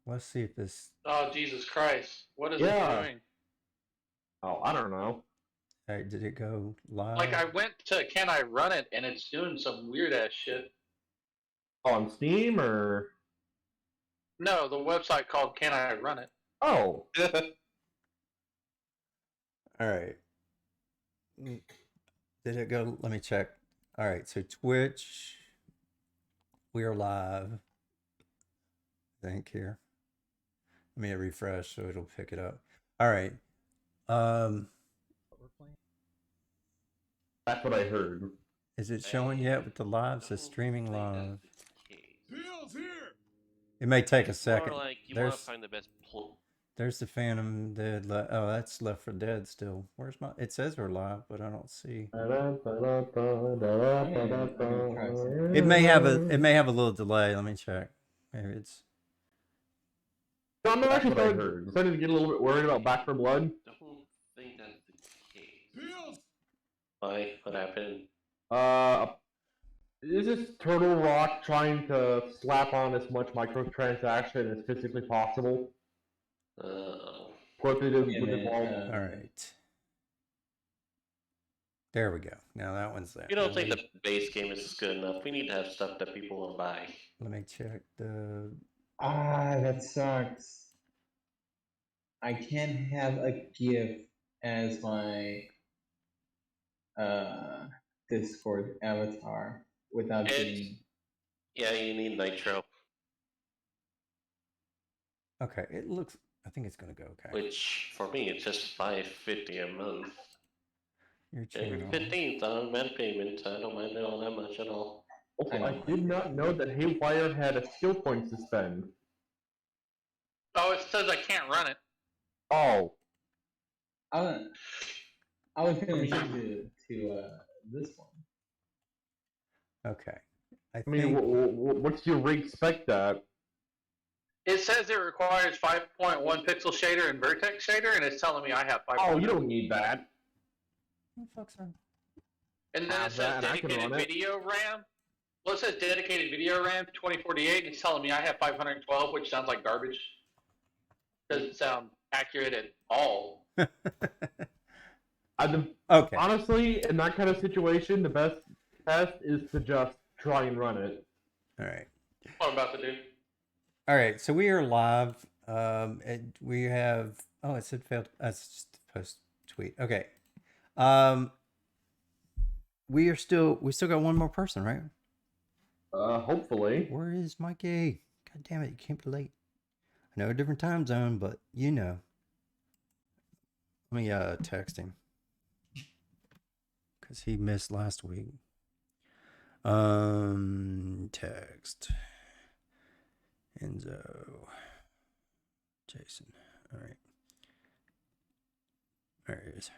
Let's see if this. Oh, Jesus Christ. What is it Yeah. doing? Oh, I don't know. Hey, did it go live? Like, I went to Can I Run It, and it's doing some weird-ass shit. Oh, on Steam or? No, the website called Can I Run It? Oh. All right. Did it go? Let me check. All right. So Twitch, we are live. I think here. Let me refresh so it'll pick it up. All right. That's what I heard. Is it showing yet with the live? Says streaming live. It may take a second. Like you want to find the best there's the Phantom Dead. Oh, that's Left 4 Dead still. Where's my? It says we're live, but I don't see. It may have a little delay. Let me check. Maybe it's. I'm actually starting to get a little bit worried about Back 4 Blood. I don't think that's the case. Why? What happened? Is this Turtle Rock trying to slap on as much microtransaction as physically possible? What they did with it all right. There we go. Now that one's there. You don't think the base game is good enough? We need to have stuff that people will buy. Let me check the. That sucks. I can't have a GIF as my Discord avatar without being. Yeah, you need Nitro. Okay, it looks. I think it's gonna go okay. Which for me, it's just $5.50 a month. Your channel. Every 15th on man payment. I don't mind it all that much at all. Also, I did not know that Haywire had a skill point to spend. Oh, it says I can't run it. Oh. I was gonna change it to this one. Okay. I mean, what's your rate spec that? It says it requires 5.1 pixel shader and vertex shader, and it's telling me I have 5. Oh, you don't need that. Who the fuck's on? And then it says dedicated video RAM. Well, it says dedicated video RAM 2048, and it's telling me I have 512, which sounds like garbage. Doesn't sound accurate at all. Okay. Honestly, in that kind of situation, the best test is to just try and run it. All right. What I'm about to do. All right, so we are live. We have. Oh, it said failed. That's just a post tweet. Okay. We still got one more person, right? Hopefully. Where is Mikey? God damn it! You came too late. I know a different time zone, but you know. Let me text him because he missed last week. Text Enzo Jason. All right. There he is.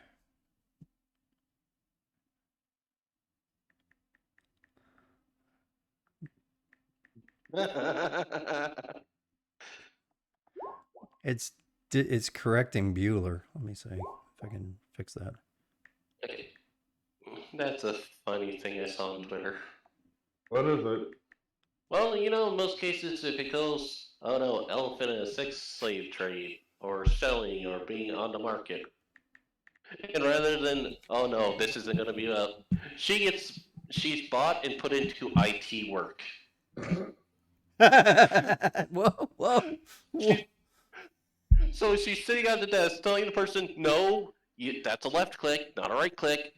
It's correcting Bueller. Let me see if I can fix that. That's a funny thing I saw on Twitter. What is it? Well, you know, in most cases, if it goes, oh no, elephant in a sex slave trade, or selling, or being on the market, and rather than, oh no, this isn't going to be up, she's bought and put into IT work. Whoa. So she's sitting at the desk telling the person, no, that's a left click, not a right click.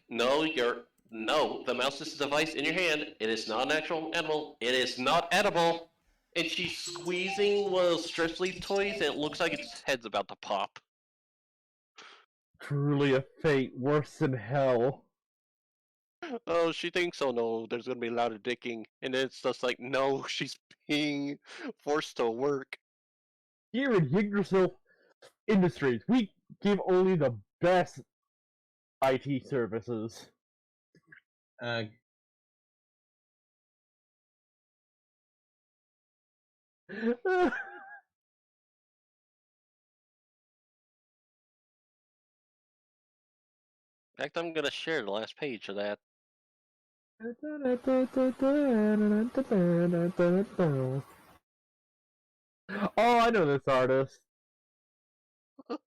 No, the mouse is a device in your hand. It is not an actual animal. It is not edible. And she's squeezing one of those stress relief toys, and it looks like its head's about to pop. Truly a fate worse than hell. Oh, she thinks, oh no, there's going to be a lot of dicking. And it's just like, no, she's being forced to work. Here in Yggdrasil Industries, we give only the best IT services. In fact, I'm going to share the last page of that. Oh, I know this artist. Oh,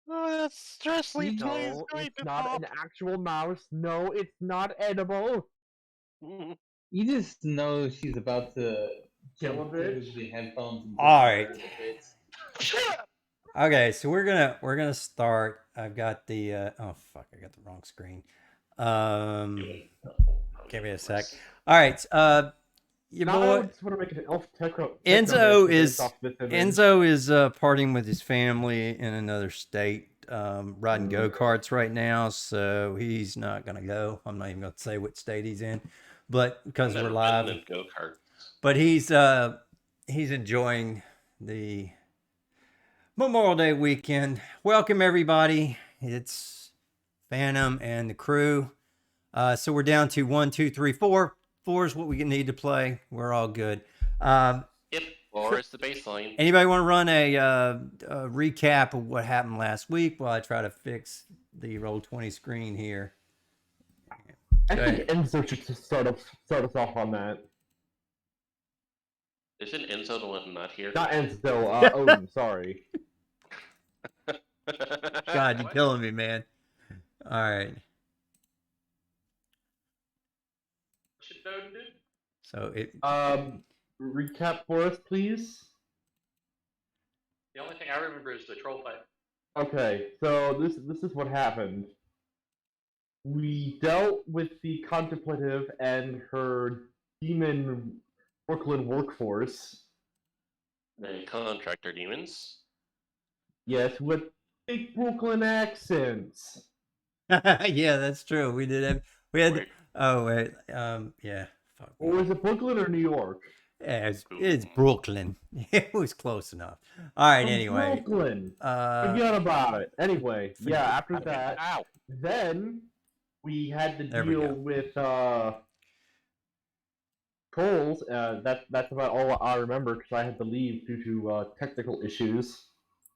that stress sleep toy is No, going it's to not pop. an actual mouse. No, it's not edible. You just know she's about to Kill a jump through bitch. the headphones and All just right. murder the bits. Okay, so we're gonna start. I've got the oh fuck, I got the wrong screen. Give me a sec. All right, your Now I boy just want to make an elf techno Enzo based is off this image. Enzo is partying with his family in another state, riding go karts right now. So he's not gonna go. I'm not even gonna say what state he's in, but because we're live. Go kart. But he's enjoying the Memorial Day weekend. Welcome everybody. It's Phantom and the crew. So we're down to 1, 2, 3, 4. 4 is what we need to play. We're all good. Yep, 4 is the baseline. Anybody want to run a recap of what happened last week while I try to fix the Roll20 screen here? I Go think ahead. Enzo should just start us off on that. Isn't Enzo the one not here? Not Enzo, Odin, sorry. God, you're killing me, man. All right. Should Doden do? So it. Recap for us, please. The only thing I remember is the troll fight. Okay, so this is what happened. We dealt with the contemplative and her demon Brooklyn workforce. The contractor demons. Yes, with big Brooklyn accents. Yeah, that's true. We did have. We had. Weird. Oh wait. Yeah. Fuck. Or was it Brooklyn or New York? Yeah, it's Brooklyn. It was close enough. All right. From Anyway. Brooklyn. Forget about it. Anyway, yeah. After that, Ow. then we had to There we deal go. with trolls. That's about all I remember because I had to leave due to technical issues.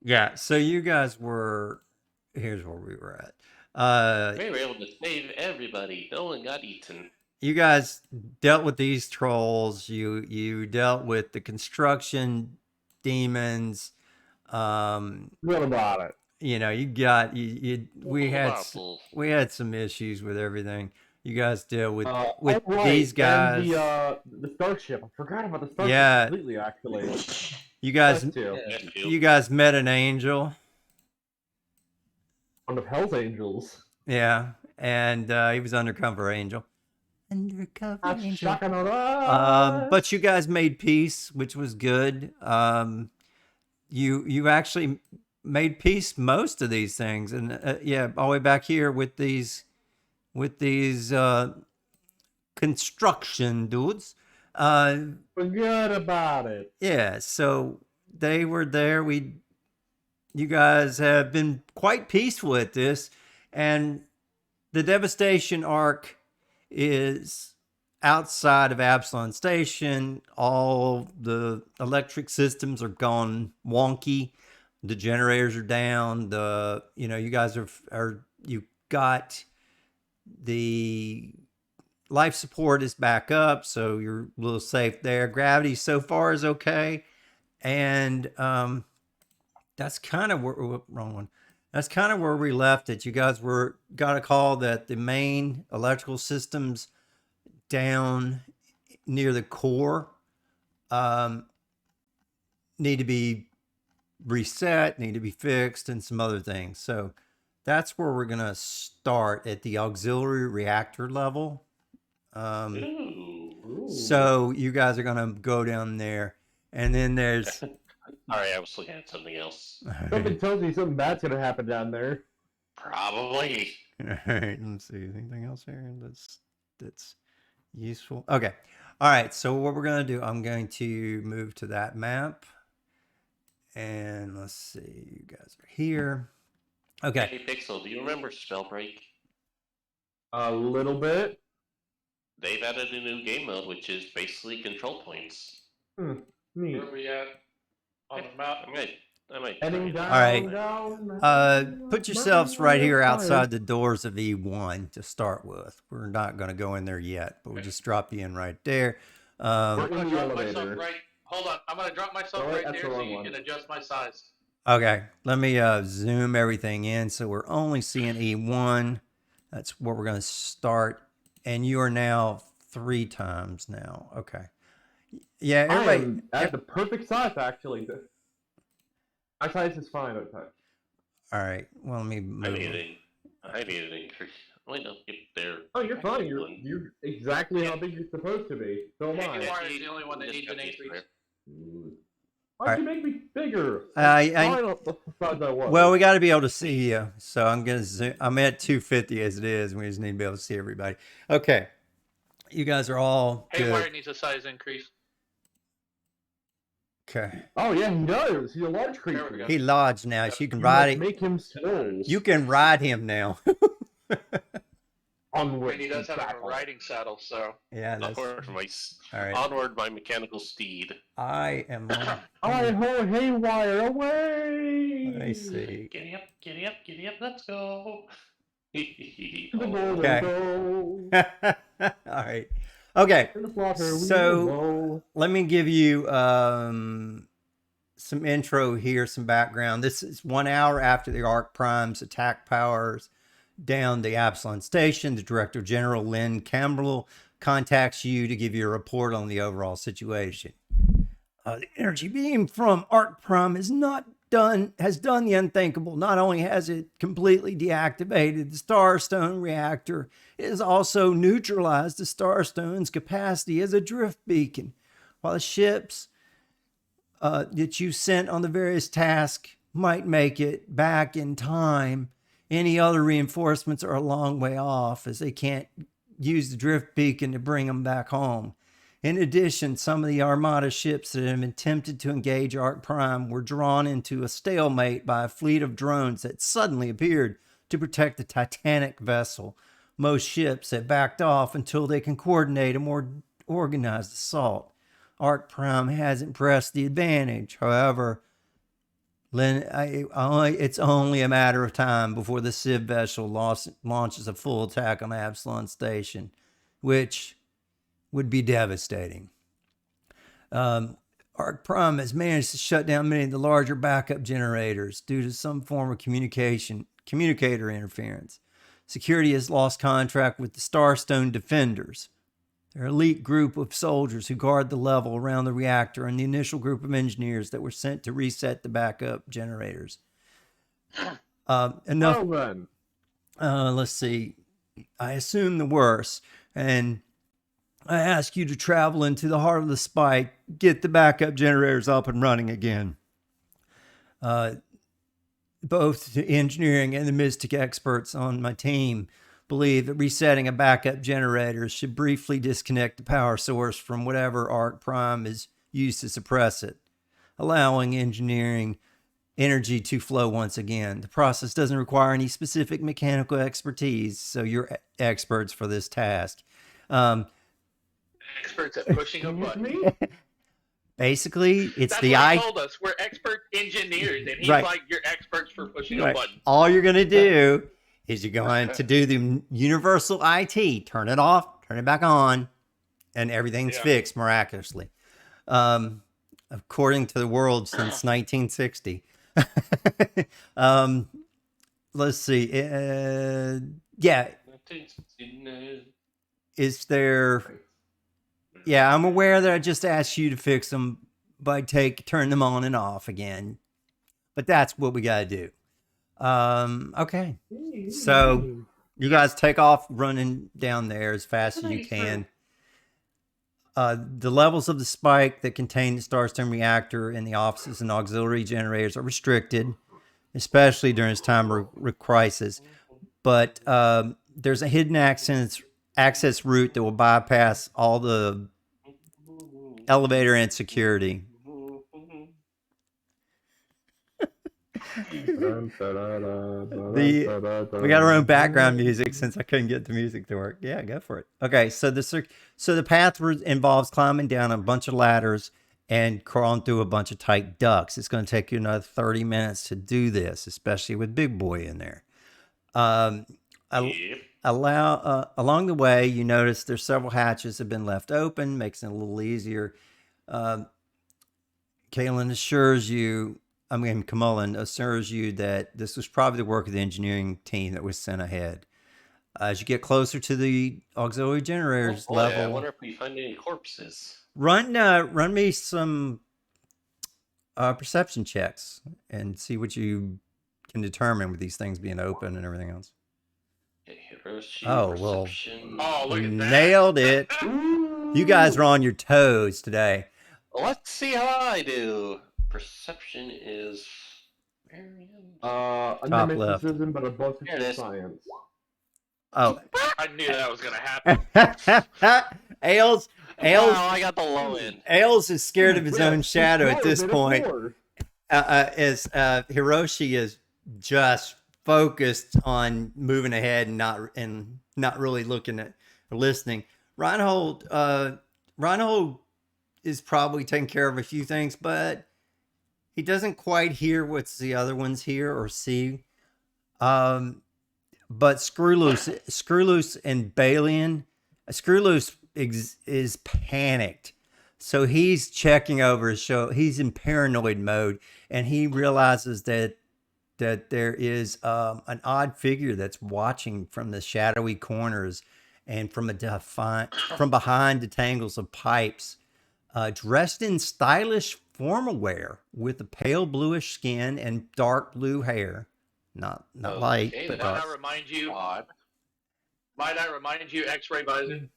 Yeah. So you guys were. Here's where we were at. We were able to save everybody. No one got eaten. You guys dealt with these trolls. You dealt with the construction demons. What about it? You know, we had some issues with everything. You guys deal with Right. these guys. And the starship. I forgot about the starship Yeah. completely. Actually, You guys Us too. Yeah. you guys met an angel. One of Hell's Angels. Yeah, and he was undercover angel. Undercover angel. Shakanara. But you guys made peace, which was good. You actually made peace most of these things, and yeah, all the way back here with these construction dudes. Forget about it. Yeah, so they were there. You guys have been quite peaceful at this, and the Devastation arc is outside of Absalom Station. All the electric systems are gone wonky. The generators are down. You guys you got the life support is back up, so you're a little safe there. Gravity so far is okay, and that's kind of wrong one. That's kind of where we left it. You guys got a call that the main electrical systems down near the core need to be reset, need to be fixed, and some other things. So that's where we're gonna start at the auxiliary reactor level. Ooh. So you guys are gonna go down there, and then there's. Sorry, I was looking at something else. Something tells me something bad's gonna happen down there. Probably. All right, let's see. Anything else here that's useful? Okay. All right. So what we're gonna do? I'm going to move to that map, and let's see. You guys are here. Okay. Hey, Pixel, do you remember Spellbreak? A little bit. They've added a new game mode, which is basically control points. Neat. Where are we at on the map? I might. Heading down, All right. down. Put yourselves right here outside the doors of E1 to start with. We're not going to go in there yet, but we'll just drop you in right there. We're in the Drop myself elevator. right Hold on, I'm gonna drop myself Oh, wait, right that's there the so wrong you one. can adjust my size. Okay, let me zoom everything in so we're only seeing E1. That's where we're going to start. And you are now 3 times now. Okay. Yeah, I everybody. am at the perfect size, actually. My size is fine. Okay. All right. Well, let me I move. need an increase. Wait, no, there. Oh, you're fine. You're exactly how big you're supposed to be. So am I. Wire is the only one that needs an increase. Why'd you make me bigger? I- Fine, the size I was. Well, we got to be able to see you. So I'm going to zoom. I'm at 250 as it is. We just need to be able to see everybody. Okay. You guys are all Hey, good. Wire needs a size increase. Okay. Oh yeah, he does. He's a large There we creature. go. He lodged now. So you can You ride must it. make him swole. You can ride him now. Onward. And he does have a battle. riding saddle, so. Yeah, that's all right. Onward, my mechanical steed. I am on. I ho haywire away. Let me see. Giddy up, let's go. To the golden Okay. goal. All right. Okay. In the slaughter we So will go. let me give you some intro here, some background. This is 1 hour after the Arc Prime's attack powers down the Absalom Station. The Director General, Lynn Campbell, contacts you to give you a report on the overall situation. The energy beam from Arc Prime has done the unthinkable. Not only has it completely deactivated the Starstone reactor, it has also neutralized the Starstone's capacity as a drift beacon. While the ships that you sent on the various tasks might make it back in time, any other reinforcements are a long way off, as they can't use the drift beacon to bring them back home. In addition, some of the Armada ships that have attempted to engage Arc Prime were drawn into a stalemate by a fleet of drones that suddenly appeared to protect the Titanic vessel. Most ships have backed off until they can coordinate a more organized assault. Arc Prime hasn't pressed the advantage. However, it's only a matter of time before the Civ vessel launches a full attack on Absalom Station, which would be devastating. Arc Prime has managed to shut down many of the larger backup generators due to some form of communicator interference. Security has lost contact with the Starstone Defenders. They're an elite group of soldiers who guard the level around the reactor and the initial group of engineers that were sent to reset the backup generators. Enough. Well then. Let's see. I assume the worst, and I ask you to travel into the heart of the spike, get the backup generators up and running again. Both the engineering and the Mystic experts on my team believe that resetting a backup generator should briefly disconnect the power source from whatever Arc Prime is used to suppress it, allowing engineering energy to flow once again. The process doesn't require any specific mechanical expertise, so you're experts for this task. Experts at pushing a button. Basically, it's That's the what he told us. We're expert engineers, and he's Right. like, "You're experts for pushing Right. a button." All you're going to do is you're going to do the universal IT, turn it off, turn it back on, and everything's fixed miraculously. According to the world since 1960. Let's see. Yeah. Is there... Yeah, I'm aware that I just asked you to fix them by turn them on and off again. But that's what we got to do. Okay. So you guys take off running down there as fast as you can. The levels of the spike that contain the Starstone reactor in the offices and auxiliary generators are restricted, especially during this time of crisis. But there's a hidden access route that will bypass all the elevator and security. We got our own background music since I couldn't get the music to work. Yeah, go for it. Okay, so the path involves climbing down a bunch of ladders and crawling through a bunch of tight ducts. It's going to take you another 30 minutes to do this, especially with Big Boy in there. Along the way, you notice there's several hatches have been left open, makes it a little easier. Kalen assures you, Kamulin assures you that this was probably the work of the engineering team that was sent ahead. As you get closer to the auxiliary generators level, I wonder if we find any corpses. run me some perception checks and see what you can determine with these things being open and everything else. Okay, Hiroshi, Oh, perception. well, Oh, look you at that. nailed it. You guys are on your toes today. Let's see how I do. Perception is. Under Top left. mysticism, but above Here it is. science. Oh. I knew that was gonna happen. Ailes, Wow, I got the low end. Ailes is scared of his own shadow at this point. As As Hiroshi is just focused on moving ahead and not really looking at or listening. Reinhold is probably taking care of a few things, but he doesn't quite hear what's the other ones hear or see. But Screwloose and Balian, Screwloose is panicked. So he's checking over his show. He's in paranoid mode, and he realizes that there is an odd figure that's watching from the shadowy corners and from behind the tangles of pipes, dressed in stylish formal wear with a pale bluish skin and dark blue hair. Not light. But Might I remind you? Might I remind you? X-ray visor.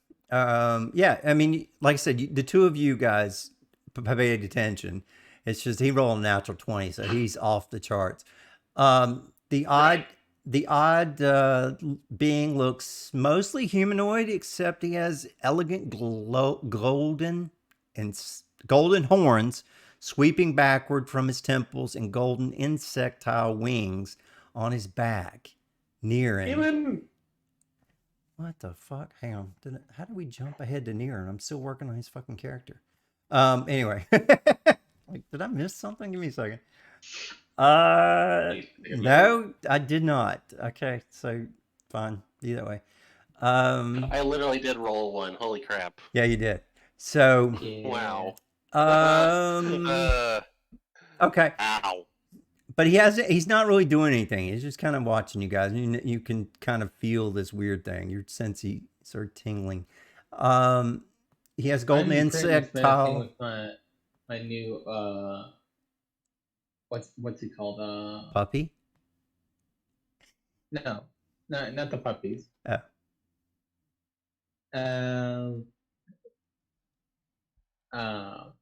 Yeah, I mean, like I said, the two of you guys paid attention. It's just he rolled a natural 20, so he's off the charts. The odd being looks mostly humanoid, except he has elegant golden horns sweeping backward from his temples and golden insectile wings on his back, nearing. What the fuck? Hang on. How do we jump ahead to near? I'm still working on his fucking character. Anyway. Did I miss something? Give me a second. No, I did not. Okay, so fine. Either way. I literally did roll one. Holy crap. Yeah, you did. So Wow. Okay. Ow. But he's not really doing anything. He's just kind of watching you guys. You can kind of feel this weird thing. Your sensey sort of tingling. He has golden insectile. With my new what's it called? Puppy? No, not the puppies. Oh.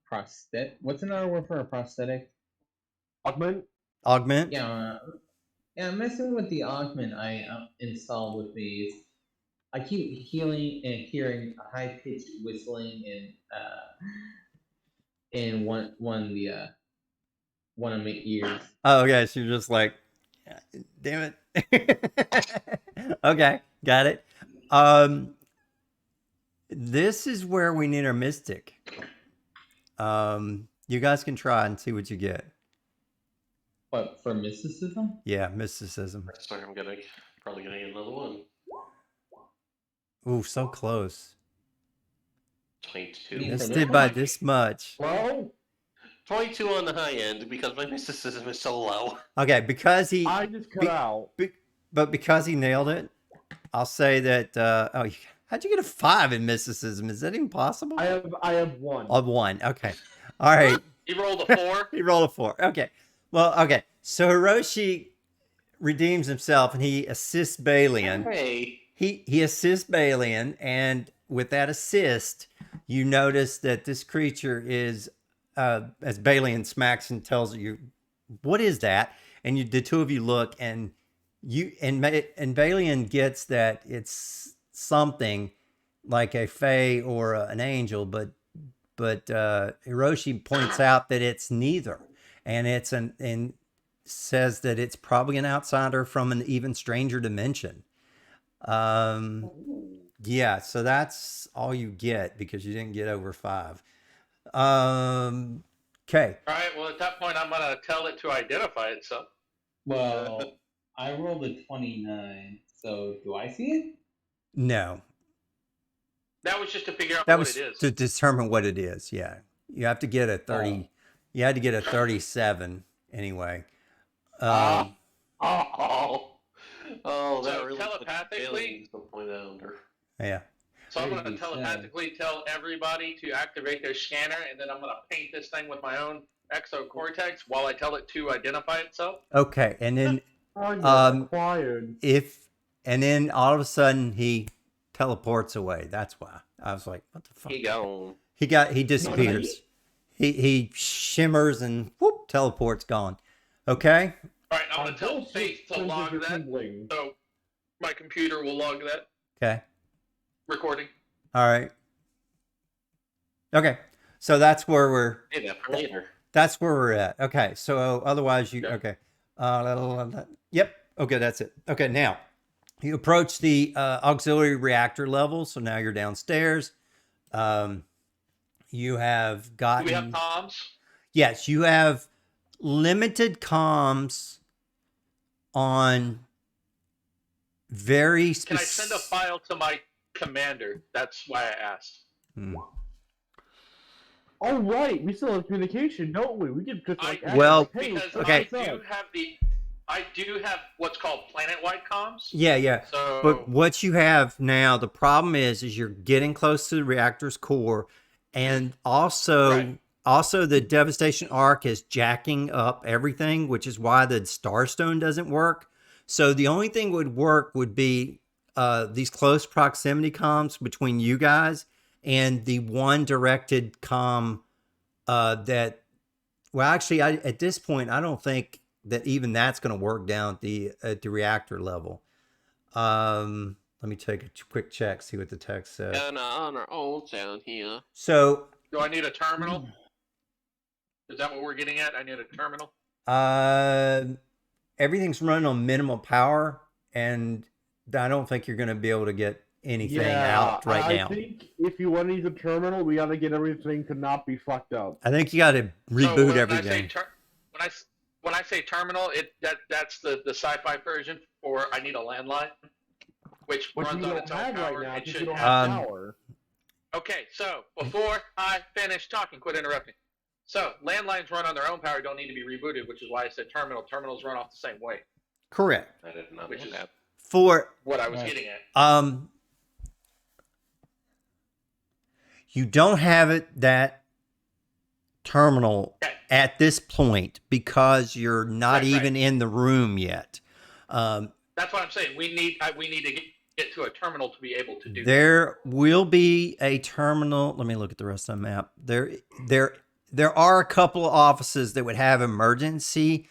Prosthetic. What's another word for a prosthetic? Augment? Yeah, I'm messing with the augment I installed with these. I keep hearing a high pitched whistling in one of my ears. Oh, okay. So you're just like, damn it. Okay, got it. This is where we need our mystic. You guys can try and see what you get. What, for mysticism? Yeah, mysticism. Looks like I'm probably gonna get another one. Ooh, so close. 22. Missed it by this much. Well, 22 on the high end because my mysticism is so low. Okay, because he. I just cut out. But because he nailed it, I'll say that. How'd you get a 5 in mysticism? Is that even possible? I have 1. Of 1. Okay. All right. He rolled a 4. He rolled a 4. Okay. Well, okay. So Hiroshi redeems himself and he assists Balian. Hey. He assists Balian, and with that assist, you notice that this creature is, as Balian smacks and tells you, "What is that?" And the two of you look, and Balian gets that it's something like a fae or an angel, but Hiroshi points out that it's neither, and says that it's probably an outsider from an even stranger dimension. Yeah, so that's all you get because you didn't get over 5. Okay. All right. Well, at that point, I'm gonna tell it to identify itself. Well, I rolled a 29. So do I see it? No, That was just to figure out that what was it is. to determine what it is. Yeah, you have to get a 30. You had to get a 37 anyway. Oh, that So really telepathically- the point under. Yeah. So I'm going to 37. telepathically tell everybody to activate their scanner, and then I'm going to paint this thing with my own exocortex while I tell it to identify itself. Okay, and then Required. and then all of a sudden he teleports away. That's why I was like, what the fuck? He gone. He disappears. He shimmers and whoop, teleports gone. Okay. All right, I'm going to tell Faith to log that, Tingling. so my computer will log that Okay. recording. All right. Okay. So that's where we're Hey, that for later. that's where we're at. Okay. So otherwise you Yeah. okay. Yep. Okay, that's it. Okay, now you approach the auxiliary reactor level. So now you're downstairs. You have Do gotten we have comms? yes, you have limited comms on very Can I send a file to my commander? That's why I asked. Oh right, we still have communication, don't we? We could just like ask, Well, like, hey, Because okay. I do have what's called planet-wide comms. Yeah. So But what you have now, the problem is you're getting close to the reactor's core, and also Right. the devastation arc is jacking up everything, which is why the Starstone doesn't work. So the only thing would work would be these close proximity comms between you guys and the one directed comm that. Well, actually, at this point, I don't think that even that's going to work down at the reactor level. Let me take a quick check, see what the text says. Kinda on our own down here. So, do I need a terminal? Is that what we're getting at? I need a terminal. everything's running on minimal power, and I don't think you're going to be able to get anything out right now. I think if you want to use a terminal, we got to get everything to not be fucked up. I think you got to reboot everything. When I say terminal, that's the sci-fi version for I need a landline, which Which runs you on don't its own have power. right now It because you should don't have. have power. Okay, so before I finish talking, quit interrupting. So landlines run on their own power, don't need to be rebooted, which is why I said terminal. Terminals run off the same way, Correct. I did not Which know is- that. For what I was getting at. you don't have it that terminal Okay. at this point because you're not Right. even in the room yet. That's what I'm saying. We need to get to a terminal to be able to do that. There will be a terminal. Let me look at the rest of the map. There are a couple of offices that would have emergency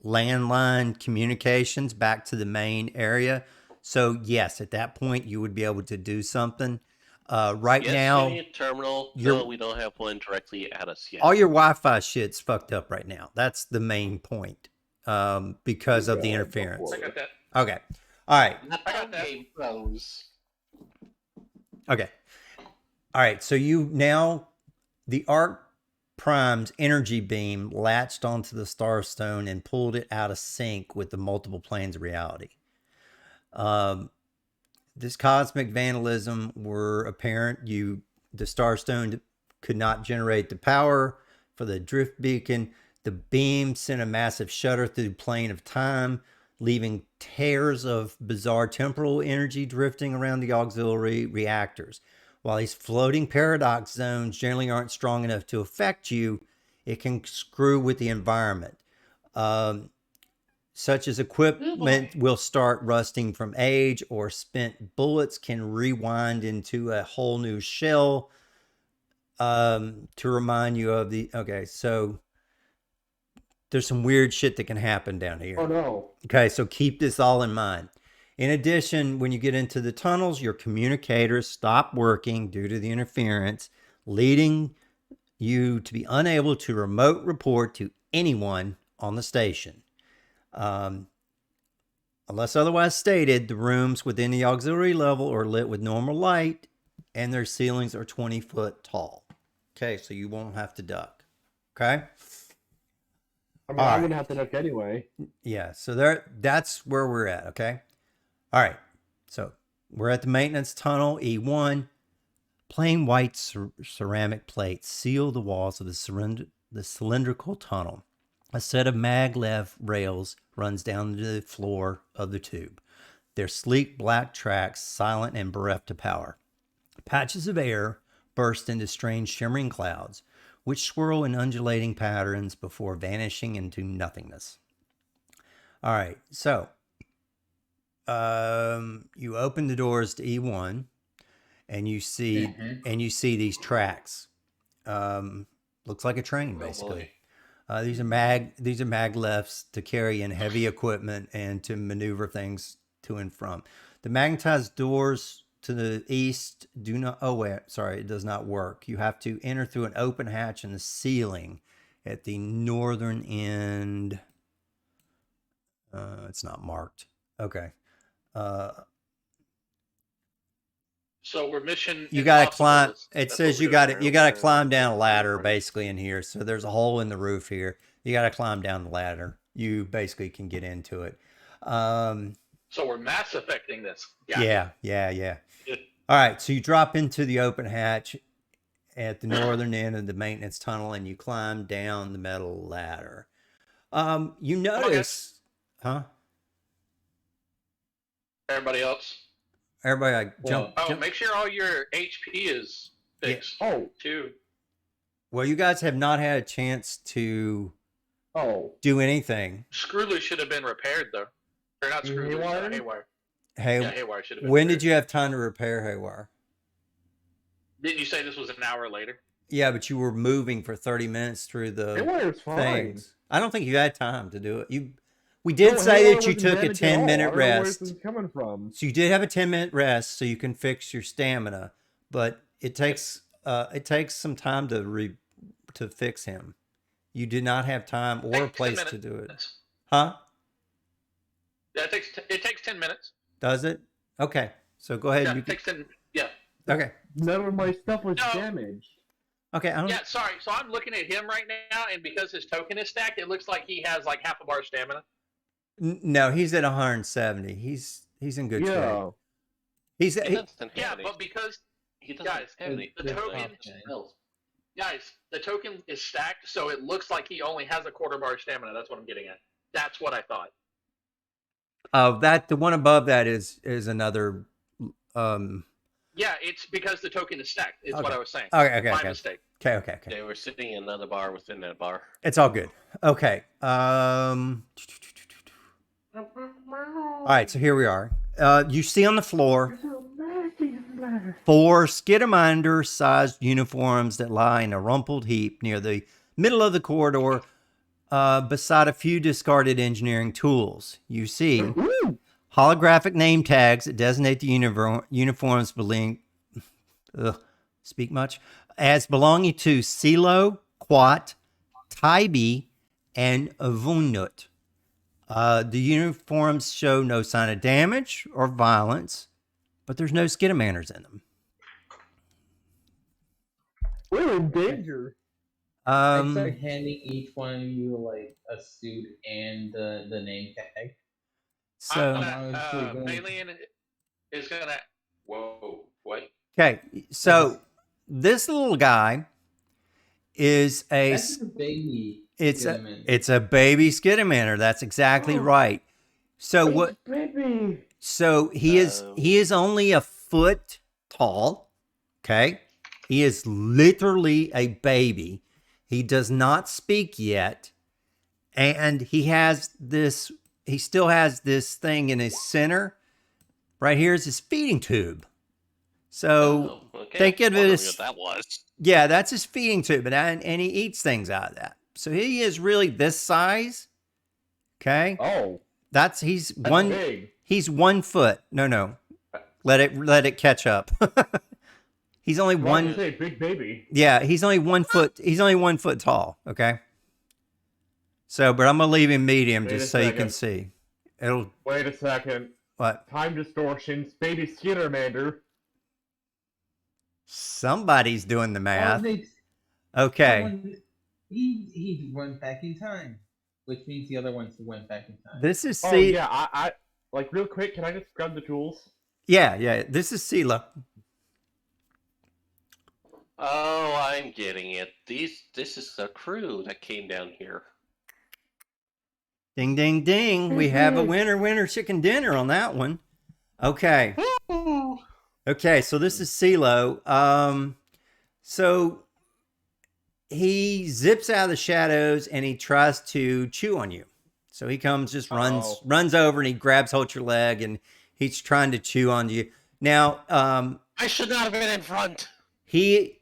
landline communications back to the main area. So yes, at that point you would be able to do something. Right Yes, now, we need a terminal. you're- No, we don't have one directly at us yet. all your Wi-Fi shit's fucked up right now. That's the main point, because of the interference. I got that. Okay. All right. I got that. Game pros. Okay. All right. So the Arc Prime's energy beam latched onto the Starstone and pulled it out of sync with the multiple planes of reality. This cosmic vandalism were apparent. The Starstone could not generate the power for the drift beacon. The beam sent a massive shudder through the plane of time, leaving tears of bizarre temporal energy drifting around the auxiliary reactors. While these floating paradox zones generally aren't strong enough to affect you, it can screw with the environment. Such as equipment will start rusting from age, or spent bullets can rewind into a whole new shell to remind you of the... Okay, so there's some weird shit that can happen down here. Oh no. Okay, so keep this all in mind. In addition, when you get into the tunnels, your communicators stop working due to the interference, leading you to be unable to remote report to anyone on the station. Unless otherwise stated, the rooms within the auxiliary level are lit with normal light, and their ceilings are 20 foot tall. Okay, so you won't have to duck. Okay? I mean, All I right. wouldn't have to duck anyway. Yeah, so that's where we're at, okay? All right, so we're at the maintenance tunnel, E1. Plain white ceramic plates seal the walls of the the cylindrical tunnel. A set of maglev rails runs down to the floor of the tube. Their sleek black tracks, silent and bereft of power. Patches of air burst into strange shimmering clouds, which swirl in undulating patterns before vanishing into nothingness. All right, so you open the doors to E1, and you see these tracks. Looks like a train, basically. These are maglevs to carry in heavy equipment and to maneuver things to and from. The magnetized doors to the east do not. Oh wait, sorry, it does not work. You have to enter through an open hatch in the ceiling at the northern end. It's not marked. Okay. So we're mission. You gotta impossible climb. is- It that's says what you we're got doing. to you got to climb down a ladder basically in here. So there's a hole in the roof here. You got to climb down the ladder. You basically can get into it. So we're mass affecting this. Yeah. All right. So you drop into the open hatch at the northern end of the maintenance tunnel, and you climb down the metal ladder. You notice, huh? Everybody else. Everybody, like, jump. Make sure all your HP is fixed. Yeah. Oh. Too. Well, you guys have not had a chance to do anything. Screw loose should have been repaired though. Or not screw loose, Haywire? haywire. Hey, Yeah, haywire should have been. when repaired. did you have time to repair haywire? Didn't you say this was an hour later? Yeah, but you were moving for 30 minutes through the Haywire's fine. things. I don't think you had time to do it. We did No, say Haywire that you wasn't took a damaged at all. 10-minute I don't know where rest. this is coming from. So you did have a 10-minute rest so you can fix your stamina, but it takes some time to fix him. You did not have time or a 10 place to do it. minutes. Huh? Yeah, it takes 10 minutes. Does it? Okay. So go ahead. Yeah, You it can... takes 10. Yeah. Okay. None of my stuff was No. damaged. Okay. I don't... Yeah, sorry. So I'm looking at him right now, and because his token is stacked, it looks like he has like half of our stamina. No, he's at 170. He's in good shape. Yeah. Yeah, but because he doesn't guys, have any. the token, guys, the token is stacked, so it looks like he only has a quarter bar stamina. That's what I'm getting at. That's what I thought. The one above that is another. Yeah, it's because the token is stacked. Is what I was saying. Okay. My mistake. Okay. They were sitting in another bar within that bar. It's all good. Okay. All right, so here we are. You see on the floor 4 Skidamander-sized uniforms that lie in a rumpled heap near the middle of the corridor, beside a few discarded engineering tools. You see holographic name tags that designate the uniforms speak much, as belonging to Silo, Quat, Tybee, and Avunut. The uniforms show no sign of damage or violence, but there's no Skidamanders in them. We're in danger. I start handing each one of you like a suit and the name tag. So, Alien is gonna. Whoa! What? okay, so this little guy is That's a baby. it's a baby Skidamander. That's exactly right. So what? Baby. So he is only a foot tall. Okay, he is literally a baby. He does not speak yet, and he has this. He still has this thing in his center. Right here is his feeding tube. So think of it as what that was. Yeah, that's his feeding tube, and he eats things out of that. So he is really this size. Okay. Oh. He's Big. He's 1 foot. No. Let it catch up. He's only one. Say big baby. Yeah, he's only 1 foot. He's only 1 foot tall. Okay. So, but I'm gonna leave him medium just so you can see. Wait a second. What? Time distortions. Baby Skidamander. Somebody's doing the math. Okay. He went back in time, which means the other ones went back in time. This is Oh yeah, I like real quick. Can I just grab the tools? Yeah. This is Sela. Oh, I'm getting it. This is the crew that came down here. Ding, ding, ding. We have a winner chicken dinner on that one. Okay. Okay, so this is CeeLo. So he zips out of the shadows and he tries to chew on you. So he comes, just runs over and he grabs hold your leg and he's trying to chew on you. Now, I should not have been in front. he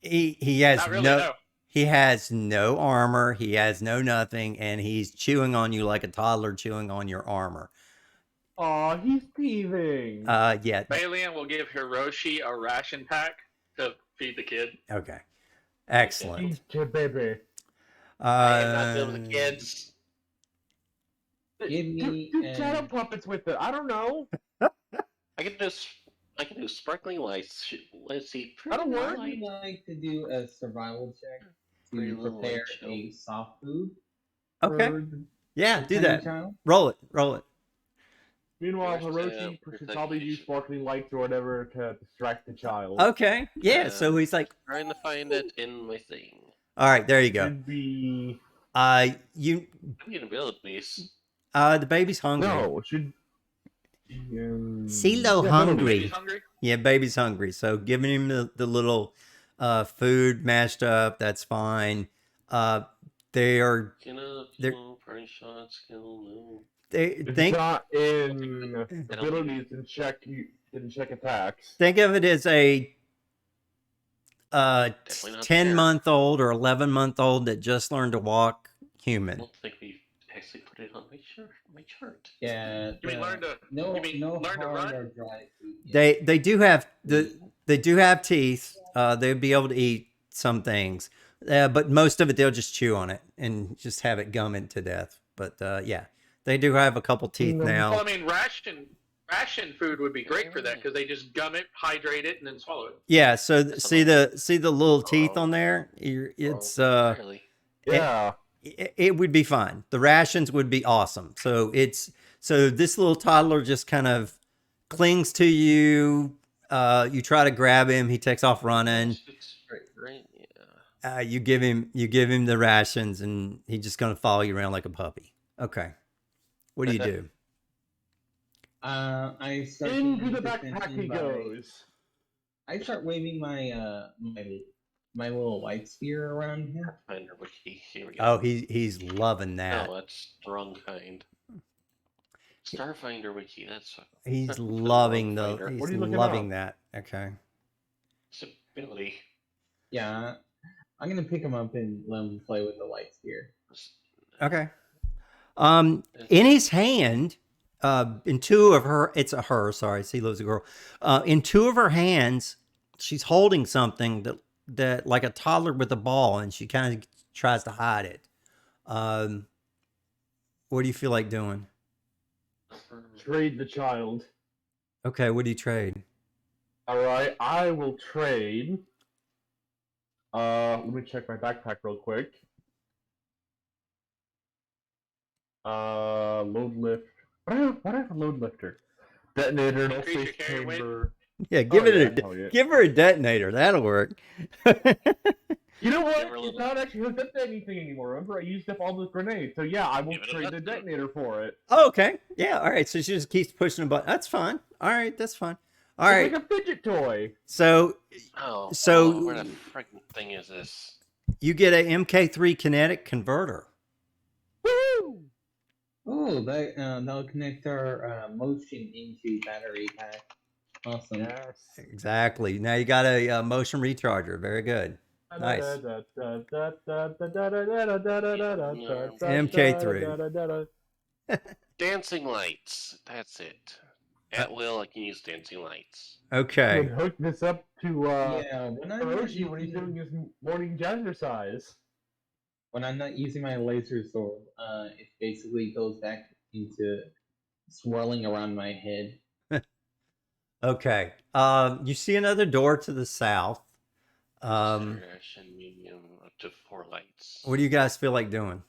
has Not really, he has no armor, he has no nothing, and he's chewing on you like a toddler chewing on your armor. Aw, he's thieving. Yeah. Balian will give Hiroshi a ration pack to feed the kid. Okay. Excellent. He's your baby. I am not good with the kids. Give me Do an- shadow puppets with it. I don't know. I can do sparkling lights. Let's see. That'll work. I would like to do a survival check Pretty to little prepare light show. a soft food. Okay. for Yeah, the do tiny that. child. Roll it. Meanwhile, Where's Hiroshi the should probably use protection? sparkling lights or whatever to distract the child. Okay. Yeah, so he's like, Trying to find it in my thing. all right, there you go. Should be You I'm gonna build these. the baby's hungry. no. It should. CeeLo yeah, hungry. Baby's hungry? Yeah, baby's hungry. So giving him the little food mashed up, that's fine. They are They're- Burn shot skill, no. It's think not in abilities and check attacks. think of it as a Definitely not 10-month-old or 11-month-old that just learned to walk I human. don't think we actually put it on my chart. Yeah. You mean learn to? No, you mean no learn to hard run? or dry food. yet. They do have they do have teeth. They'd be able to eat some things, but most of it they'll just chew on it and just have it gum it to death. But yeah, they do have a couple teeth No. now. Well, I mean, ration food would be great for that because they just gum it, hydrate it, and then swallow it. Yeah, so That's see the little teeth on there. It's Really? Yeah. it would be fine. The rations would be awesome. So this little toddler just kind of clings to you. You try to grab him, he takes off running. It's right, yeah. You give him the rations, and he's just gonna follow you around like a puppy. Okay, what do you do? I start Into paying the backpack attention he by- goes. I start waving my my little light sphere around him. Finder wiki. Here we go. Oh, he's loving that. No, that's the wrong kind. Starfinder wiki. That's He's that's the loving wrong the finder. he's What are you looking loving up? that. Okay. It's ability. Yeah, I'm gonna pick him up and let him play with the light sphere. Okay. In his hand, in two of her, it's a her. Sorry, CeeLo's a girl. In two of her hands, she's holding something that like a toddler with a ball, and she kind of tries to hide it. What do you feel like doing? Trade the child. Okay, what do you trade? Alright, I will trade. Let me check my backpack real quick. Load lift. Why do I have a load lifter? Detonator, no Increase your space carry weight. chamber. Yeah, give Oh, it yeah, a hell yeah. give her a detonator. That'll work. You know what? Never It's not actually hooked up to anything anymore. Remember, I used up all those grenades. So yeah, I will Give it a trade the detonator. detonator for it. Oh, okay. Yeah. All right. So she just keeps pushing a button. That's fine. All right. That's fine. All It's right. like a fidget toy. So Oh, where the freaking thing is this? you get a MK3 kinetic converter. Woo! Oh, that'll connect our motion into battery pack. Awesome. Yes. Exactly. Now you got a motion recharger. Very good. Nice. MK3. Dancing lights. That's it. At will, I can use dancing lights. Okay. Hook this up to Yeah, when I'm not Hiroshi when he's doing using, his morning jazzercise. when I'm not using my laser sword, it basically goes back into swirling around my head. Okay. You see another door to the south. Ration medium up to 4 lights. What do you guys feel like doing?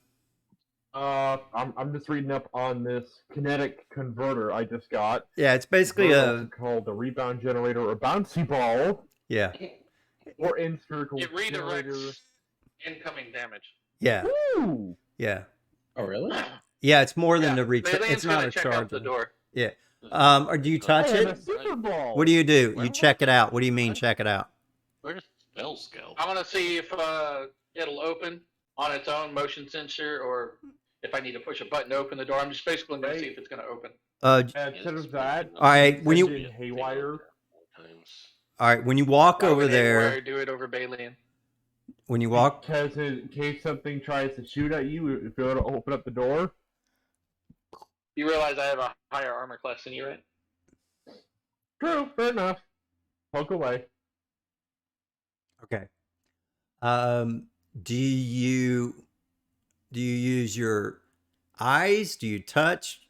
I'm just reading up on this kinetic converter I just got. Yeah, it's basically Converter also called the rebound generator or bouncy ball. yeah. Or in spiritual It generator. redirects incoming damage. Yeah, Woo! yeah, Oh, really? yeah. It's more than Yeah, the recharge. Alien's It's not gonna a check out the chargeable. door. Yeah. Or do you I touch have it? a Super Bowl! What do you do? Where You am check I? it out. What do you mean What? check it out? Where does spells go? I'm gonna see if it'll open on its own motion sensor, or if I need to push a button to open the door. I'm just basically gonna see if it's gonna open. Instead of that, All right, when you- send in Haywire. All right, when you walk Why over would there, Haywire do it over Balian? when you walk, Because in case something tries to shoot at you, if you're able to open up the door. You realize I have a higher armor class than you, right? True, fair enough. Poke away. okay. Do you use your eyes? Do you touch?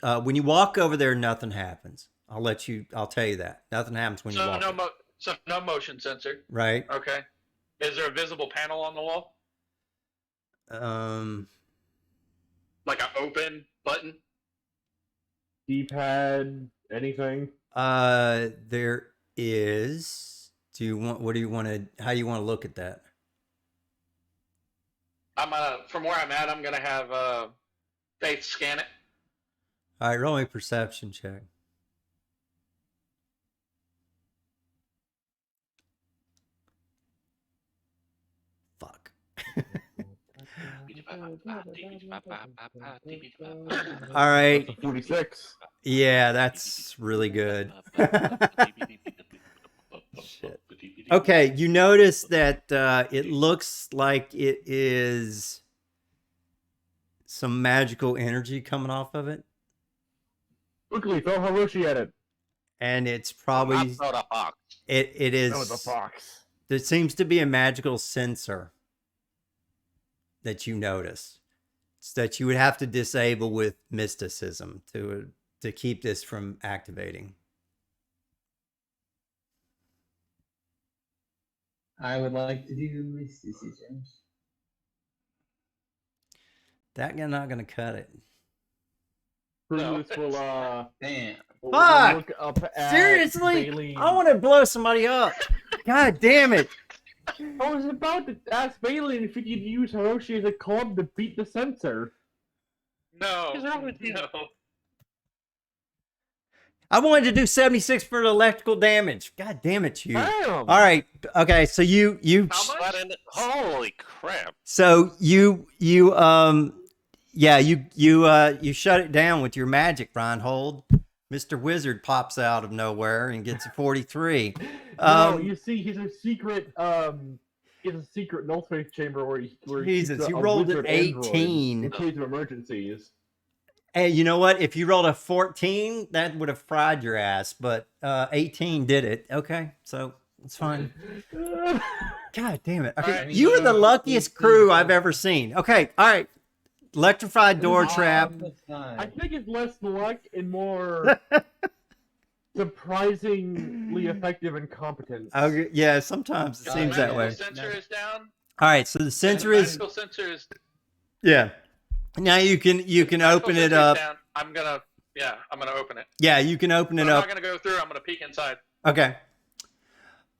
When you walk over there, nothing happens. I'll tell you that nothing happens when you walk. So no motion sensor. Right. Okay. Is there a visible panel on the wall? Like an open button? D-pad, anything. There is. Do you want? What do you want to? How you want to look at that? From where I'm at, I'm gonna have Faith scan it. All right, roll me a perception check. Fuck. All right. 46. Yeah, that's really good. Shit. Okay, you notice that it looks like it is some magical energy coming off of it, Quickly, throw Hiroshi at it. and it's probably Not a fox. it That was a is. fox. There seems to be a magical sensor that you notice. It's that you would have to disable with mysticism to keep this from activating. I would like to do mysticism. That guy not gonna cut it. No. Bruce will, Damn. will Fuck! look up at Seriously? Bailey. I want to blow somebody up. God damn it. I was about to ask Bailey if he could use Hiroshi as a club to beat the censor. No. What's wrong with you? No. I wanted to do 76 for the electrical damage. God damn it, you. Damn! All right. Okay, so you How much? Holy crap! so you shut it down with your magic, Reinhold. Mr. Wizard pops out of nowhere and gets a 43. No, you see, he's a secret null space chamber where he Jesus, keeps you a rolled an wizard android 18. in case of emergencies. Hey, you know what? If you rolled a 14, that would have fried your ass, but 18 did it. Okay, so it's fine. God damn it. Okay, All right. you are the luckiest crew I've ever seen. Okay, all right. Electrified door trap. I think it's less luck and more surprisingly effective incompetence. Okay, yeah, sometimes it seems that way. The sensor is down. All right, so the sensor is Magical sensor is yeah. Now you can open it up. down. I'm gonna open it. Yeah, you can open But it I'm up. not gonna go through. I'm gonna peek inside. Okay.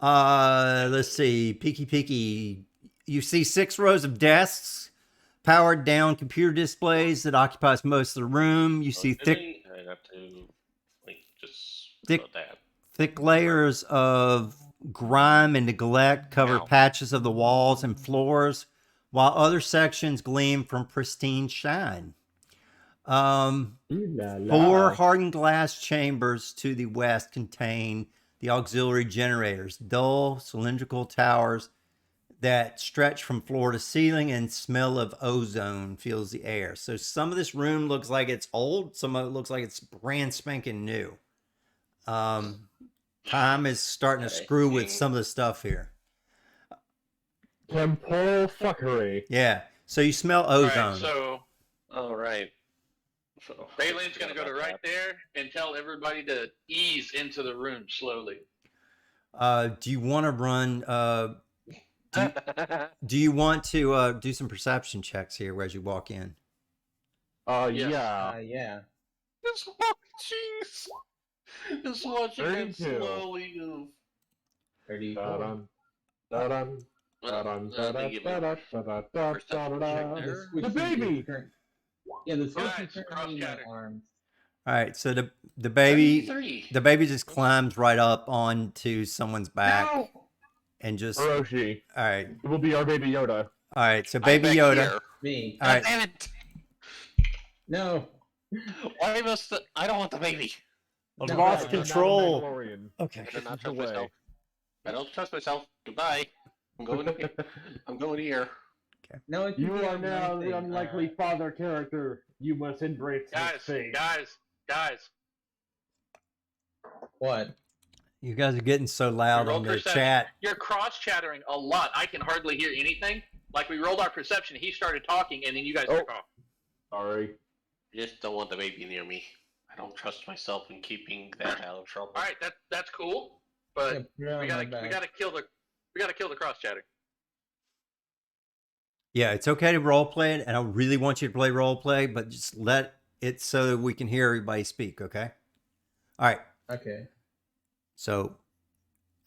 Let's see. Peeky. You see 6 rows of desks, powered down computer displays that occupies most of the room. You see I have to just Thick- put that. thick layers of grime and neglect cover Ow. patches of the walls and floors, while other sections gleam from pristine shine. 4 hardened glass chambers to the west contain the auxiliary generators, dull cylindrical towers that stretch from floor to ceiling, and smell of ozone fills the air. So some of this room looks like it's old, some of it looks like it's brand spanking new. Time is starting to screw with some of the stuff here. Temporal fuckery. Yeah. So you smell All ozone. right, so All right. So, Balin's gonna go to right there and tell everybody to ease into the room slowly. Do you want to run? Do you want to do some perception checks here as you walk in? Yes. Yeah. Yeah. Just watching. Just watching him 32. slowly move. 34. Da-dum, da-dum, da-da, Give me a da-da, da-da, da, perception da-da-da. check The there. switch The baby! is yeah, the switch Guys, is currently in my cross-chatter. arms. All right, so the baby 73. the baby just climbs right up onto someone's back No! and just Hiroshi, all right. it will be our baby Yoda. All right, so I'm baby back Yoda. here. Me. All God right. damn it! No. Why must I don't want the baby. I've No, lost no, no. control. Mandalorian. Okay. I did not It's trust away. myself. I don't trust myself. Goodbye. I'm going. I'm going here. No, it's You because are of now my the thing. unlikely father character. You must embrace Guys, this fate. guys. What? You guys are getting so loud We on rolled the perception. chat. You're cross-chattering a lot. I can hardly hear anything. Like, we rolled our perception, he started talking, and then you guys took off. Sorry. I just don't want the baby near me. I don't trust myself in keeping that out of trouble. All right, that's cool, but Yeah, we gotta kill the cross-chatter. Yeah, it's okay to role play it, and I really want you to play role play, but just let it so that we can hear everybody speak, okay? All right. Okay. So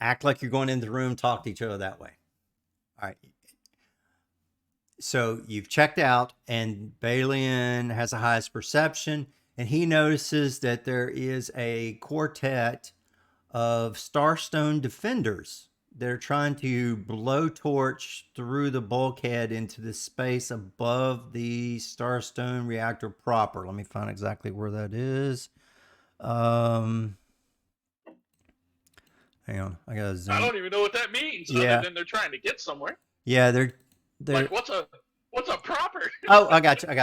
act like you're going into the room, talk to each other that way. All right. So you've checked out, and Balian has the highest perception, and he notices that there is a quartet of Starstone defenders. They're trying to blowtorch through the bulkhead into the space above the Starstone reactor proper. Let me find exactly where that is. Hang on, I gotta zoom. I don't even know what that means, Yeah. other than they're trying to get somewhere. Yeah, they're Like, what's a proper? Oh, I got you. All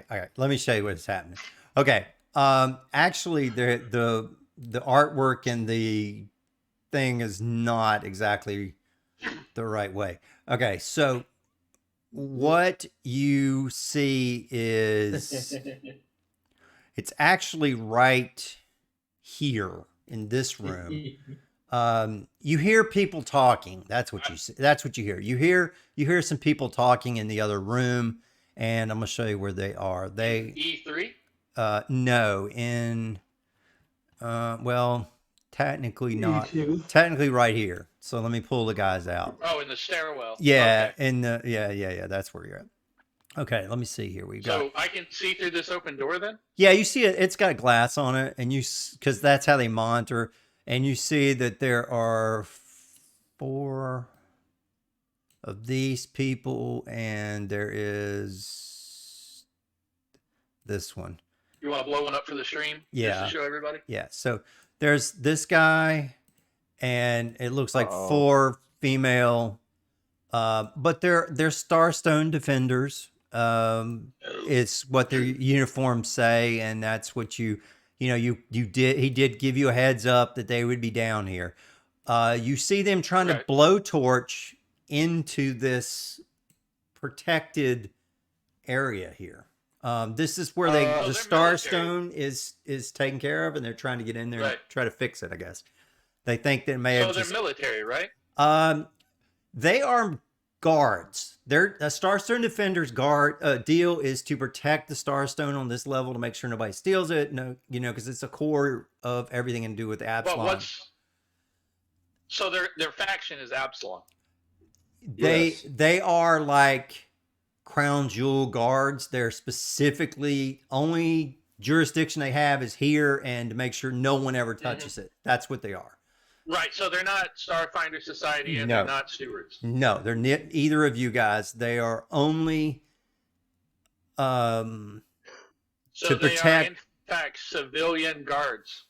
right, let me show you what's happening. Okay. Actually, the artwork and the thing is not exactly the right way. Okay, so what you see is it's actually right here in this room. You hear people talking. That's what you see. That's what you hear. You hear some people talking in the other room, and I'm gonna show you where they are. They E3? no, in well, technically not. E2. Technically right here. So let me pull the guys out. Oh, in the stairwell. Yeah, Okay. in the yeah, that's where you're at. Okay, let me see here. We got So I can see through this open door then? Yeah, you see it. It's got glass on it, and because that's how they monitor. And you see that there are 4 of these people, and there is this one. You want to blow one up for the stream? Yeah. Just to show everybody? Yeah. So there's this guy, and it looks like Uh-oh. 4 female, but they're Starstone defenders. It's what their uniforms say, and that's what you did. He did give you a heads up that they would be down here. You see them trying to Right. blowtorch into this protected area here. This is where the they're Starstone is taken care of, and they're trying to get in there and Right. try to fix it. I guess they think that may So have they're just military, right? they are guards. They're a Starstone Defender's guard deal is to protect the Starstone on this level to make sure nobody steals it. No, because it's a core of everything to do with But Absalom. so their faction is Absalom. Yes. They are like crown jewel guards. They're specifically only jurisdiction they have is here, and to make sure no one ever touches it. That's what they are. Right, so they're not Starfinder Society and No. they're not stewards. No, they're either of you guys. They are only So to they protect. are in fact civilian guards.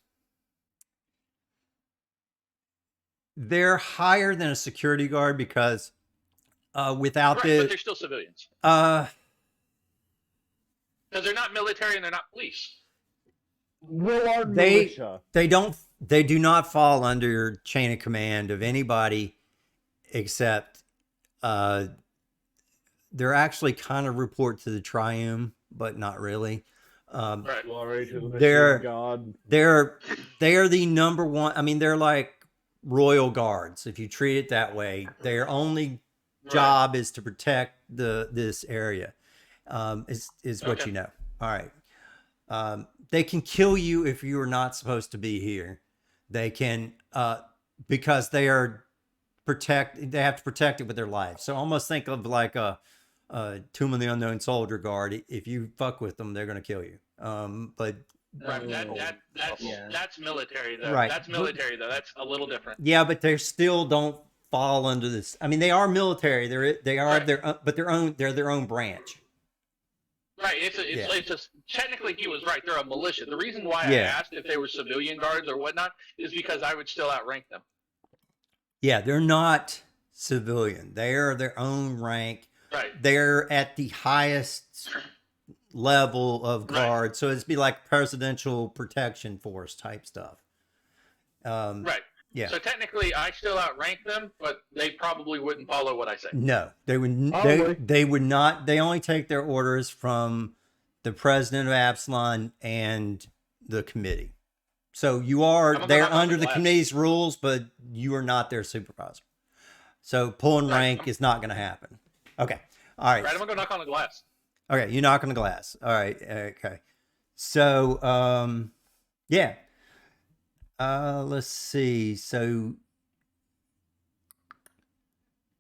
They're higher than a security guard because without Right, but they're still civilians. Because they're not military and they're not police. Willard They- militia. they do not fall under your chain of command of anybody except they're actually kind of report to the Triume, but not really. Right. Glory to the They're- machine god. They are the number one. I mean, they're like royal guards. If you treat it that way, their only job is to protect this area. Is what Okay. you know. All right. They can kill you if you are not supposed to be here. They can because they are they have to protect it with their life. So almost think of like a Tomb of the Unknown Soldier guard. If you fuck with them, they're going to kill you. But Right, Yeah. that's military though. Right. That's military though. That's a little different. yeah, but they still don't fall under this. I mean, they are military. They are Right. but they're their own branch. Right. It's just technically he was right. They're a militia. The reason why I Yeah. asked if they were civilian guards or whatnot is because I would still outrank them. Yeah, they're not civilian. They are their own rank. Right. They're at the highest level of Right. guard, so it'd be like presidential protection force type stuff. Right. Yeah. So technically, I still outrank them, but they probably wouldn't follow what I say. No, they would. Probably. They would not. They only take their orders from the president of Absalom and the committee. So you are. I'm gonna They're knock on under the the glass. committee's rules, but you are not their supervisor. So pulling Right. rank is not going to happen. Okay. All right. Right. I'm gonna go knock on the glass. Okay, you knock on the glass. All right. Okay. So, yeah. Let's see. So,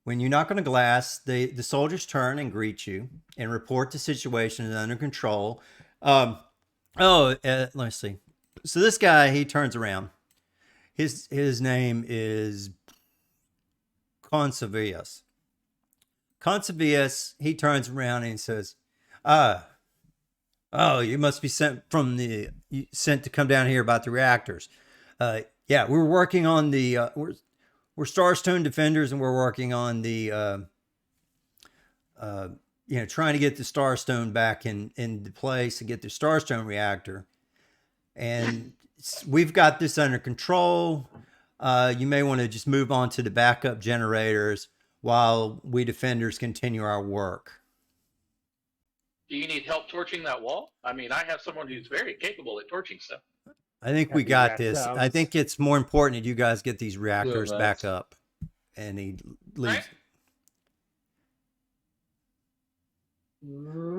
when you knock on the glass, the soldiers turn and greet you and report the situation is under control. Let's see. So this guy, he turns around. His name is Consavius. Consavius, he turns around and he says, oh, you must be sent to come down here about the reactors. Yeah, we're working on the we're Starstone defenders, and we're working on the trying to get the Starstone back into place and get the Starstone reactor. And we've got this under control. You may want to just move on to the backup generators while we defenders continue our work. Do you need help torching that wall? I mean, I have someone who's very capable at torching stuff. I think we Happy got rat this. sounds. I think it's more important that you guys get these reactors us. back up. And he leaves. Right.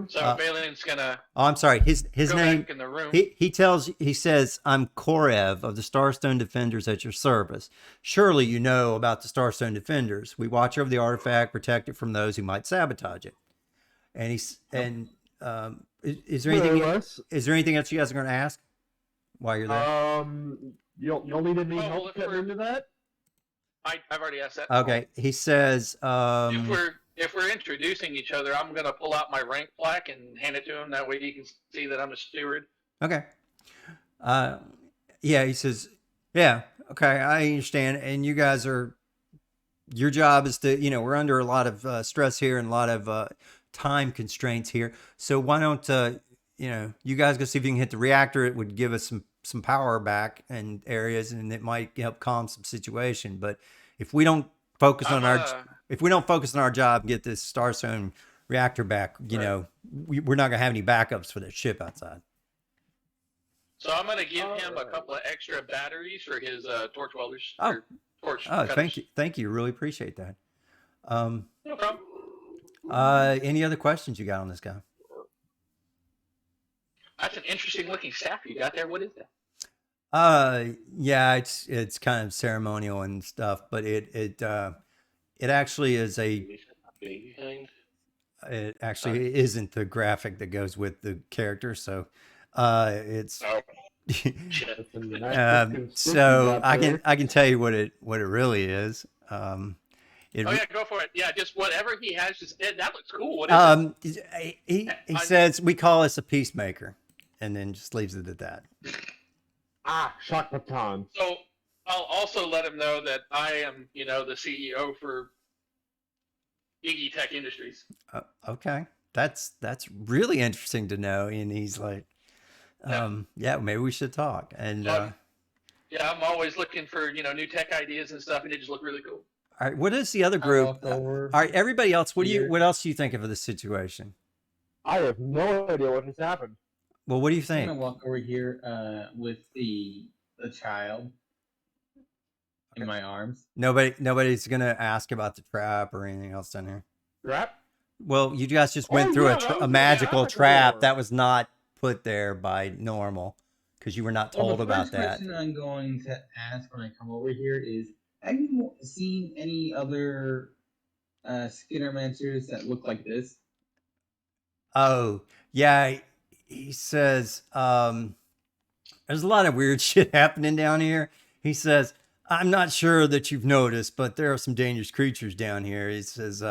So Uh, Valen's gonna Oh, I'm sorry. His go name. back in the room. He says, I'm Korev of the Starstone Defenders at your service. Surely you know about the Starstone Defenders. We watch over the artifact, protect it from those who might sabotage it. And is there More or anything less. else you guys are going to ask while you're there? You'll need any Oh, well, help if getting we're- into that? I've already asked that. Okay. He says, If we're introducing each other, I'm gonna pull out my rank plaque and hand it to him. That way he can see that I'm a steward. okay. Yeah, he says, yeah, okay, I understand. And you guys your job is to, we're under a lot of stress here and a lot of time constraints here. So why don't, you guys go see if you can hit the reactor. It would give us some power back in areas, and it might help calm some situation. But if we don't focus on our job and get this Starstone reactor back, we're not gonna have any backups for that ship outside. So I'm gonna give him a couple of extra batteries for his torch welders. Oh. or torch Oh, cutters. thank you, really appreciate that. No problem. Any other questions you got on this guy? That's an interesting looking staff you got there. What is that? Yeah, it's kind of ceremonial and stuff, but it actually is it actually isn't the graphic that goes with the character, it's Oh, shit. That's a nice description so you got I there. can tell you what it really is. It, Oh yeah, go for it. Yeah, just whatever he has. Just that looks cool. What is it? he says we call us a peacemaker, and then just leaves it at that. Shock baton. So I'll also let him know that I am, the CEO for Iggy Tech Industries. Okay, that's really interesting to know. And he's like, yeah, maybe we should talk. And Yeah, I'm always looking for new tech ideas and stuff, and they just look really cool. all right, what is the other I group? walk over All right, everybody else, what here. else do you think of this situation? I have no idea what just happened. Well, what do you I'm think? gonna walk over here with the child in my arms. Nobody's gonna ask about the trap or anything else down here. Trap? Well, you guys just went Oh, through yeah, that a was magical the trap door. that was not put there by normal because you were not Well, told the about first that. question I'm going to ask when I come over here is, Have you seen any other Skittermancers that look like this? Oh, yeah. He says, there's a lot of weird shit happening down here. He says, I'm not sure that you've noticed, but there are some dangerous creatures down here. He says,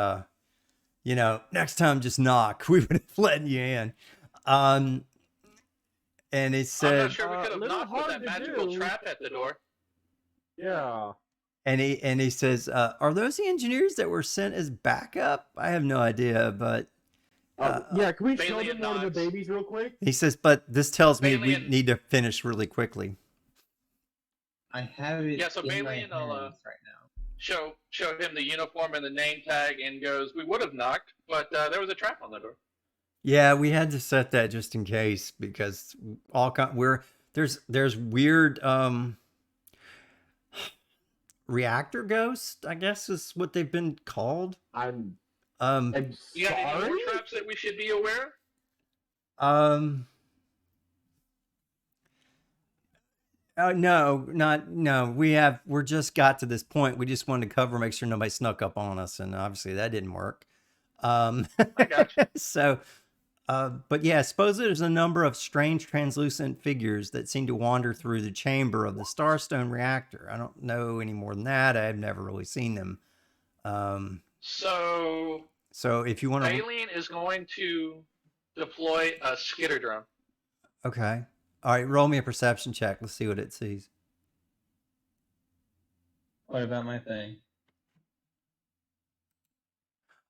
next time just knock. We would have let you in. And he I'm said, not sure we could have little knocked with hard that to magical do. trap at the door. Yeah. and he says, are those the engineers that were sent as backup? I have no idea, but Yeah, can we show Bailey them and one of the Knox. babies real quick? he says, but this tells me Bailey we and- need to finish really quickly. I have it Yeah, so in Bailey my and hands right now. show him the uniform and the name tag and goes, we would have knocked, but there was a trap on the door. Yeah, we had to set that just in case because there's weird reactor ghosts, I guess is what they've been called. I'm You got any sorry? more traps that we should be aware of? No. We're just got to this point. We just wanted to cover, make sure nobody snuck up on us, and obviously that didn't work. I got you. So, but yeah, suppose there's a number of strange translucent figures that seem to wander through the chamber of the Starstone reactor. I don't know any more than that. I've never really seen them. So if you want to, Alien is going to deploy a skitter drone. okay, all right, roll me a perception check. Let's see what it sees. What about my thing?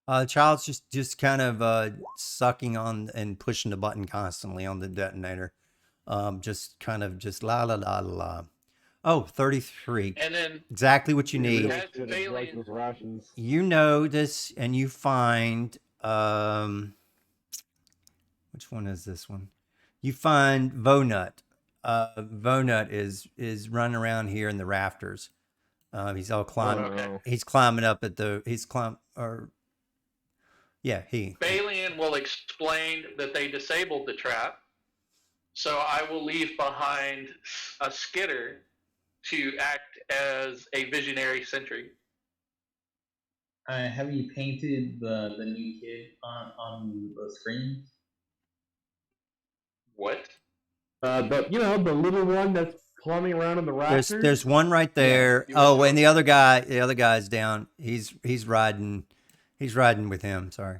The child's just kind of sucking on and pushing the button constantly on the detonator. Just kind of just la la la la la. Oh, 33. And then Exactly what you need. That's Bailey. Those rations. You know this, and you find which one is this one? You find Vonut. Vonut is running around here in the rafters. He's all climbing. okay. He's climbing up at the. Balian will explain that they disabled the trap. So I will leave behind a skitter to act as a visionary sentry. Have you painted the new kid on the screen? What? The little one that's climbing around in the rafters. There's one right there. you Oh, were and the other guy's down. He's riding with him. Sorry.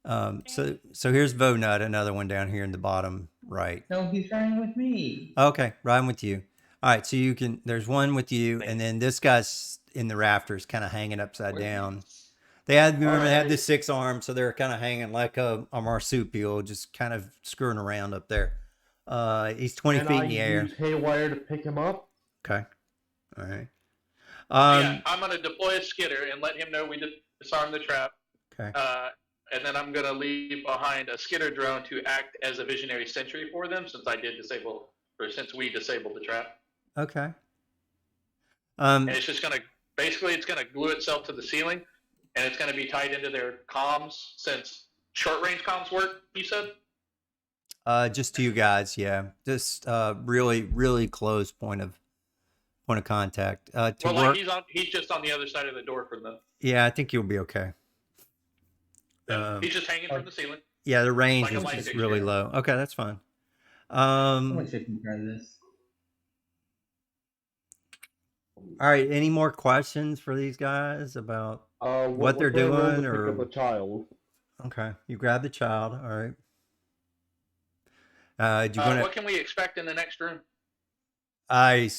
So here's Vonut, another one down here in the bottom right. No, he's riding with me. Okay, riding with you. All right, so there's one with you, and then this guy's in the rafters, kind of hanging upside down. They had the 6 arms, so they're kind of hanging like a marsupial, just kind of screwing around up there. He's 20 feet in the air. Use Haywire to pick him up. Okay. All right. Yeah, I'm going to deploy a skitter and let him know we disarmed the trap. Okay. And then I'm going to leave behind a skitter drone to act as a visionary sentry for them, since we disabled the trap. Okay. And it's just going to it's going to glue itself to the ceiling, and it's going to be tied into their comms, since short range comms work. You said. Just to you guys, yeah. Just really, really close point of contact. He's just on the other side of the door from the. Yeah, I think you'll be okay. He's just hanging from the ceiling. Yeah, the range Like a is light just fixture. really low. Okay, that's fine. How much I can try this? All right. Any more questions for these guys about what they're doing, or pick up the child? Okay, you grab the child. All right. Do you want What can we expect in the next room? I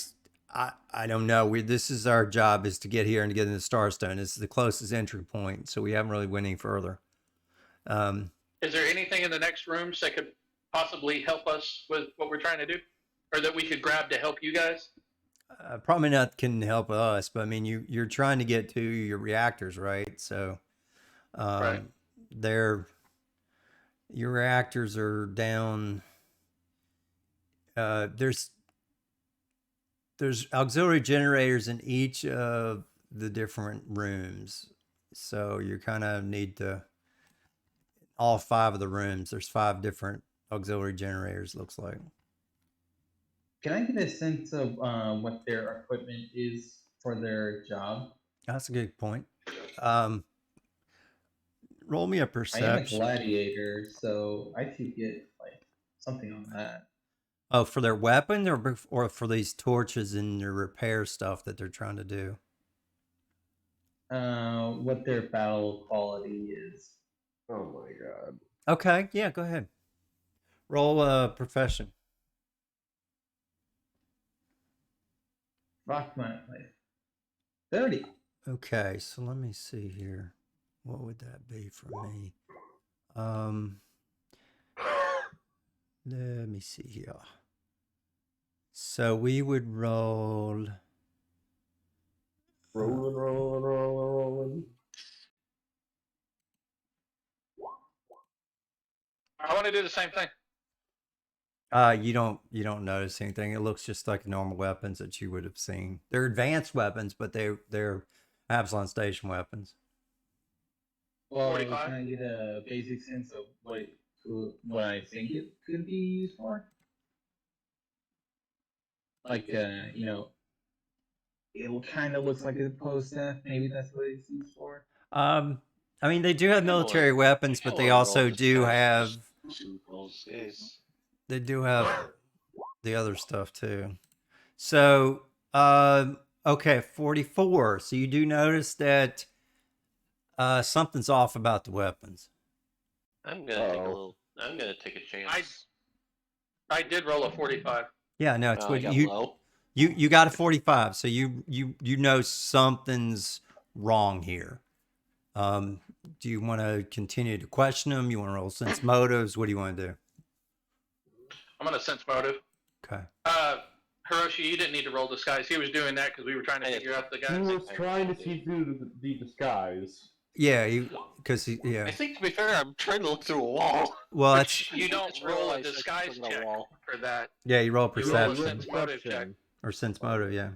don't know. This is our job, is to get here and to get into Starstone. This is the closest entry point, so we haven't really went any further. Is there anything in the next rooms that could possibly help us with what we're trying to do, or that we could grab to help you guys? Probably not can help us, but I mean, you're trying to get to your reactors, right? So, Right. Your reactors are down. There's auxiliary generators in each of the different rooms, so you kind of need to all 5 of the rooms. There's 5 different auxiliary generators. Looks like. Can I get a sense of what their equipment is? for their job. That's a good point. Roll me a I am a perception. gladiator, so I should get like something on that. Oh, for their weapon or for these torches and their repair stuff that they're trying to do? What their battle quality is. Oh my god. Okay, yeah, go ahead. Roll a profession. Rock my life. 30. Okay, so let me see here. What would that be for me? Let me see here. So we would roll. Rolling. I want to do the same thing. You don't notice anything. It looks just like normal weapons that you would have seen. They're advanced weapons, but they're Absalom Station weapons. Well, 45? can I get a basic sense of what I think it could be used for? Like, you know, it kind of looks like a post staff. Maybe that's what it's used for. I mean, they do have I wanna- military weapons, but they also do have they do have the other stuff too. So, okay, 44. So you do notice that something's off about the weapons. I'm gonna take a little. I'm gonna take a chance. I did roll a 45. Yeah, no, it's I what got you low. you got a 45. So you know something's wrong here. Do you want to continue to question them? You want to roll sense motives? What do you want to do? I'm gonna sense motive. Okay. Hiroshi, you didn't need to roll disguise. He was doing that because we were trying to figure out the He guys. was trying to see through the disguise. Yeah, yeah. I think to be fair, I'm trying to look through a wall. Well, that's You don't Just roll a realized I disguise was looking at a check wall. for that. yeah. You roll You roll a perception sense motive check. or sense motive. Yeah.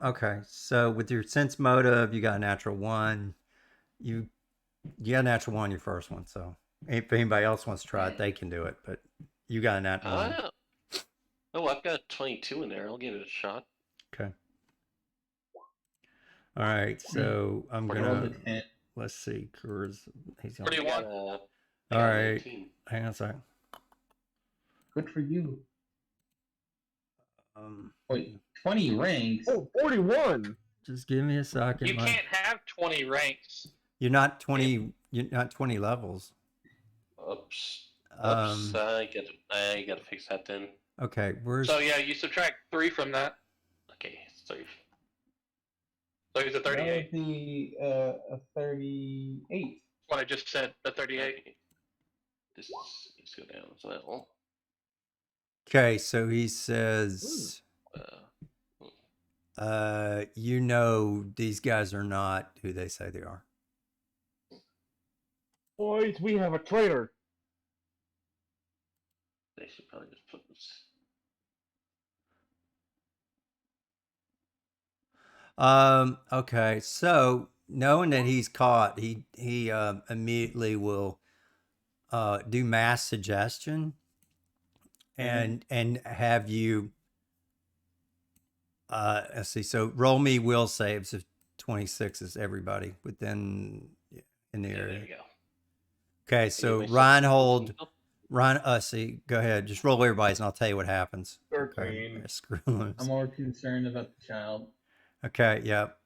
Okay. So with your sense motive, you got a natural 1. You got a natural 1 your first one. So if anybody else wants to try it, they can do it. But you got a natural 1. Oh, I've got 22 in there. I'll give it a shot. Okay. All right. So I'm I rolled gonna a 10. let's see. He's What do you gonna, want? I all got right. 19. Hang on a second. Good for you. Um, Wait, 20 ranks. Oh, 41! just give me a second. You can't have 20 ranks. You're not 20. You're not 20 levels. Oops. Um, I gotta fix that then. Okay. Where's So yeah, you subtract 3 from that. Okay, sorry. So he's a That would 38. be a 38. What I just said, the 38. Okay. This needs to go down as well. okay? So he says, you know, these guys are not who they say they are. Boys, we have a traitor! They should probably just put this. Okay. So knowing that he's caught, he immediately will do mass suggestion and have you let's see. So roll me will saves if 26 is everybody within in the Yeah, there area. you go. Okay, so Anyway, see, go ahead. Just roll everybody's and I'll tell you what happens. 13. Okay, screw loose. I'm more concerned about the child. Okay, yep.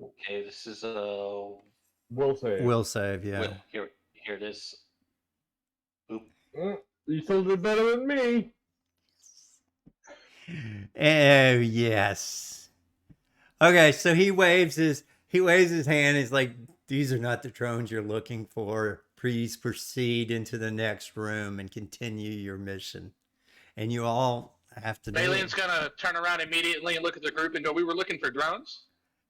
Okay, this is Will save. Will save, yeah. here it is. Oop. You still did better than me! Oh yes. Okay, so he waves his hand. He's like, "These are not the drones you're looking for. Please proceed into the next room and continue your mission." And you all have to do Alien's gonna turn around immediately and look at the group and go, "We were looking for drones."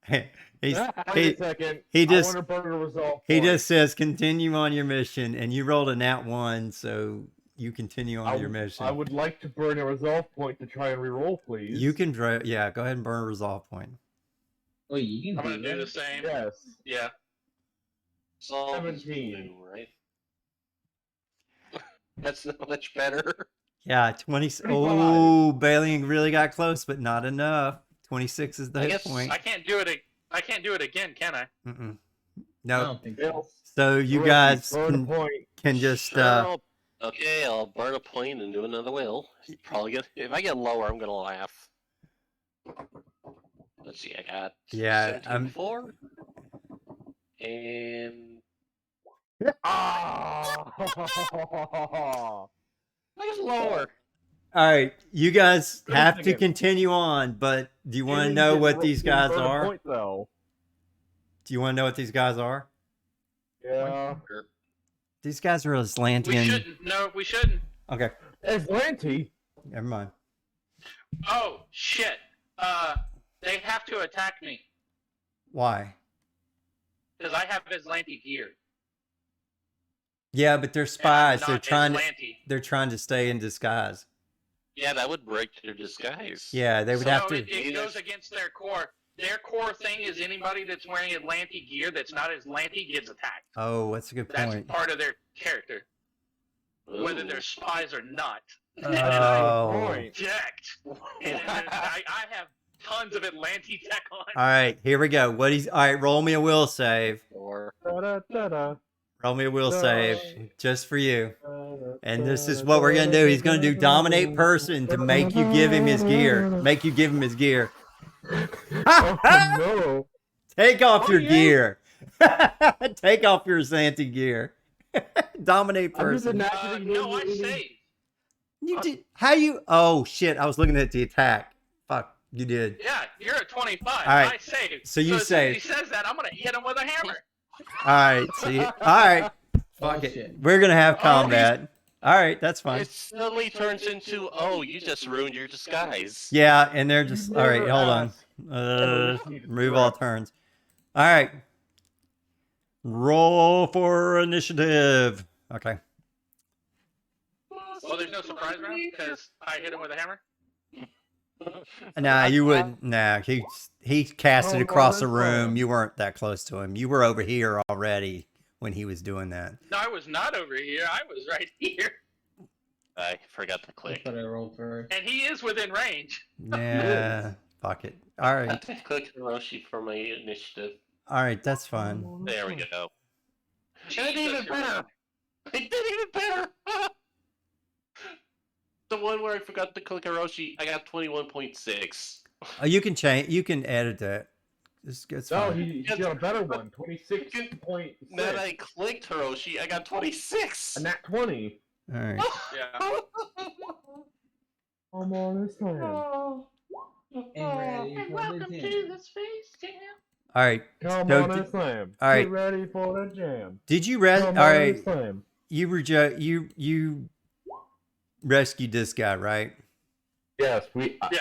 it. Wait a second. he just- I want to burn a resolve He point. just says, "Continue on your mission," and you rolled a nat 1, so you continue on your mission. I would like to burn a resolve point to try and reroll, please. You can yeah, go ahead and burn a resolve point. Wait, you I'm can gonna do do the that? same. Yes. Yeah. So 17. right? That's not much better. Yeah, 20. 35. Oh, Bailing really got close, but not enough. 26 is the I hit guess point. I can't do it. I can't do it again, can I? Mm-mm. I No. don't think Yeah. so. So you Hiroshi, guys burn a point. can just Sure, I'll burn a point and do another will. Probably get if I get lower, I'm gonna laugh. Let's see, I got Yeah, 17.4 and Ah! I guess lower. all right. You guys Wait a have to second. continue on, but do you want to You know didn't what ro- these you didn't guys burn a are? Point, though. Do you want to know what these guys are? Yeah. These guys are We Atlantean. shouldn't. No, we shouldn't. Okay, Atlanti. never mind. Oh shit. They have to attack me Why? because I have Aslanti gear. Yeah, but they're And I'm spies. They're not trying to. Aslanti. They're trying to stay in disguise. Yeah, that would break their disguise. Yeah, they would So have to. it goes against their core. Their core thing is anybody that's wearing Atlanti gear that's not Aslanti gets attacked. Oh, that's a good That's point. part of their character, whether Ooh. they're spies or not. Oh. Point. Decked. And I have tons of Atlanti tech on. All right, here we go. What he's all right? Roll me a will save. Or Da-da-da-da. Roll me a will No. save just for you. And this is what we're gonna do. He's gonna do dominate person to make you give him his gear. Make you give him his gear. Oh, no. Take off Oh, your yeah. gear. Take off your Xanthi gear. Dominate I'm just person. imagining No, I him- saved. You did. How you? Oh shit! I was looking at the attack. Fuck, you did. Yeah, you're at 25. All right. I saved. So you as soon as saved. he says that, I'm gonna hit him with a hammer. All right. See. All right. Fuck Bullshit. it. We're gonna have Oh, combat. All right, that's fine. it suddenly turns into, oh, you just ruined your disguise. Yeah, and they're just all right. Never Hold on. asked. Remove all turns. All right. Roll for initiative. Okay. Well, there's no surprise round because I hit him with a hammer. Nah, you wouldn't. Nah, he cast it Oh, across the that's room. fine. You weren't that close to him. You were over here already when he was doing that. No, I was not over here. I was right here, I forgot to That's click. what I rolled for. and he is within range. Yeah. Fuck it. All I right. have to click Hiroshi for my initiative. All right. That's fine. There we go. I did Jesus, even you're better. right. I did even better. The one where I forgot to click Hiroshi, I got 21.6. Oh, you can change. You can edit that. It's No, fine. he got a better one. 26.6. Now that I clicked Hiroshi, I got 26. A nat 20. All right. Yeah. I'm on this time. And ready for the jam. All right. Come So on did- and slam. all right. Get ready for the jam. Did you res? All Come on right. and slam. You rescued this guy, right? Yes, we. Yeah.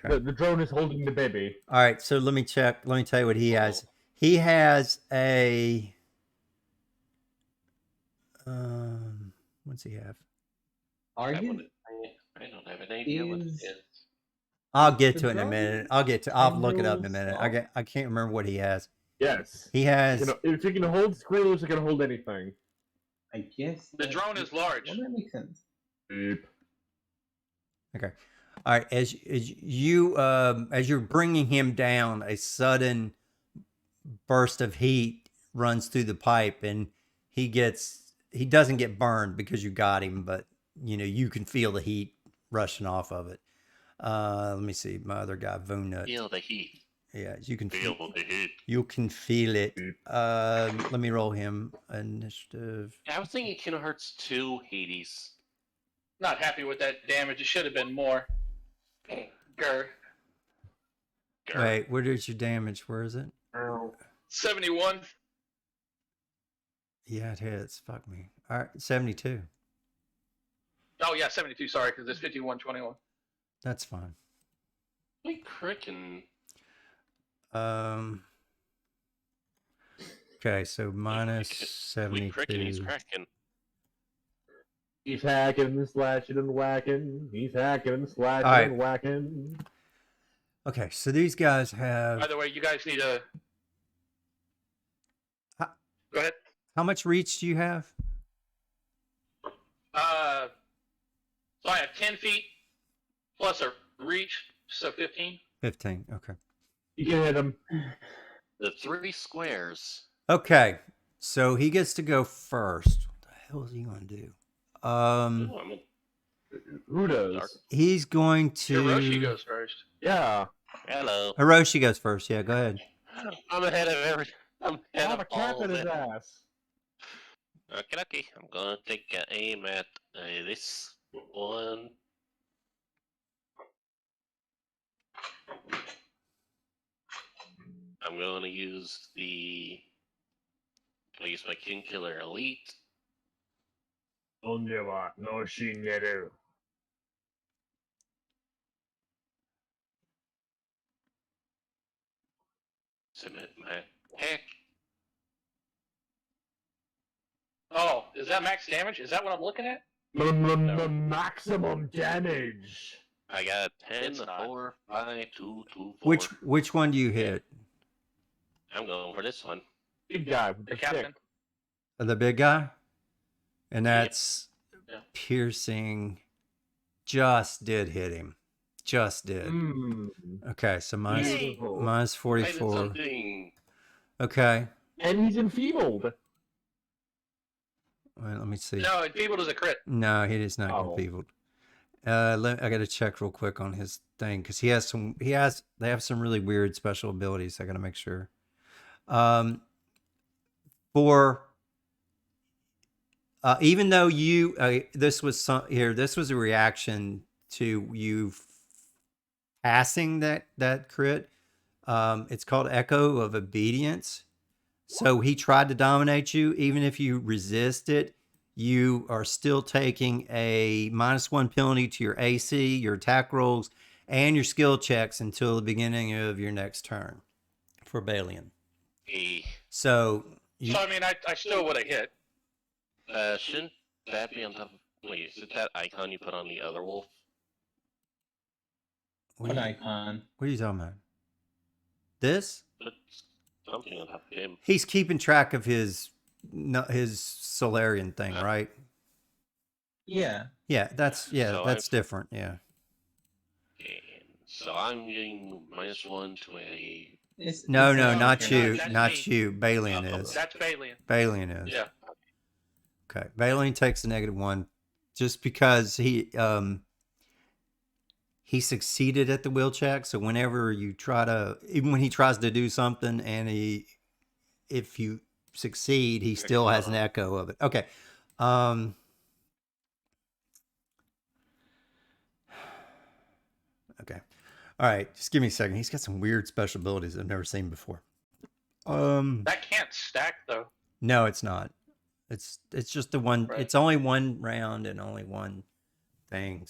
The drone is holding the baby. All right. So let me check. Let me tell you what he has. He has a. What's he have? Are I you? wouldn't- I don't have an idea what it Is- is. I'll get The to it in a drone minute. I'll look it up in a minute. tendrils I can't remember what he has. Yes. He has. You know, if you can hold squirrels, you can hold anything. I guess. The drone is large. Well, that makes sense. Beep. Okay. All right. As you're bringing him down, a sudden burst of heat runs through the pipe, and he doesn't get burned because you got him, but you can feel the heat rushing off of it. Let me see. My other guy, Voonut. Feel the heat. Yeah, you can Feel the heat. You can feel it. Let me roll him initiative. I was thinking kilohertz 2 Hades. Not happy with that damage. It should have been more. Grr. Grr. Wait, where is your damage? Where is it? 71. Yeah, it hits. Fuck me. All right, 72. Oh yeah, 72. Sorry, because it's 51-21. That's fine. Like crickin'. Okay, so minus We crickin', he's 72. cracking. He's hacking and slashing and whacking. He's hacking and slashing Alright. and whacking. Okay, so these guys By have the way, you guys need to. Huh? Go ahead. how much reach do you have? So I have 10 feet plus a reach, so 15. 15. Okay. You can hit him. The 3 squares. Okay. So he gets to go first. What the hell is he going to do? Oh, I'm in Who dark. does? He's going to. Hiroshi goes first. Yeah. Hello. Hiroshi goes first. Yeah, go ahead. I'm ahead of every. I'm ahead Have of a cap all in of his it. ass. Okay. I'm gonna take aim at this one. I'm gonna use the. I'll use my King Killer Elite. Ondewa no Shineru. Submit my heck. Oh, is that max damage? Is that what I'm looking at? Maximum damage. I got 10, It's not. 4, 5, 2, 2, 4. Which one do you hit? I'm going for this one. Big guy with The the captain. stick. The big guy? And that's Yeah. piercing. Just did hit him. Just did. Okay, so minus Beautiful. minus I did 44. something. Okay. And he's enfeebled. Well, let me see. No, enfeebled is a crit. No, he is not Oh. enfeebled. I got to check real quick on his thing because they have some really weird special abilities. I got to make sure. Even though this was a reaction to you passing that crit. It's called Echo of Obedience. So he tried to dominate you. Even if you resist it, you are still taking a -1 penalty to your AC, your attack rolls, and your skill checks until the beginning of your next turn for Balian. So I mean, I still would have hit. Shouldn't that be on top of... Wait, is it that icon you put on the other wolf? What icon? What are you talking about? This? Put something on top of him. He's keeping track of his Solarian thing, right? Yeah. Yeah, that's different. Yeah. Okay, so I'm getting -1 to a... No, it's an not option. you, That's not me. you. Balian is. That's Balian. Balian is. Yeah. Okay, Balian takes a -1, just because he succeeded at the will check. So whenever you even when he tries to do something, and if you succeed, he still has an echo of it. Okay. Okay. All right. Just give me a second. He's got some weird special abilities I've never seen before. That can't stack though. No, it's not. It's just the one. Right. It's only one round and only one thing.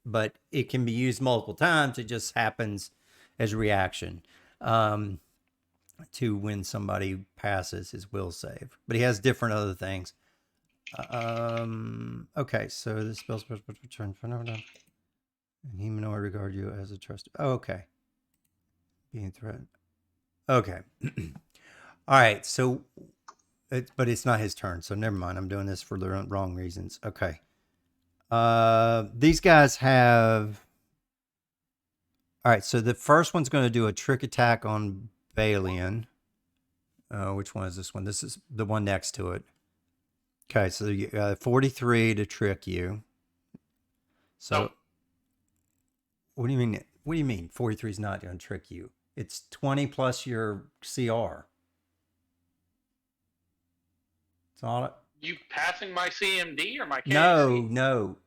But it can be used multiple times. It just happens as a reaction to when somebody passes his will save. But he has different other things. Okay, so this spell supposed to return phenomenon. And humanoid regard you as a trusted. Oh, okay. Being threatened. Okay. All right. So, but it's not his turn. So never mind. I'm doing this for the wrong reasons. Okay. These guys have. All right. So the first one's going to do a trick attack on Balian. Which one is this one? This is the one next to it. Okay. So you got 43 to trick you. So. Nope. What do you mean? What do you mean? 43 is not going to trick you. It's 20 plus your CR. It's all. You passing my CMD or my KAC? No.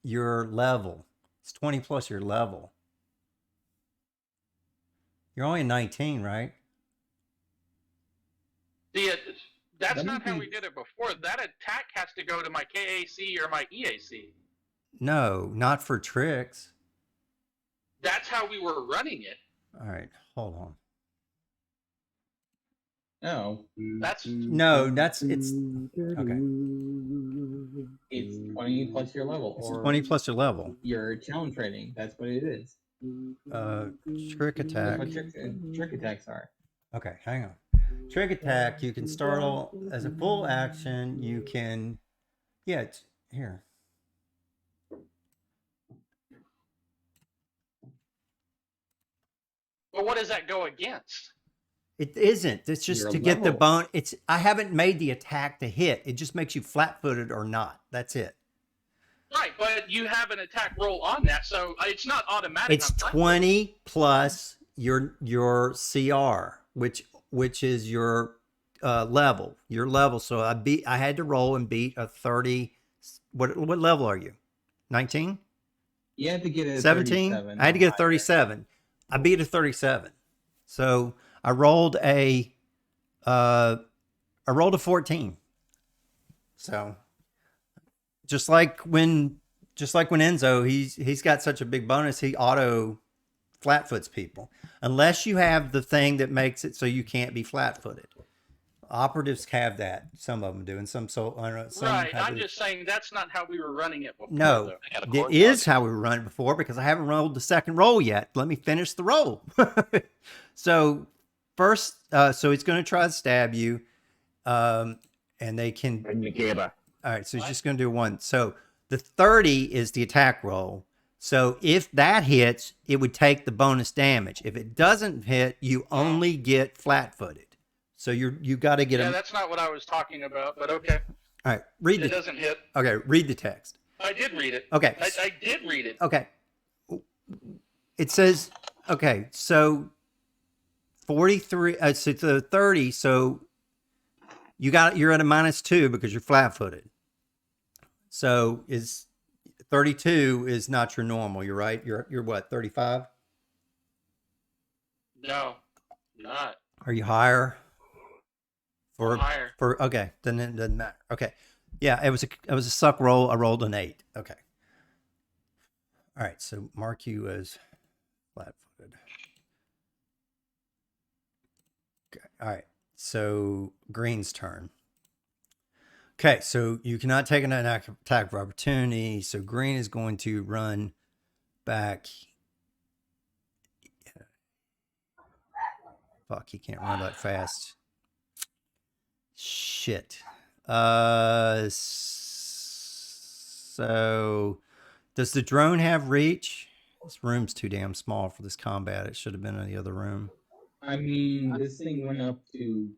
Your level. It's 20 plus your level. You're only 19, right? That's not how we did it before. That attack has to go to my KAC or my EAC. No, not for tricks. That's how we were running it. All right, hold on. No. That's It's okay. It's 20 plus your level. It's Or 20 plus your level. your challenge rating. That's what it is. Trick That's attack. what trick attacks are. Okay, hang on. Trick attack. You can startle as a full action. You can, yeah, it's here. But what does that go against? It isn't. It's just Your to get the level. bone. I haven't made the attack to hit. It just makes you flat-footed or not. That's it. Right, but you have an attack roll on that, so it's not automatic. It's on flat 20 plus your CR, which is your level. Your level. So I had to roll and beat a 30. What level are you? 19? You had to get it 17? 37 I had to get a higher. 37. I beat a 37. So I rolled a 14. So just like when Enzo, he's got such a big bonus, he auto flat-foots people. Unless you have the thing that makes it so you can't be flat-footed. Operatives have that. Some of them do, and some so I don't know. Some Right, have I'm it. just saying that's not how we were running it before. No, though. I got a it corn is dog. how we were running before because I haven't rolled the second roll yet. Let me finish the roll. So first, so he's going to try to stab you, and they can. All right, so he's just going to do one. So the 30 is the attack roll. So if that hits, it would take the bonus damage. If it doesn't hit, you only get flat-footed. So you got to get Yeah, him. that's not what I was talking about, but okay. All right, read It the. doesn't hit. Okay, read the text. I did read it. Okay. I did read it. Okay. It says, okay, so 43, so the 30, so you're at a -2 because you're flat-footed. So 32 is not your normal, you're right? You're what, 35? No, not. Are you higher? Higher. Okay, then it doesn't matter. Okay. Yeah, it was a suck roll. I rolled an 8. Okay. All right, so mark you as flat-footed. Okay. All right. So green's turn. Okay, so you cannot take an attack of opportunity. So green is going to run back. Fuck, he can't run that fast. Shit. So does the drone have reach? This room's too damn small for this combat. It should have been in the other room. I mean, this thing went up to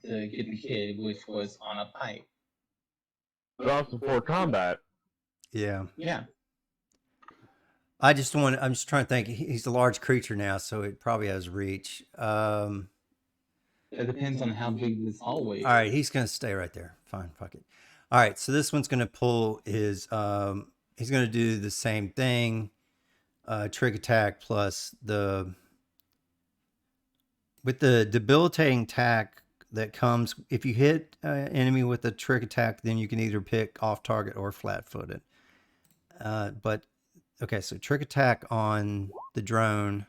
get the kid, which was on a pipe. But also for combat. Yeah. Yeah. I'm just trying to think. He's a large creature now, so it probably has reach. It depends on how big this hallway is. All right, he's gonna stay right there. Fine, fuck it. All right, so this one's gonna pull his. He's gonna do the same thing. Trick attack plus with the debilitating attack that comes if you hit enemy with a trick attack, then you can either pick off target or flat-footed. But okay, so trick attack on the drone.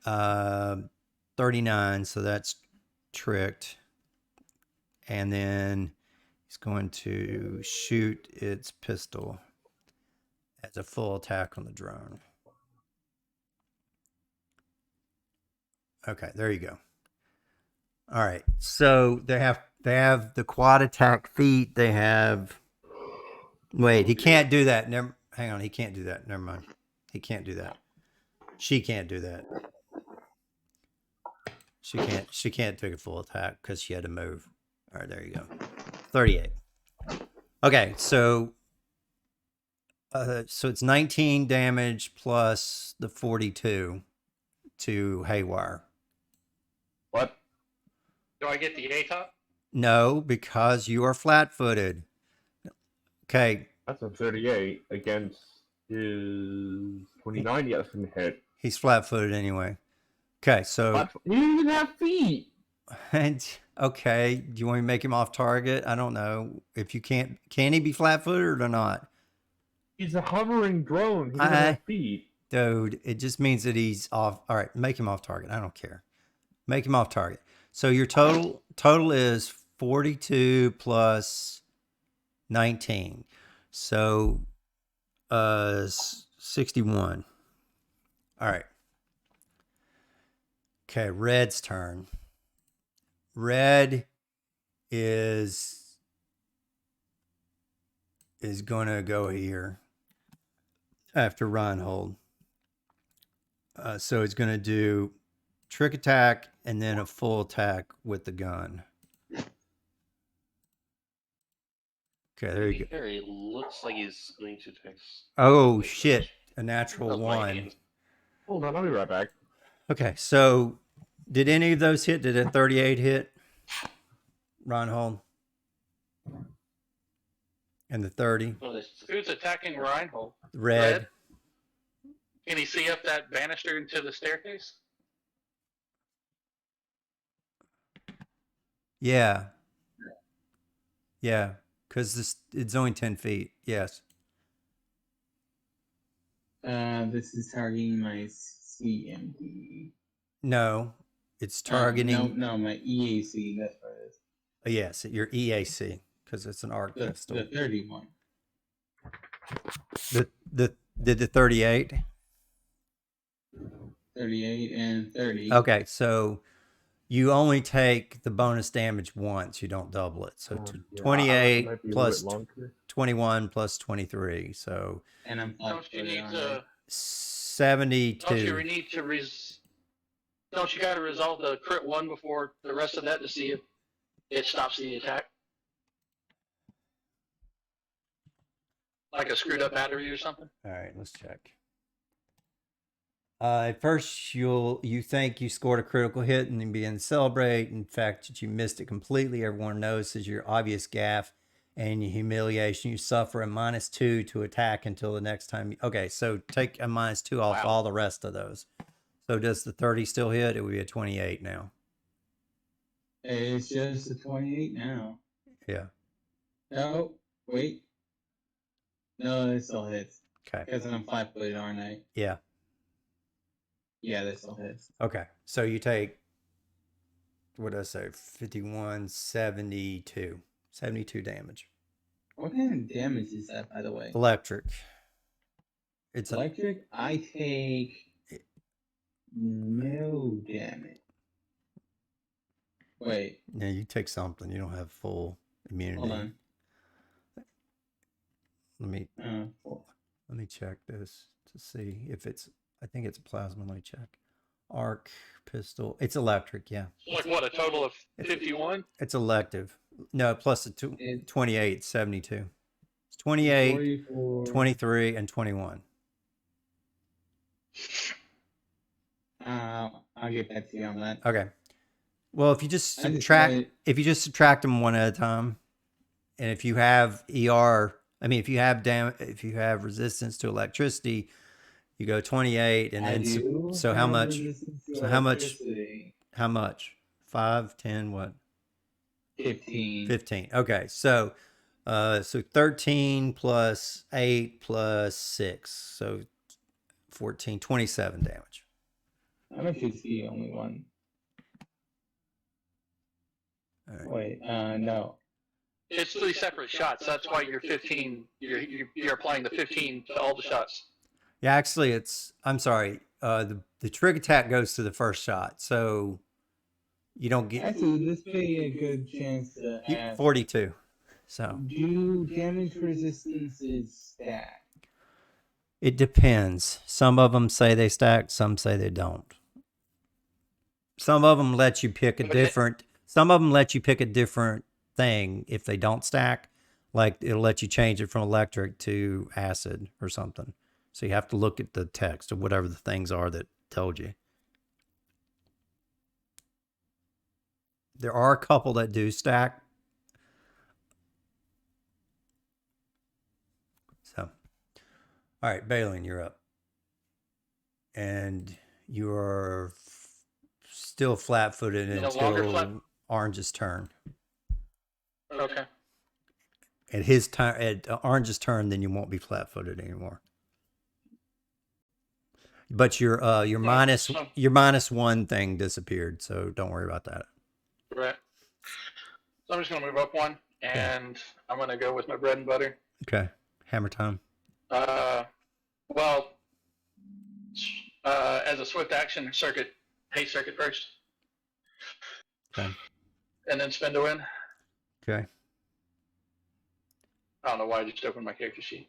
39, so that's tricked. And then he's going to shoot its pistol as a full attack on the drone. Okay, there you go. All right, so they have the quad attack feat. They have. Wait, he can't do that. Never. Hang on, he can't do that. Never mind. He can't do that. She can't do that. She can't take a full attack because she had to move. All right, there you go. 38. Okay, so it's 19 damage plus the 42 to Haywire. What? Do I get the ATOP? No, because you are flat-footed. Okay. That's a 38 against his 29. Yes, from hit. He's flat-footed anyway. Okay, so He didn't even have feet. okay, do you want me to make him off target? I don't know. If you can he be flat-footed or not? He's a hovering drone. He doesn't have feet. Dude, it just means that he's off. All right, make him off target. I don't care. Make him off target. So your total is 42 plus 19. So 61. All right. Okay, red's turn. Red is going to go here after Reinhold. So it's going to do trick attack and then a full attack with the gun. Okay, there you go. Harry looks like he's going to text. Oh shit! A natural Of my 1. hand. Hold on, I'll be right back. Okay, so did any of those hit? Did a 38 hit? Reinhold? And the 30? Who's attacking Reinhold? Red? Can he see up that banister into the staircase? Yeah. Yeah, because it's only 10 feet. Yes. This is targeting my CMD. No, it's targeting. No, my EAC. That's what it is. Yes, your EAC, because it's an arc pistol. The 31. Did the 38? 38 and 30. Okay, so you only take the bonus damage once. You don't double it. So 28 plus 21 plus 23. So. And I'm Don't you need to? 72. Don't you need to Don't you got to resolve the crit 1 before the rest of that to see if it stops the attack? Like a screwed up battery or something? All right, let's check. At first, you think you scored a critical hit and then begin to celebrate. In fact, that you missed it completely. Everyone notices your obvious gaffe and your humiliation. You suffer a -2 to attack until the next time. Okay, so take a -2 off all the rest of those. So does the 30 still hit? It would be a 28 now. It's just a 28 now. Yeah. No, wait. No, it still hits. Okay. Because I'm 5-footed, aren't I? Yeah. Yeah, that still hits. Okay. So you take, what did I say? 51, 72. 72 damage. What kind of damage is that, by the way? Electric. It's electric? I take no damage. Wait. Yeah, you take something. You don't have full immunity. Hold on. Let me check this to see if it's. I think it's plasma. Let me check. Arc pistol. It's electric. Yeah. Like what? A total of 51? It's elective. No, plus the 28, 72. It's 28, 44. 23, and 21. I'll get back to you on that. Okay. Well, if you just subtract them one at a time, and if you have ER, I mean, if you have resistance to electricity, you go 28, and then so how much? So how much? How much? 5, 10, what? 15. 15. Okay, so 13 plus 8 plus 6, so 14, 27 damage. I'm actually the only one. Right. Wait, no. It's 3 separate shots. That's why you're 15. You're applying the 15 to all the shots. Yeah, actually, I'm sorry. The trick attack goes to the first shot, so you don't get. Actually, this be a good chance to ask. 42. So. Do damage resistances stack? It depends. Some of them say they stack. Some say they don't. Some of them let you pick a different. Some of them let you pick a different thing if they don't stack. Like it'll let you change it from electric to acid or something. So you have to look at the text of whatever the things are that told you. There are a couple that do stack. So, all right, Balin, you're up. And you are still flat-footed until Orange's turn. Okay. At Orange's turn, then you won't be flat-footed anymore. But your -1 thing disappeared, so don't worry about that. Right. So I'm just gonna move up 1, and I'm gonna go with my bread and butter. Okay. Hammer time. Well, as a swift action, haste circuit first. Okay. And then spin to win. Okay. I don't know why I just opened my character sheet.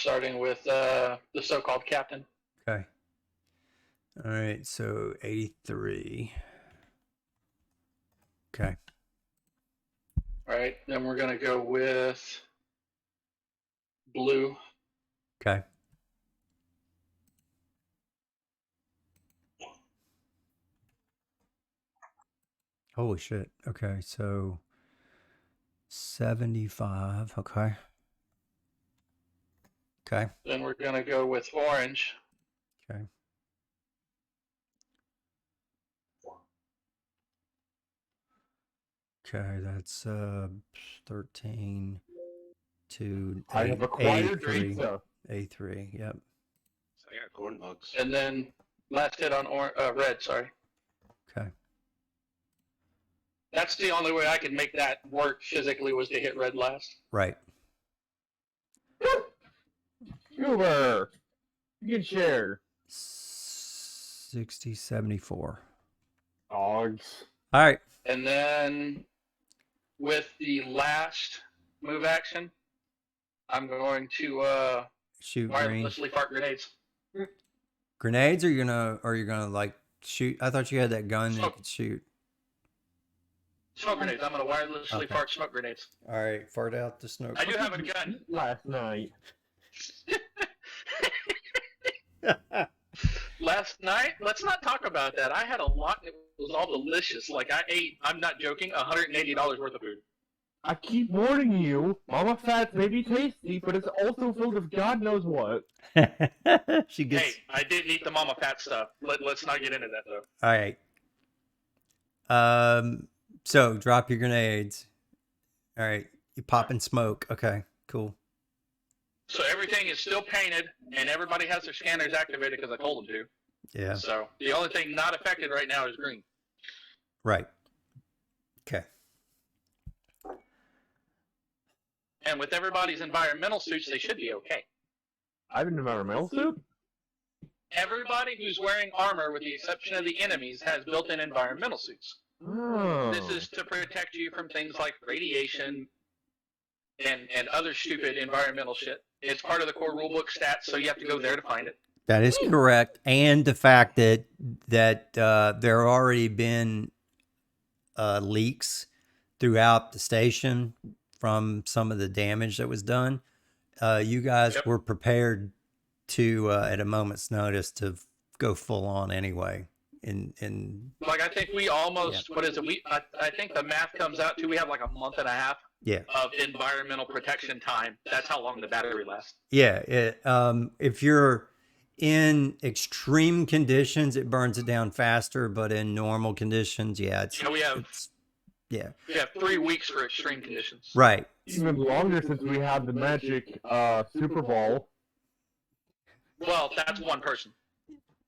starting with the so-called captain. Okay. All right, so 83. Okay. All right, then we're gonna go with blue. Okay. Holy shit. Okay, so 75. Okay. Okay. Then we're gonna go with orange. Okay. Okay, that's 13 to I have acquired 83. pizza. 83. Yep. So I got corn bugs. And then last hit on red, sorry. Okay. That's the only way I can make that work physically was to hit red last. Right. Uber! You can share. 60, 74. Dogs. All right. And then with the last move action, I'm going to Shoot green. wirelessly fart grenades. Grenades, or you're gonna like shoot? I thought you had that gun that you could shoot. Smoke grenades. I'm going to wirelessly Okay. fart smoke grenades. All right, fart out the smoke. I do have a gun. Last night. Last night, let's not talk about that. I had a lot and it was all delicious. Like I ate, I'm not joking, $180 worth of food. I keep warning you, Mama Fats may be tasty, but it's also filled with God knows what. She gets. Hey, I didn't eat the Mama Fat stuff. Let's not get into that though. All right. So drop your grenades. All right. You popping smoke. Okay. Cool. So everything is still painted, and everybody has their scanners activated because I told them to. Yeah. So the only thing not affected right now is green. Right. Okay. And with everybody's environmental suits, they should be okay. I have an environmental suit? Everybody who's wearing armor, with the exception of the enemies, has built-in environmental suits. Oh. This is to protect you from things like radiation and other stupid environmental shit. It's part of the core rulebook stats, so you have to go there to find it. That is correct, and the fact that there have already been leaks throughout the station from some of the damage that was done. You guys Yep. were prepared to at a moment's notice to go full on anyway. In Like I think we almost what is it? I think the math comes out to we have like a month and a half yeah. of environmental protection time. That's how long the battery lasts. Yeah, if you're in extreme conditions, it burns it down faster. But in normal conditions, yeah, You know, we have 3 weeks for extreme conditions. right. Even longer since we had the magic Super Bowl. Well, that's one person.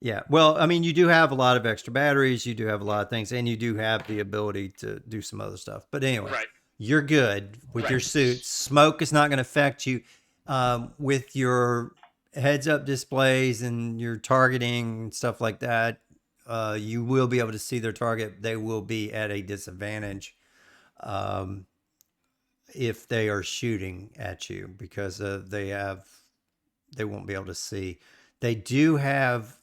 Yeah, well, I mean, you do have a lot of extra batteries, you do have a lot of things, and you do have the ability to do some other stuff. But anyway, Right. you're good with your Right. suits. Smoke is not going to affect you. With your heads-up displays and your targeting and stuff like that, you will be able to see their target. They will be at a disadvantage if they are shooting at you because they won't be able to see. They do have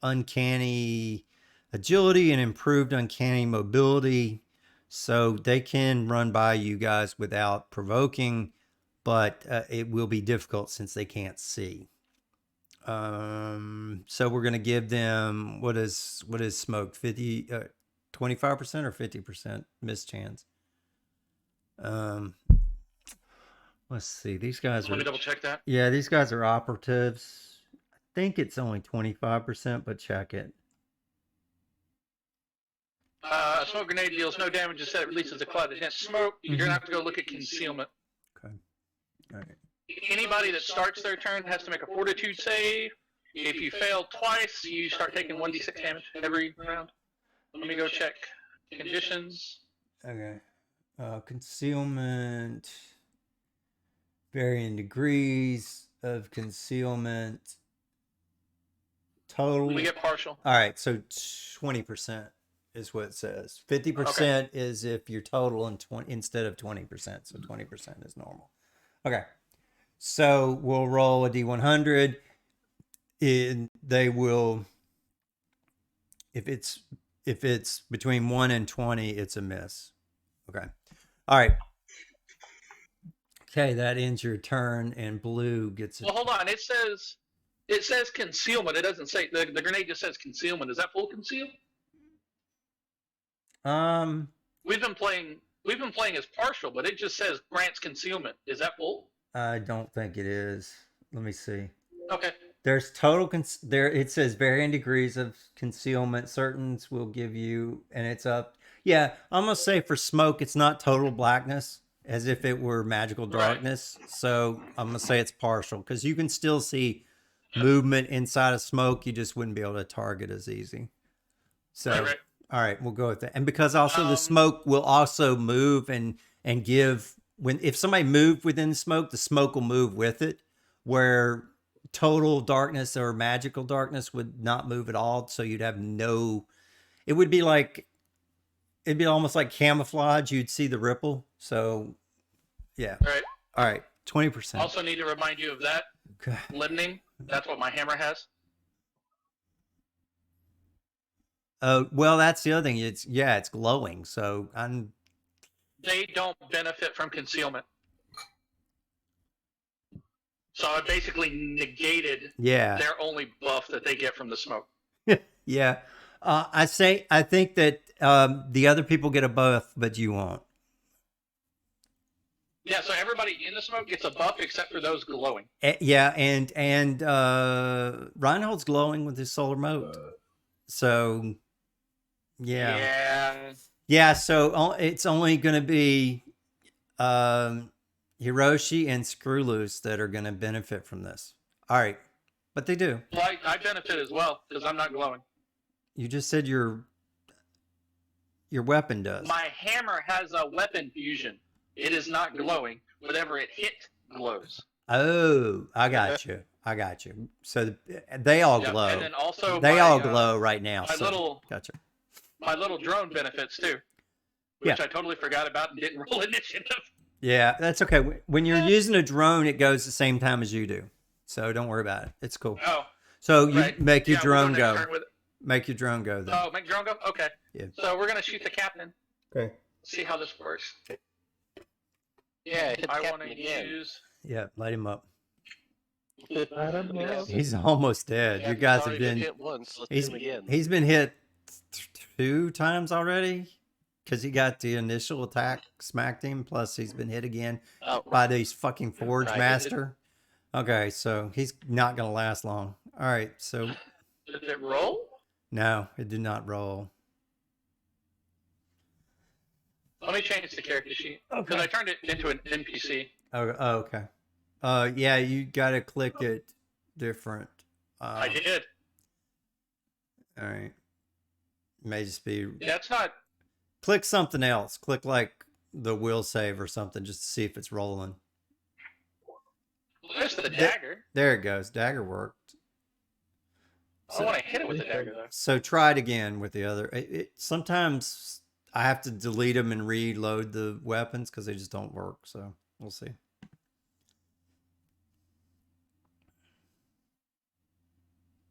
uncanny agility and improved uncanny mobility, so they can run by you guys without provoking, but it will be difficult since they can't see. So we're going to give them what is smoke 50 25% or 50% miss chance. Let's see, these guys Let are me double check that. yeah, these guys are operatives. I think it's only 25%, but check it. A smoke grenade deals no damage instead it releases a cloud of dense smoke. You're gonna have to go look at concealment. Okay. All right. Anybody that starts their turn has to make a fortitude save. If you fail twice, you start taking 1d6 damage every round. Let me go check conditions. Okay. Concealment. Varying degrees of concealment. Total. We get partial. All right, so 20% is what it says. 50% is if you're total and 20 instead of 20%. So 20% is normal. Okay. So we'll roll a D100. They will, if it's between 1 and 20, it's a miss. Okay. All right. Okay, that ends your turn, and blue gets it. Well, hold on. It says concealment. It doesn't say the grenade. Just says concealment. Is that full conceal? We've been playing as partial, but it just says grants concealment. Is that full? I don't think it is. Let me see. Okay. There's total there. It says varying degrees of concealment. Certains will give you, and it's up. Yeah, I'm gonna say for smoke, it's not total blackness, as if it were magical darkness. Right. So I'm gonna say it's partial, because you can still see movement inside of smoke. You just wouldn't be able to target as easy. So, right. All right, we'll go with that. And because also the smoke will also move and give, if somebody moved within the smoke will move with it, where total darkness or magical darkness would not move at all. So you'd have it would be almost like camouflage. You'd see the ripple. So yeah. All right. 20%. Also need to remind you of that. Okay. Limning. That's what my hammer has. Well, that's the other thing. It's glowing. So they don't benefit from concealment. So I basically negated their only buff that they get from the smoke. Yeah. I think that the other people get a buff, but you won't. Yeah, so everybody in the smoke gets a buff except for those glowing. Yeah, and Reinhold's glowing with his solar mote. So yeah. Yeah, so it's only going to be Hiroshi and Screwloose that are going to benefit from this. All right. But they do. Well, I benefit as well because I'm not glowing. You just said your weapon does. My hammer has a weapon fusion. It is not glowing. Whatever it hit glows. Oh, I got you. So they all glow. And then also they all glow right now. Gotcha. My little drone benefits too, which I totally forgot about and didn't roll initiative. Yeah, that's okay. When you're using a drone, it goes the same time as you do. So don't worry about it. It's cool. Oh. So you make your drone go. Make your drone go then. Oh, make drone go? Okay. Yeah. So we're going to shoot the captain. Okay. See how this works. Yeah, I want to use... Yeah, light him up. Light him up. He's almost dead. Yeah, you guys have been hit once. Let's hit him again. He's been hit 2 times already. Because he got the initial attack, smacked him, plus he's been hit again by these fucking Forge Master. Okay, so he's not going to last long. All right, so... Did it roll? No, it did not roll. Let me change the character sheet. Because I turned it into an NPC. Oh, okay. Yeah, you got to click it different. I did. All right. May just be... That's not... Click something else. Click like the will save or something just to see if it's rolling. There's the dagger. There it goes. Dagger worked. I want to hit it with the dagger though. So try it again with the other. Sometimes I have to delete them and reload the weapons because they just don't work. So we'll see.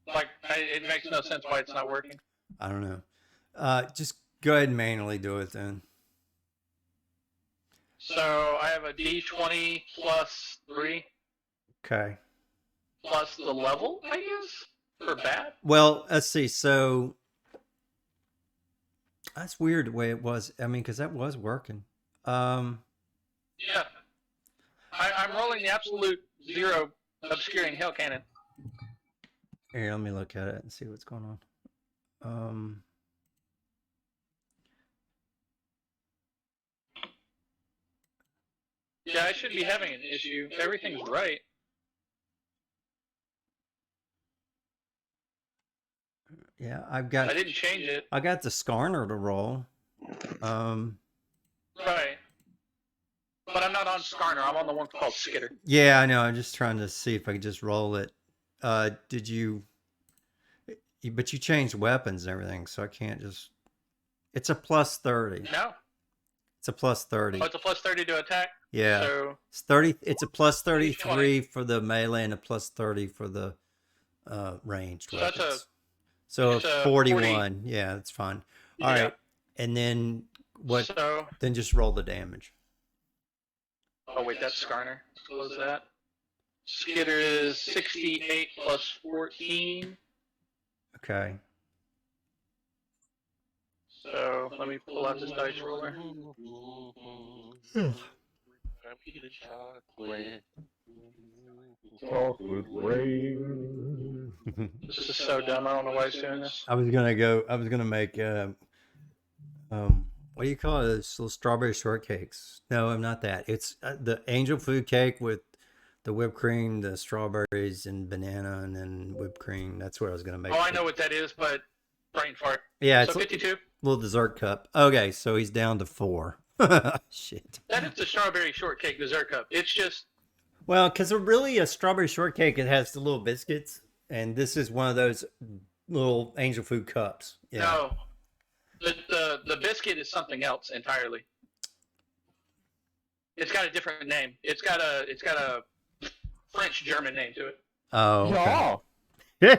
Like it makes no sense why it's not working. I don't know. Just go ahead and manually do it then. So I have a D20 plus 3. Okay. Plus the level, I guess, for bad. Well, let's see. So that's weird the way it was. I mean, because that was working. Yeah. I'm rolling the absolute 0 obscuring hail cannon. Here, let me look at it and see what's going on. Yeah, I should be having an issue. Everything's right. Yeah, I didn't change it. I got the Skarner to roll. Right. But I'm not on Skarner. I'm on the one called Skitter. Yeah, I know. I'm just trying to see if I could just roll it. Did you... But you changed weapons and everything, so I can't just... It's a plus 30. No. It's a plus 30. Oh, it's a plus 30 to attack? Yeah. So It's 30. It's a plus What do you 33 for the melee and a plus 30 for the ranged So that's a- weapons. So it's a 41. Yeah, that's fine. All Yeah. right. And then what? So Then just roll the damage. oh wait, that's Skarner. Close that. Skitter is 68 plus 14. Okay. So let me pull out this dice roller. I'm eating chocolate. Chocolate rain. This is so dumb. I don't know why it's doing this. I was gonna make what do you call it? Those little strawberry shortcakes. No, I'm not that. It's the angel food cake with the whipped cream, the strawberries, and banana, and then whipped cream. That's what I was gonna make. Oh, I know what that is, but brain fart. Yeah, So it's a 52. little dessert cup. Okay, so he's down to 4. Shit. That is the strawberry shortcake dessert cup. It's just Well, because really a strawberry shortcake, it has the little biscuits, and this is one of those little angel food cups. Yeah. no. The biscuit is something else entirely. It's got a different name. It's got a French German name to it. Oh. Yeah.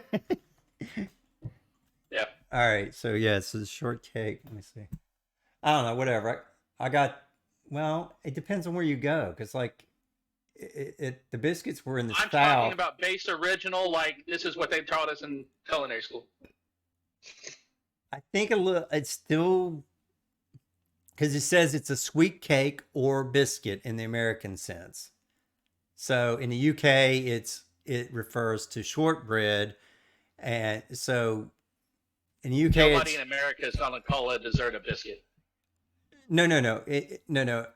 Yeah. All right. So yeah, so the shortcake. Let me see. I don't know. Whatever. I got. Well, it depends on where you go, because like, the biscuits were in the I'm south. talking about base original. Like this is what they taught us in culinary school. I think a little. It's still because it says it's a sweet cake or biscuit in the American sense. So in the UK, it refers to shortbread, and so in the UK, Nobody in America is gonna call a dessert a biscuit. no. No.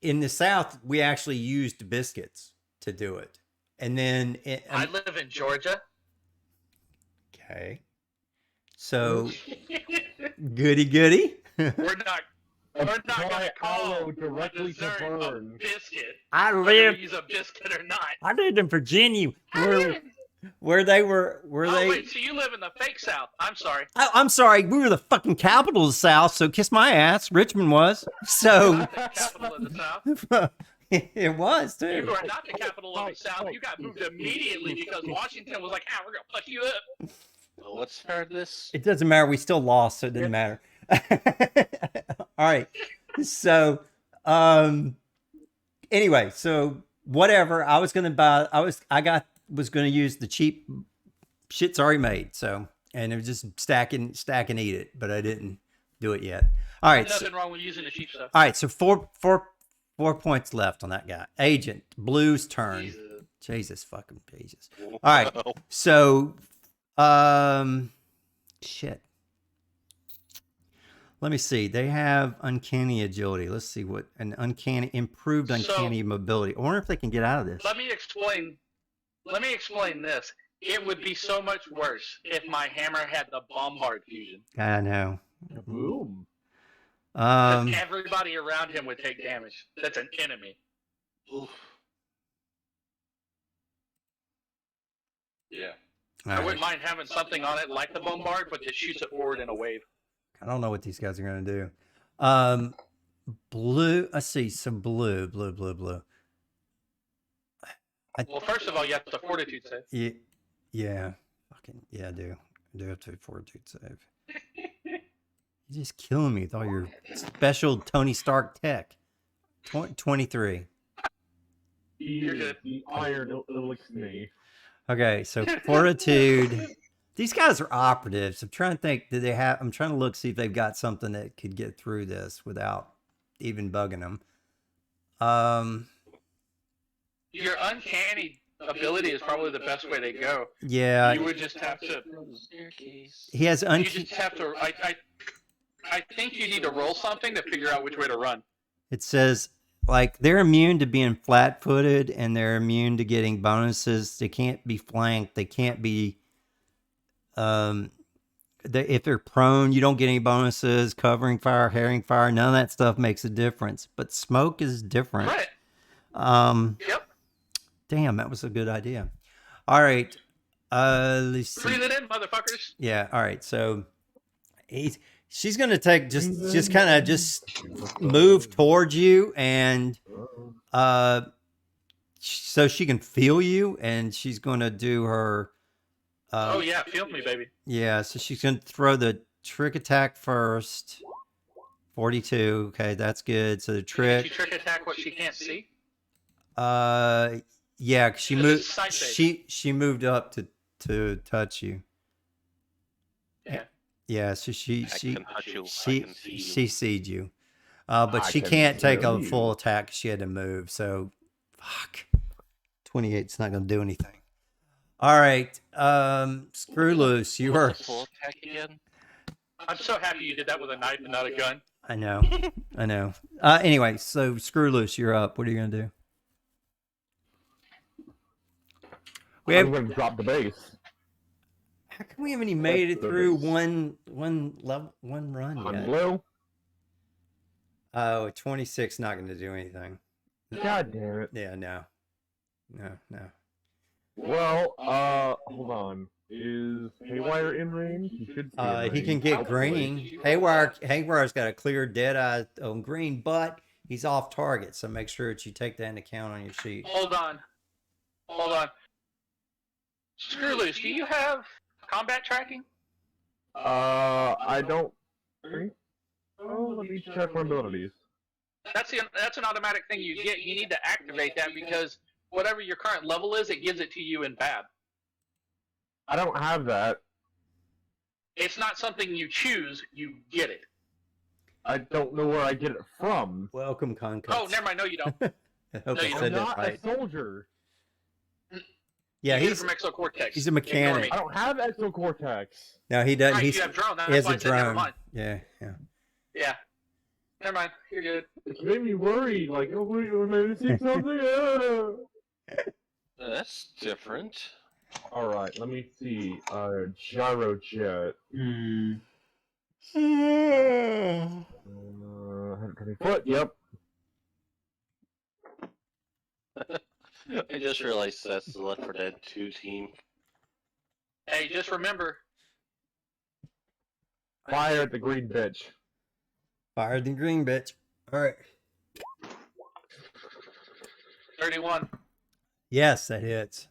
In the South, we actually used biscuits to do it, and then I live in Georgia. okay. So goody. We're not gonna call Apollo a directly to dessert a burn. biscuit. I Whether we use a biscuit or not. I lived in Virginia, where they were. Where Oh they? wait, so you live in the fake South? I'm sorry. I'm sorry, we were the fucking capital of the South, so kiss my ass. Richmond was. So Not the capital of the South. it was You too. are not the capital of the South. You got moved immediately because Washington was like, "Ah, we're gonna fuck you up." Well, let's start this. It doesn't matter. We still lost, so it didn't matter. All right. So anyway, so whatever. I was gonna buy was gonna use the cheap shit's already made, so and it was just stack and eat it, but I didn't do it yet. All right. There's nothing wrong with using the cheap stuff. All right, so four points left on that guy. Agent Blue's turn. Jesus fucking Jesus. All right, so shit. Let me see. They have uncanny agility. Let's see what improved uncanny mobility. I wonder if they can get out of this. Let me explain this. It would be so much worse if my hammer had the bombard fusion. I know. Boom. 'Cause everybody around him would take damage. That's an enemy. Oof. Yeah. all I right. wouldn't mind having something on it like the bombard, but that shoots it forward in a wave. I don't know what these guys are gonna do. Blue. Let's see. So blue. Well, first of all, you have the fortitude save. Yeah. Fucking yeah. I do have to fortitude save. You're just killing me with all your special Tony Stark tech. 23. You're good. The iron elixir. Okay, so fortitude. These guys are operatives. I'm trying to think. I'm trying to look, see if they've got something that could get through this without even bugging them. Your uncanny ability is probably the best way to go. Yeah. You would just have to. He has You just have to. I think you need to roll something to figure out which way to run. It says like they're immune to being flat-footed and they're immune to getting bonuses. They can't be flanked. They can't be if they're prone, you don't get any bonuses. Covering fire, herring fire, none of that stuff makes a difference. But smoke is different. Right. Yep. Damn, that was a good idea. All right. Let's see. Breathe it in, motherfuckers. Yeah. All right. So he's She's gonna take just kind of just move towards you, and so she can feel you, and she's gonna do her. Oh yeah, feel me, baby. Yeah, so she's gonna throw the trick attack first. 42. Okay, that's good. So the Can she trick. trick attack what she can't see? Yeah, 'cause she 'Cause moved. it's sight-based. She moved up to touch you. Yeah. Yeah, so she I can touch you. I she can see you. she seed you. But I she can can't take feel a you. full attack. She had to move. So, fuck. 28's not going to do anything. All right. Screw loose. You What's are. the full attack again? I'm so happy you did that with a knife and not a gun. I know. I know. Anyway, so screw loose. You're up. What are you going to do? I'm going to drop the base. How come we haven't even made it through one run On yet? blue. Oh, 26 not going to do anything. God damn it. Yeah, no. Well, hold on. Is Haywire in range? He should be in range. He can get hopefully. green. Haywire's got a clear dead eye on green, but he's off target. So make sure that you take that into account on your sheet. Hold on. Screw loose. Do you have combat tracking? I don't think so. Let me check my abilities. That's an automatic thing you get. You need to activate that because whatever your current level is, it gives it to you in bad. I don't have that. It's not something you choose. You get it. I don't know where I get it from. Welcome, Concuts. Oh, never mind. No, you don't. I hope No, I you I'm said that not right. a soldier. Yeah, you get it he's from Exocortex. a mechanic. I don't have exocortex. No, he doesn't. Right, He's you have drone. That's he has why a I said never drone. mind. Yeah. Yeah. Never mind. You're good. It made me worried. Like, oh, wait, we're maybe see something. That's different. All right, let me see. Gyro jet. 120 foot. Yep. I just realized that's the Left 4 Dead 2 team. Hey, just remember. Fire at the green bitch. Fire the green bitch. All right. 31. Yes, that hits.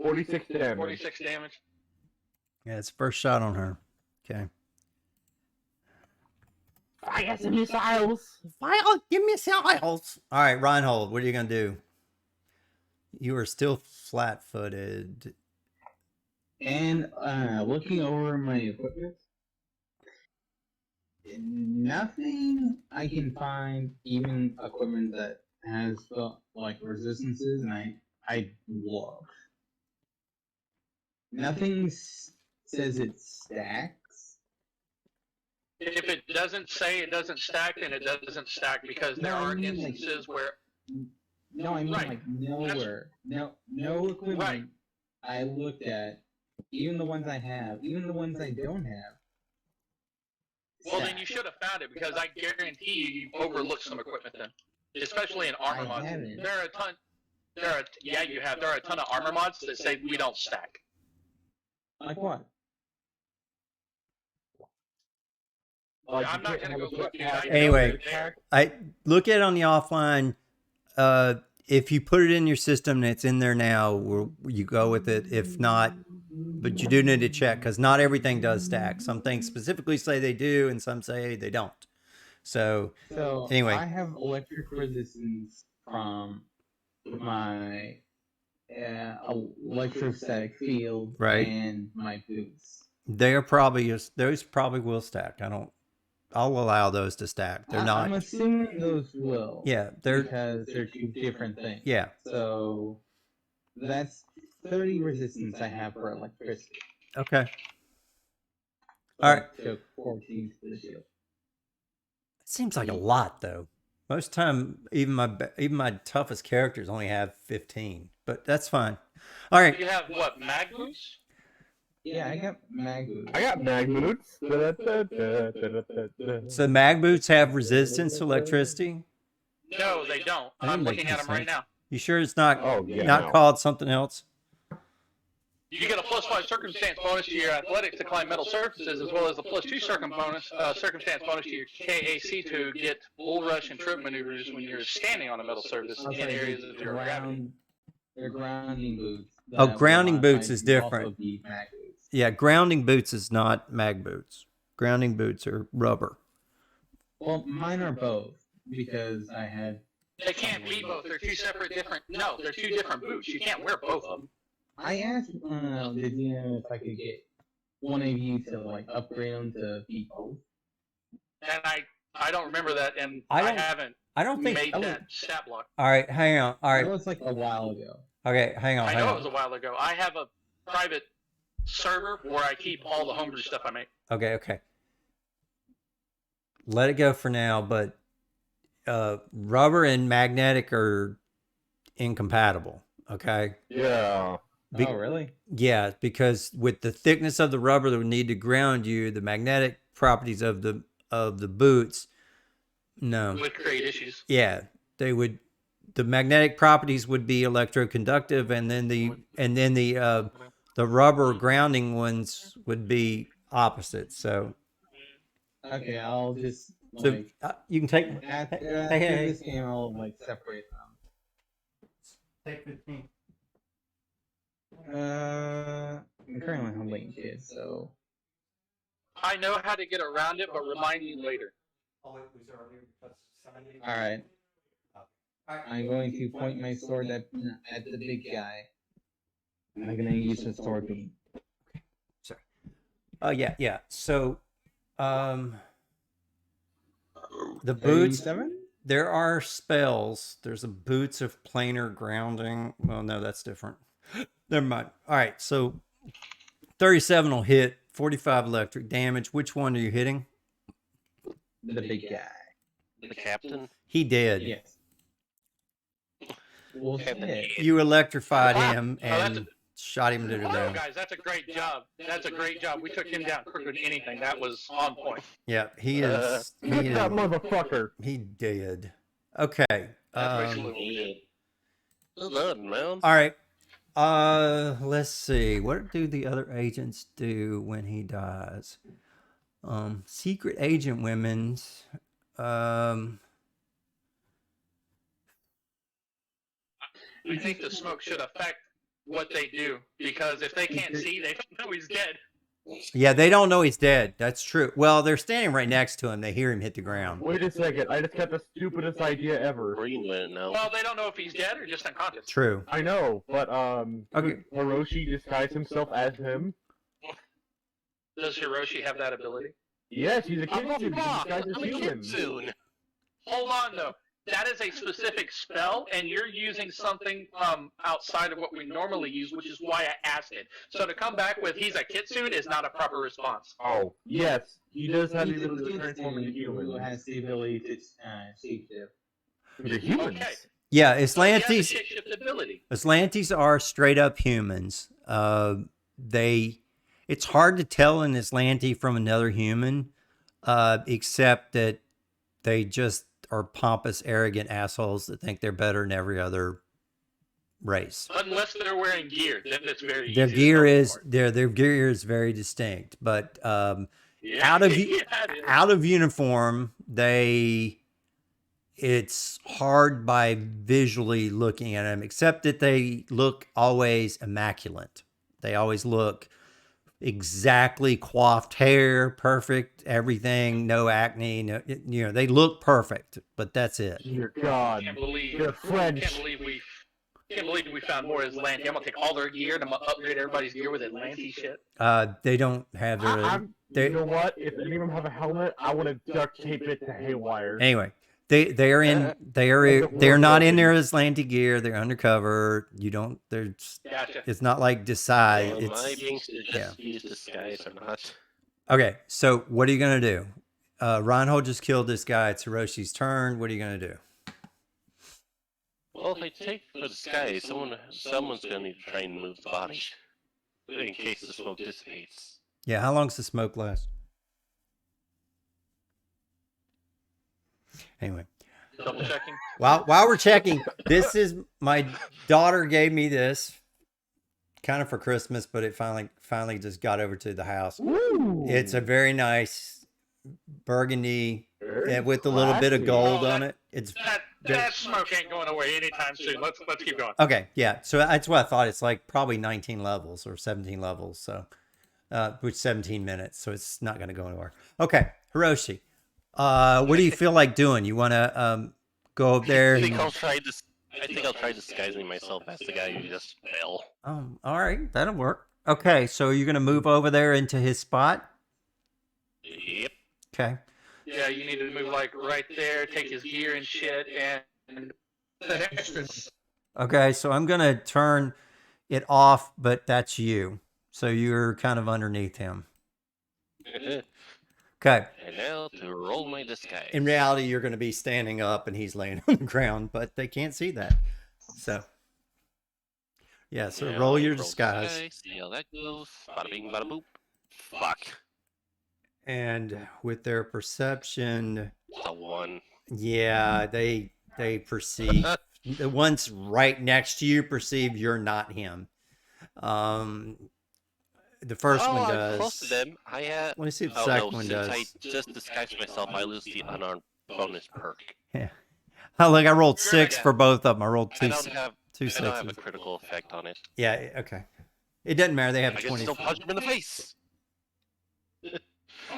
46 damage. 46 damage. Yeah, it's first shot on her. Okay. Fire some missiles. Fire, give me missiles. All right, Reinhold, what are you gonna do? You are still flat-footed. And looking over my equipment, nothing I can find, even equipment that has like resistances, and I love. Nothing says it stacks. If it doesn't say it doesn't stack, then it doesn't stack because there No, I are mean, like- instances where. No, I mean Right. like nowhere. No equipment Right. I looked at, even the ones I have, even the ones I don't have. Well, then stack. you should have found it because I guarantee you overlooked some equipment then, especially in armor I mods. haven't. There are a ton. Yeah, you have. There are a ton of armor mods that say we don't stack. Like what? Like, I'm you not can't gonna have go a look, dude. jetpack I and Anyway. know they're there. I look at it on the offline. If you put it in your system and it's in there now, you go with it. If not, but you do need to check because not everything does stack. Some things specifically say they do, and some say they don't. So anyway. I have electric resistance from my electrostatic field Right. and my boots. those probably will stack. I'll allow those to stack. They're not. I'm assuming those will. Yeah, they're. because they're two different things. Yeah. So that's 30 resistance I have for electricity. Okay. All right. I took 14 for the shield. It seems like a lot though. Most time, even my toughest characters only have 15, but that's fine. All right. You have what, mag boots? Yeah, I got mag boots. I got mag boots. So mag boots have resistance to electricity. No, they don't. That I'm makes looking at them right sense. now. You sure it's not Oh, yeah. not no. called something else? You get a +5 circumstance bonus to your athletics to climb metal surfaces, as well as a +2 circumstance bonus to your KAC to get bull rush and trip maneuvers when you're standing on a metal surface in areas of zero gravity. They're grounding boots. Oh, that will grounding not boots try is to different. also be mag boots. Yeah, grounding boots is not mag boots. Grounding boots are rubber. Well, mine are both because I had. They can't be both. They're two separate, different. No, they're two different boots. You can't wear both of them. I asked did you know if I could get one of you to like upgrade them to be both? And I don't remember that, and I I don't- haven't I don't think. made that stat block. All right, hang on. All It right, was like a while ago. okay, hang on. I Hang know on. it was a while ago. I have a private server where I keep all the homebrew stuff I make. Okay. Let it go for now, but rubber and magnetic are incompatible. Okay. Yeah. Be- Oh, really? Yeah, because with the thickness of the rubber that would need to ground you, the magnetic properties of the boots, no. Would create issues. Yeah, they would. The magnetic properties would be electroconductive, and then the rubber grounding ones would be opposite. So Okay, I'll just so like you can take. after hey. this game, I'll like separate them. Take 15. I'm currently on lane kid, so I know how to get around it, but remind me later. all right. I'm going to point my sword at the big guy. I'm gonna use the sword beam. Sorry. Yeah. So, the boots. 37? There are spells. There's a boots of planar grounding. Well, no, that's different. Never mind. All right, so 37 will hit. 45 electric damage. Which one are you hitting? The big guy. The captain. He did. Yes. Well, shit. You electrified him Oh, that's and shot him to the Oh, ground. guys, that's a great job. That's a great job. We took him down quicker than anything. That was on point. Yeah, he is. Hit He that is. motherfucker. He did. Okay. That's basically Yeah. Well done, man. All right. Let's see. What do the other agents do when he dies? Secret agent women's. I think the smoke should affect what they do, because if they can't see, they don't know he's dead. Yeah, they don't know he's dead. That's true. Well, they're standing right next to him. They hear him hit the ground. Wait a second. I just got the stupidest idea ever. Green went now. Well, they don't know if he's dead or just unconscious. True. I know, but Okay. Hiroshi disguised himself as him. Does Hiroshi have that ability? Yes, he's a I'm kid. He's disguised as a kid human. soon. Hold on, though. That is a specific spell, and you're using something outside of what we normally use, which is why I asked it. So to come back with he's a kitsune is not a proper response. Oh, yes, he does have the He's a ability to transform into who human. has the ability to shapeshift. The humans. Okay. Yeah, So he has a Atlantes. shape-shift ability. Atlantes are straight up humans. It's hard to tell an Atlante from another human, except that they just are pompous, arrogant assholes that think they're better than every other race. Unless they're wearing gear, then it's very Their easy to gear tell is apart. their gear is very distinct, but Yeah. out of Yeah, it is. out of uniform, it's hard by visually looking at them, except that they look always immaculate. They always look exactly coiffed hair, perfect, everything, no acne, no, they look perfect, but that's it. Dear God. Can't believe They're French. Can't believe we found more Atlantean. I'm gonna take all their gear and I'm gonna upgrade everybody's gear with Atlantean shit. They don't have their. You know what? If any of them have a helmet, I want to duct tape it to haywire. Anyway, they're not in their Atlante gear. They're undercover. Gotcha. It's not like Decide. Am I It's being just use disguise or not? okay. So what are you gonna do? Reinhold just killed this guy. It's Hiroshi's turn. What are you gonna do? Well, if I take the disguise, someone's gonna need to try and move the body in case the smoke dissipates. Yeah. How long's the smoke last? Anyway. Double checking. While we're checking, this is my daughter gave me this kind of for Christmas, but it finally just got over to the house. Ooh. It's a very nice burgundy Very with a little bit of classy. gold Oh, on it. It's That smoke ain't going away anytime soon. Let's keep going. okay. Yeah. So that's what I thought. It's like probably 19 levels or 17 levels. So, which 17 minutes. So it's not going to go anywhere. Okay. Hiroshi, what do you feel like doing? You want to go up there? I think I'll try this. I think I'll try disguising myself as the guy who just fell. All right. That'll work. Okay. So you're going to move over there into his spot? Yep. Okay. Yeah, you need to move like right there, take his gear and shit, and the extras. Okay. So I'm going to turn it off, but that's you. So you're kind of underneath him. Okay. And now to roll my disguise. In reality, you're going to be standing up and he's laying on the ground, but they can't see that. So, yeah, so Now roll I your disguise. See how that goes. Bada bing, bada boop. Fuck. And with their perception, The one. yeah, they perceive the ones right next to you perceive you're not him. The first one I'm does. close to them. Let me see if the Oh second no, one since does. I just disguised myself, I lose the unarmed bonus perk. Yeah. Oh, look, I rolled Sure, 6 yeah. for both of them. I rolled I two don't have a sixes. critical effect on it. Yeah, okay. It doesn't matter. They have I can 20. still punch him in the face.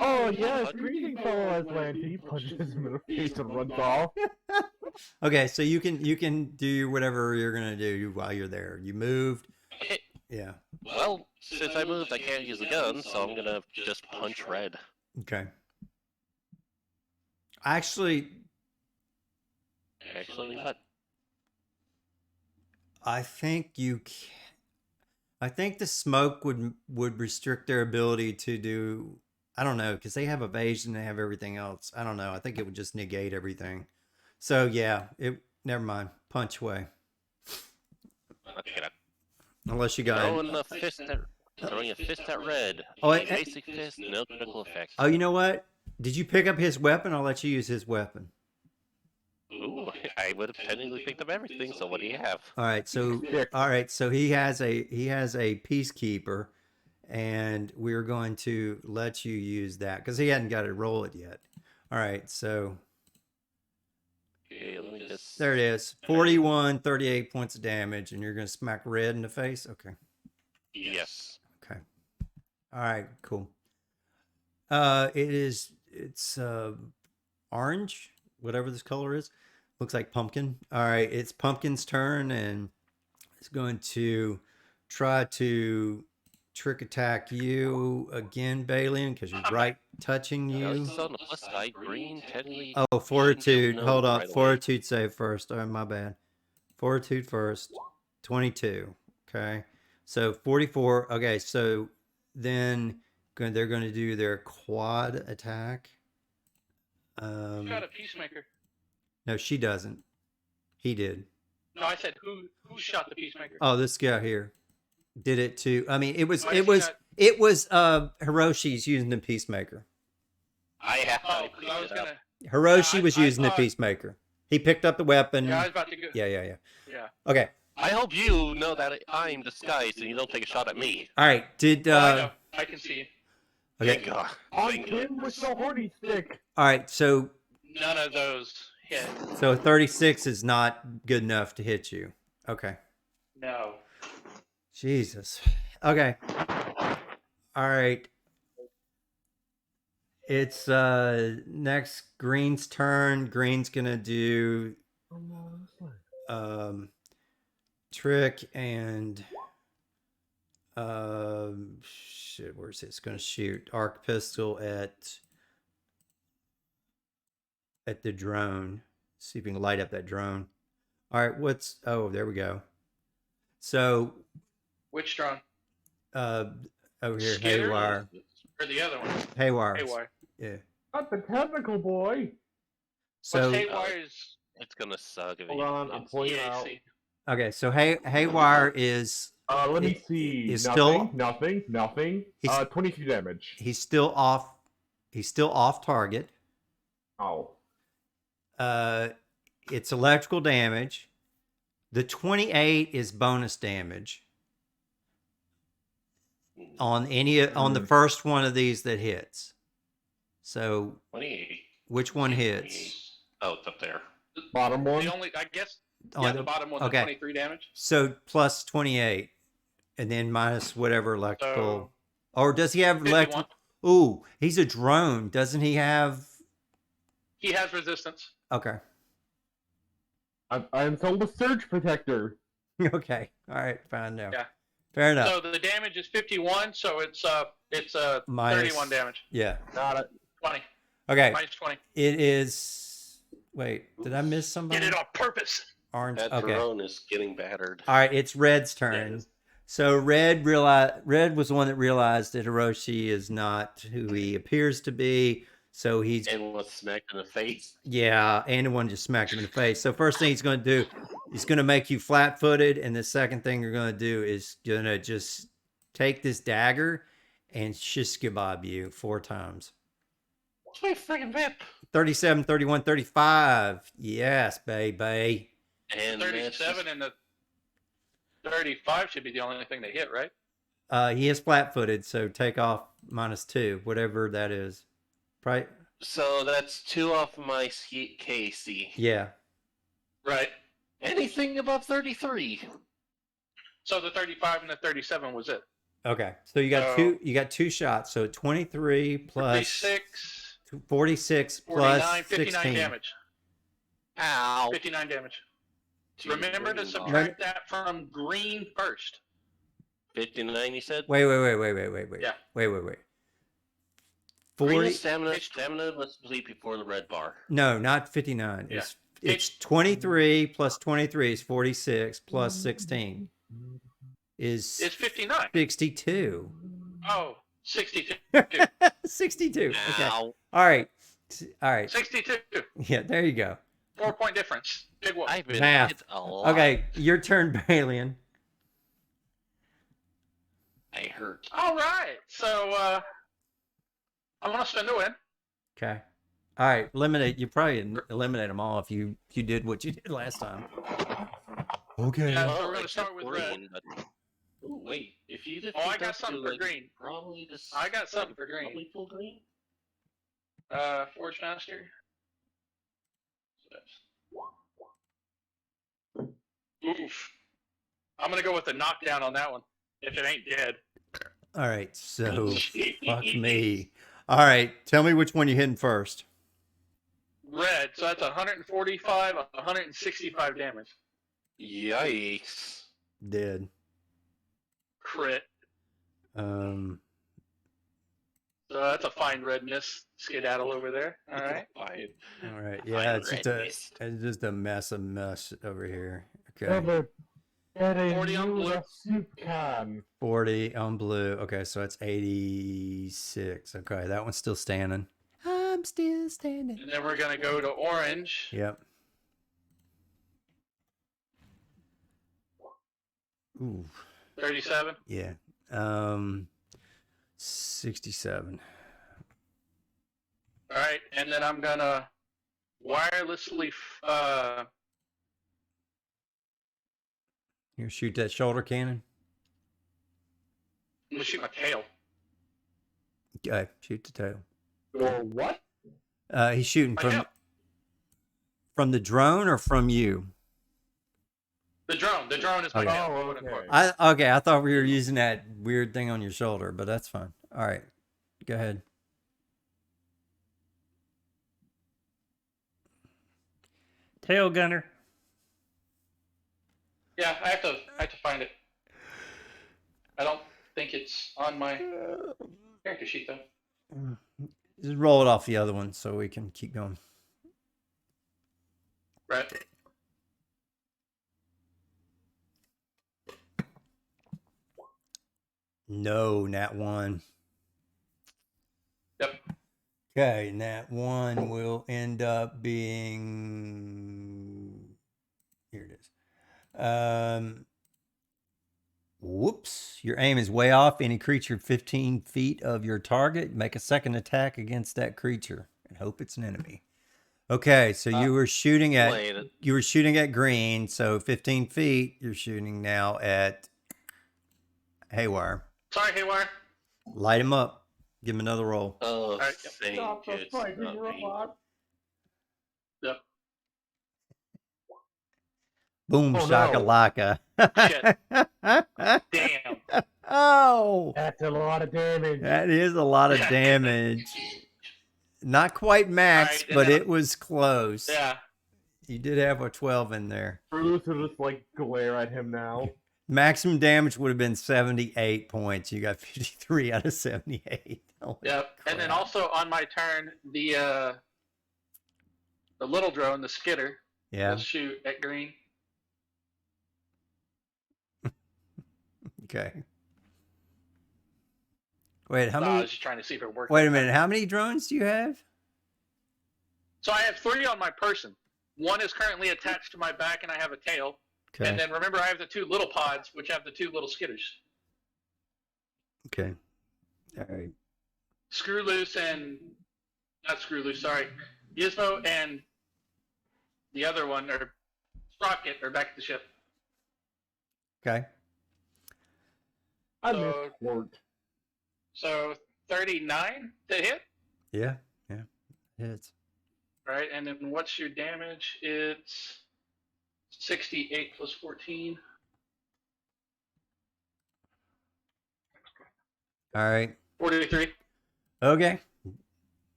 Oh yes, greetings, fellow Aslanti. He punches him in the face and runs off. Okay, so you can do whatever you're gonna do while you're there. You moved. Yeah. Well, since I moved, I can't use the gun, so I'm gonna just punch red. Okay. Actually, Actually, what? I think you can. I think the smoke would restrict their ability to do. I don't know because they have evasion, they have everything else. I don't know. I think it would just negate everything. So yeah, it. Never mind. Punch away. Okay, Unless you got. throwing a fist at red. Oh, Basic fist, no critical effect. Oh, you know what? Did you pick up his weapon? I'll let you use his weapon. Ooh, I would have technically picked up everything. So what do you have? All right, so he has a peacekeeper, and we're going to let you use that because he hadn't got to roll it yet. All right, so Okay, let me just. there it is. 41, 38 points of damage, and you're going to smack red in the face. Okay. Yes. Okay. All right, cool. It's orange, whatever this color is. Looks like pumpkin. All right, it's Pumpkin's turn, and it's going to try to trick attack you again, Balian, because you're right touching At you. least on the plus side, green technically. Oh, fortitude. No, Hold on. right away. Fortitude save first. Oh, my bad. Fortitude first. 22. Okay. So 44. Okay. So then they're going to do their quad attack. Got a peacemaker. No, she doesn't. He did. No, I said who shot the peacemaker? Oh, this guy here did it too. I mean, it was Why is he not- Hiroshi's using the peacemaker. I have. Oh, 'cause I was gonna. Hiroshi Yeah, was I using the thought- peacemaker. He picked up the weapon. Yeah, I was about to go. Yeah. Yeah. Okay. I hope you know that I'm disguised and you don't take a shot at me. All right. Did Oh, I know. I can see you. okay. Thank God. On Thank him God. with the horny stick. All right. So None of those hit. 36 is not good enough to hit you. Okay. No. Jesus. Okay. All right. It's next Green's turn. Green's gonna do trick and shit, where's it? It's gonna shoot arc pistol at the drone. See if we can light up that drone. All right, oh, there we go. So Which drone? over here, Skinner? Haywire. Or the other one? Haywire. Haywire. Yeah. Not the technical boy. So What's Haywire's? It's gonna suck if Hold you- on, I'm pointing out. EAC. okay, so Haywire is Let me It- see. it's Nothing. still- Nothing. He's- 22 damage. he's still off target. Oh. It's electrical damage. The 28 is bonus damage. on the first one of these that hits. So 28. which one hits? Oh, it's up there. Bottom one. The only, I guess, On the bottom one, okay. the 23 damage. So plus 28, and then minus whatever electrical. So, or does he have 51. electrical? Ooh, he's a drone. Doesn't he have? He has resistance. Okay. I installed a surge protector. Okay. All right. Fine now. Yeah. Fair enough. So the damage is 51, so it's Minus- 31 damage. Yeah. Got it. 20. Okay. Minus 20. It is. Wait, did I miss somebody? Did it on purpose. Orange. That Okay. drone is getting battered. All right. It's Red's turn. Yes. So Red was the one that realized that Hiroshi is not who he appears to be. So he's And was smacked in the face. yeah, and the one just smacked him in the face. So first thing he's going to do, he's going to make you flat-footed, and the second thing you're going to do is going to just take this dagger and shish kebab you 4 times. What's my friggin' whip? 37, 31, 35. Yes, baby. And 37 and the 35 should be the only thing they hit, right? He is flat-footed, so take off -2, whatever that is. Right? So that's 2 off my KC. Yeah. Right. Anything above 33. So the 35 and the 37 was it. Okay. So you got So- two. You got 2 shots. So 23 plus 36, 46 49, plus 59 16. damage. Ow. 59 damage. Jeez, Remember to friggin' subtract that from green first. 59, you said? Wait. Yeah. Wait. Green 40. is stamina must complete before the red bar. No, not 59. Yeah. It's 23 plus 23 is 46 plus 16 It's is 59. 62. Oh, 62. 62. Okay. Ow. All right. All right. 62. Yeah, there you go. 4-point difference. Big one. I've been Math. hit a lot. Okay, your turn, Balian. I hurt. All right. So I'm gonna spend a win. Okay. All right, eliminate. You probably eliminate them all if you did what you did last time. Okay. Yeah. So Well, we're gonna except start with red. green, but... Ooh, wait. If you did Oh, I pick got up something to, for like, green. Probably just... I got something for green. Probably full green? Forge Master. Oof. I'm gonna go with the knockdown on that one. If it ain't dead. All right, so fuck me. All right, tell me which one you're hitting first. Red. So that's 145, 165 damage. Yikes. Dead. Crit. Um. So that's a fine red miss. Skedaddle over there. All right. Fine. All right. Yeah, it's just red a mist. it's just a mess of mess over here. Okay. Never get a 40 on blue. new soup can. 40 on blue. Okay, so that's 86. Okay, that one's still standing. I'm still standing. And then we're gonna go to orange. Yep. Ooh, 37. yeah. 67. All right, and then I'm gonna wirelessly. You shoot that shoulder cannon. I'm gonna shoot my tail. Okay, shoot the tail. Or what? He's shooting My tail. from the drone or from you. The drone. The drone is my Okay. tail. Oh, quote, unquote. okay. I thought we were using that weird thing on your shoulder, but that's fine. All right, go ahead. Tail gunner. Yeah, I have to find it. I don't think it's on my character sheet though. Just roll it off the other one so we can keep going. Right. No, nat 1. Yep. Okay, nat 1 will end up being here it is. Whoops. Your aim is way off. Any creature 15 feet of your target, make a second attack against that creature and hope it's an enemy. Okay, so you were shooting at green, so 15 feet. You're shooting now at haywire. Sorry, Haywire. Light him up. Give him another roll. Oh, Alright, thank Stop the it's fighting not me. robot. Yep. Boom Oh, no. shakalaka. Damn. Oh, That's a lot of damage. that is a lot of damage. Not quite max, Alright, and but then- it was close. Yeah. You did have a 12 in there. Bruce will just like glare at him now. Maximum damage would have been 78 points. You got 53 out of 78. Holy Yep. And then crap. also on my turn, the little drone, the skidder, Yeah. will shoot at green. Okay. Wait, how I many? was just trying to see if it worked. Wait a minute. How many drones do you have? So I have 3 on my person. One is currently attached to my back, and I have a tail. Okay. And then remember, I have the 2 little pods, which have the 2 little skidders. Okay. All right. Screw Loose and not Screw Loose, sorry, Gizmo and the other one, or Sprocket, are back at the ship. Okay. I So- missed Squirt. So 39 to hit, Yeah. Yeah. Hits. right? And then what's your damage? It's 68 plus 14. All right. 43. Okay.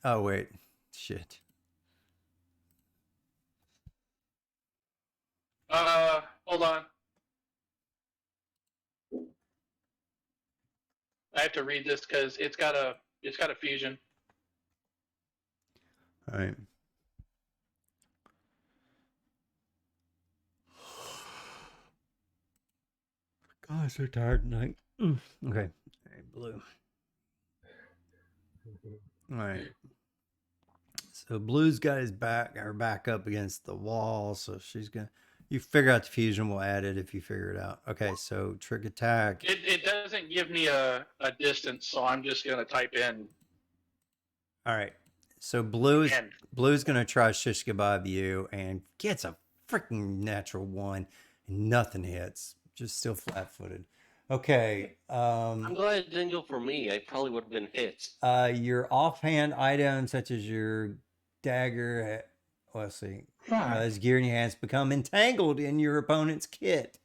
Oh wait. Shit. Hold on. I have to read this because it's got a fusion. All right. God, I'm so tired tonight. Okay. All right, blue. All right. So blue's got his back up against the wall, so she's gonna. You figure out the fusion. We'll add it if you figure it out. Okay. So trick attack. It doesn't give me a distance, so I'm just gonna type in All right. So blue's 10. Blue's gonna try shish kebab you and gets a freaking natural 1, and nothing hits. Just still flat-footed. Okay. I'm glad it didn't go for me. I probably would have been hit. Your offhand items such as your dagger, let's see, as gear in your hands become entangled in your opponent's kit.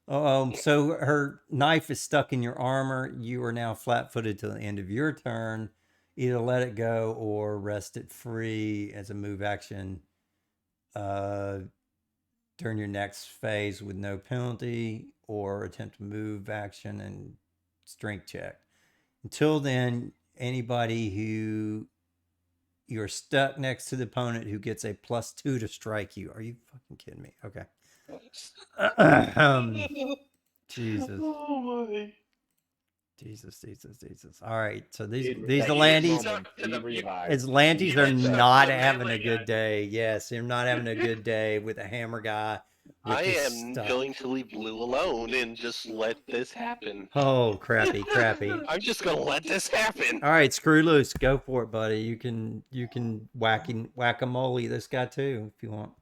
So her knife is stuck in your armor. You are now flat-footed till the end of your turn. Either let it go or rest it free as a move action during your next phase with no penalty, or attempt to move action and strength check. Until then, anybody who you're stuck next to the opponent who gets a +2 to strike you. Are you fucking kidding me? Okay. Jesus. Oh my. Jesus. All right. So these Dude, these that Atlantes, moment, Atlantes are It's not the having a melee good guy. day. Yes, they're not having a good day with a hammer guy. with I this am stuff. going to leave Blue alone and just let this happen. Oh, crappy. I'm just gonna let this happen. All right, screw loose. Go for it, buddy. You can whack-a-mole this guy too if you want.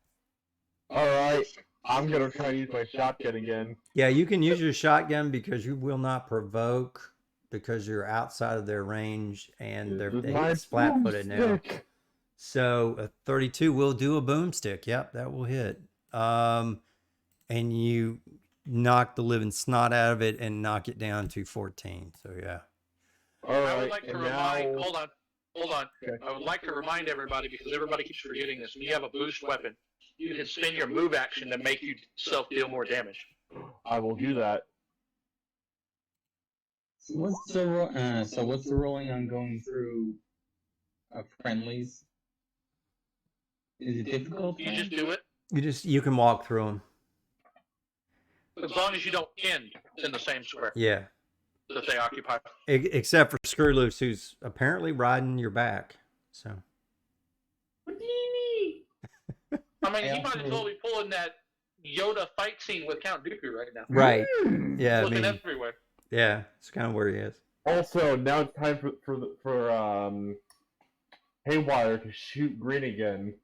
Alright, I'm gonna try and use my shotgun again. Yeah, you can use your shotgun because you will not provoke because you're outside of their range and This is they're my flat-footed now. boomstick. So a 32 will do a boomstick. Yep, that will hit. And you knock the living snot out of it and knock it down to 14. So yeah. I would Alright, like to and remind. now... Hold on. Okay. I would like to remind everybody, because everybody keeps forgetting this. When you have a boost weapon, you can spend your move action to make yourself deal more damage. I will do that. So what's the rolling on going through friendlies? Is it difficult? You just do it You can walk through them. as long as you don't end in the same square Yeah. that they occupy. Except for Screw Loose, who's apparently riding your back. So I mean, I he might as also- well be pulling that Yoda fight scene with Count Dooku right now. right. Yeah, I Looking mean, everywhere. yeah, it's kind of where he is. Also, now it's time for Haywire to shoot green again.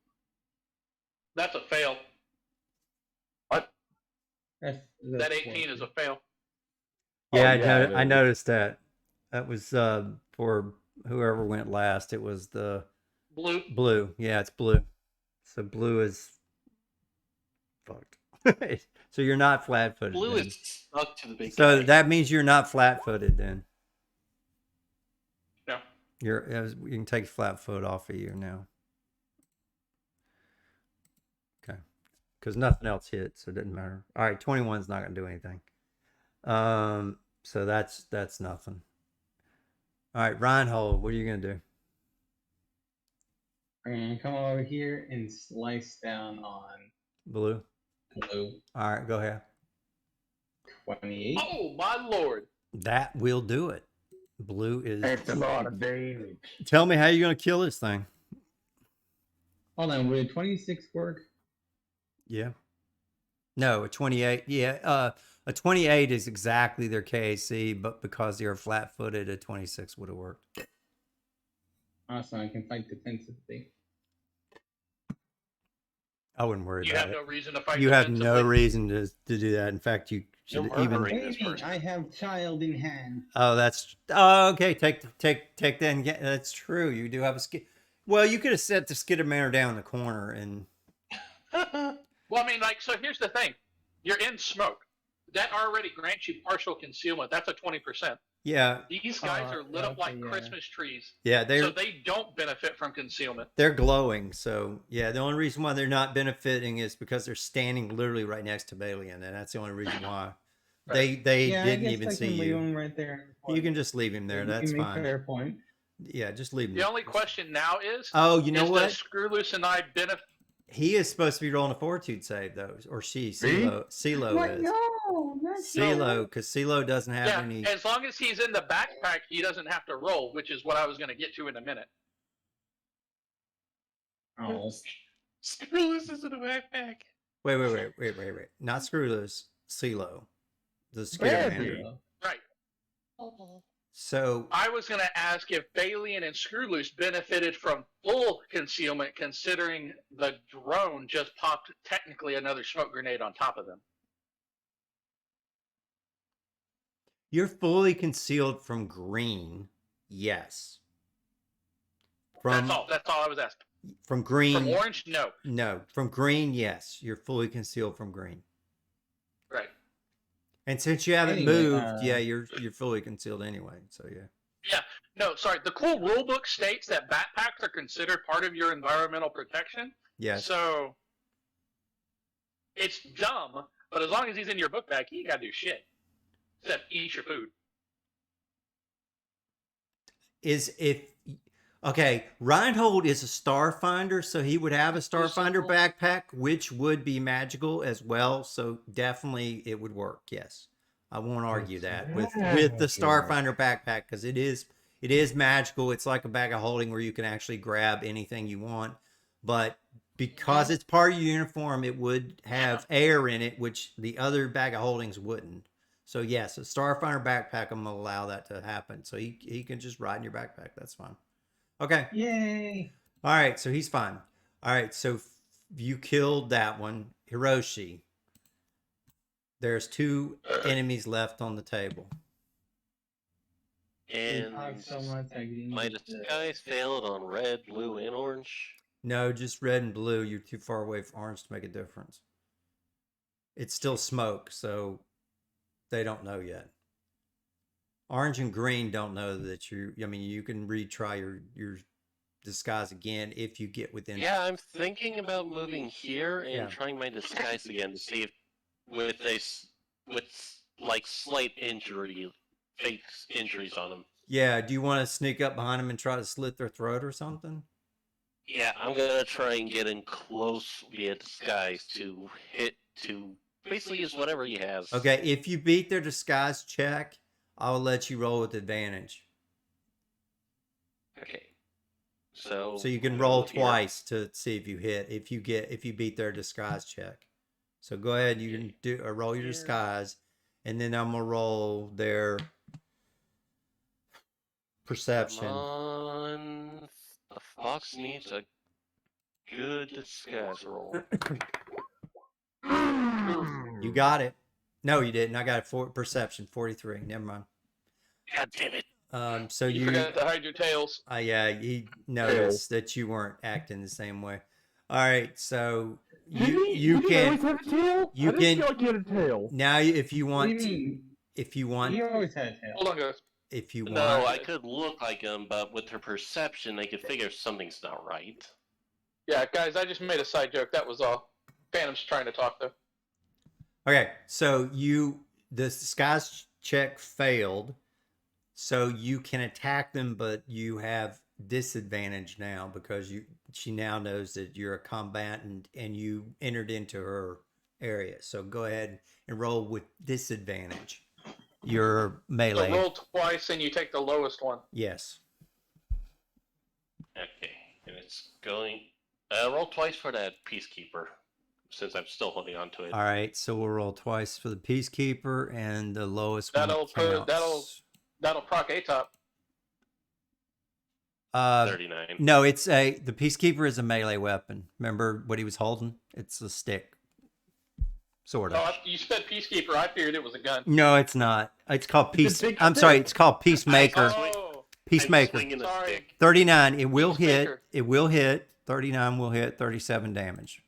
That's a fail. That's That 18 is a fail. Yeah, yeah, I it is. noticed that. That was for whoever went last. It was the Blue. blue. Yeah, it's blue. So blue is fucked. So you're not flat-footed Blue then. is stuck to the big So guy. that means you're not flat-footed then. No. You can take flat foot off of you now. Okay. Because nothing else hit, so it doesn't matter. All right, 21's not gonna do anything. So that's nothing. All right, Reinhold, what are you gonna do? I'm gonna come over here and slice down on Blue. blue. All right, go ahead. 28. Oh my lord! That will do it. Blue is. It's a lot of damage. Tell me how you're gonna kill this thing. Hold on, would a 26 work? Yeah. No, a 28. Yeah. A 28 is exactly their KAC, but because they're flat-footed, a 26 would have worked. Awesome, I can fight defensively. I wouldn't worry You about have it. no reason to fight. You have no defensively. reason to do that. In fact, you should You're even. murdering this Maybe person. I have child in hand. Oh, that's. Oh, okay. Take that. And get, that's true. You do have a skid. Well, you could have set the Skidamander down in the corner and. Well, I mean, like, so here's the thing: you're in smoke. That already grants you partial concealment. That's a 20%. Yeah. These guys are lit up like yeah. Christmas trees, Yeah. so they don't benefit from concealment. They're glowing. So yeah, the only reason why they're not benefiting is because they're standing literally right next to Balian, and that's the only reason why. They Yeah, didn't I guess even I see can leave you. him right there. You can just leave him there. You That's make fine. Fair point. Yeah, just leave him. The only question now is, Oh, you know is what? does Screw Loose and I benefit? He is supposed to be rolling a fortitude save though, or she. CeeLo What? is. No, that's CeeLo, because CeeLo doesn't have Yeah, any. as long as he's in the backpack, he doesn't have to roll, which is what I was going to get to in a minute. Oh, Screw this is in a backpack. Wait. Not Screwless. CeeLo, the Skidamander. Right. So I was going to ask if Balian and Screw Loose benefited from full concealment, considering the drone just popped technically another smoke grenade on top of them. you're fully concealed from green. Yes. From That's all I was asking. from green. From orange, no. No, from green. Yes, you're fully concealed from green. Right. And since you haven't Anyway, moved, yeah, you're fully concealed anyway. So yeah. Yeah. No, sorry. The cool rule book states that backpacks are considered part of your environmental protection. Yes. So it's dumb, but as long as he's in your book bag, you got to do shit except eat your food. Okay, Reinhold is a Starfinder, so he would have a Starfinder cool. backpack, which would be magical as well. So definitely it would work. Yes, I won't argue that with the Starfinder backpack because it is magical. It's like a bag of holding where you can actually grab anything you want, but because it's part of your uniform, it would have air in it, which the other bag of holdings wouldn't. So yes, a Starfinder backpack, I'm gonna allow that to happen. So he can just ride in your backpack. That's fine. Okay. yay! All right. So he's fine. All right. So you killed that one, Hiroshi. There's 2 enemies left on the table. We And talk so much. I didn't my get to- disguise failed on red, blue, and orange. No, just red and blue. You're too far away from orange to make a difference. It's still smoke, so they don't know yet. Orange and green don't know that I mean, you can retry your disguise again if you get within. Yeah, I'm thinking about moving here and Yeah. trying my disguise again to see if with like slight fake injuries on them. Yeah. Do you want to sneak up behind them and try to slit their throat or something? Yeah, I'm gonna try and get in close via disguise to basically use whatever he has. Okay. If you beat their disguise check, I'll let you roll with advantage. Okay. So So you can roll twice to see if you hit. If you beat their disguise check. So go ahead. You can roll your disguise, and then I'm gonna roll their perception. Come on. The fox needs a good disguise roll. You got it. No, you didn't. I got perception 43. Never mind. God damn it. So You you forgot to hide your tails. yeah, he noticed that you weren't acting the same way. All right, so you Did he can always have a tail? you I didn't can feel like he had a tail. now if you What do you want mean? if you want He always had a tail. Hold on, guys. if you No, want I could look like him, but with her perception, I could figure something's not right. Yeah, guys, I just made a side joke. That was all. Phantom's trying to talk though. Okay, so the disguise check failed, so you can attack them, but you have disadvantage now because she now knows that you're a combatant and you entered into her area. So go ahead and roll with disadvantage. Your melee. So roll twice and you take the lowest one. Yes. Okay, and it's going. Roll twice for that peacekeeper, since I'm still holding on to it. All right, so we'll roll twice for the peacekeeper, and the lowest That'll one put- counts. That'll proc a top. 39. No, the peacekeeper is a melee weapon. Remember what he was holding? It's a stick, sort of. Oh, you said peacekeeper. I figured it was a gun. No, it's not. It's called It's peace. a big I'm sorry. stick. It's called peacemaker. Oh, Peacemaker. I'm swinging a Sorry. stick. 39. It will hit. Peacemaker. It will hit. 39 will hit. 37 damage.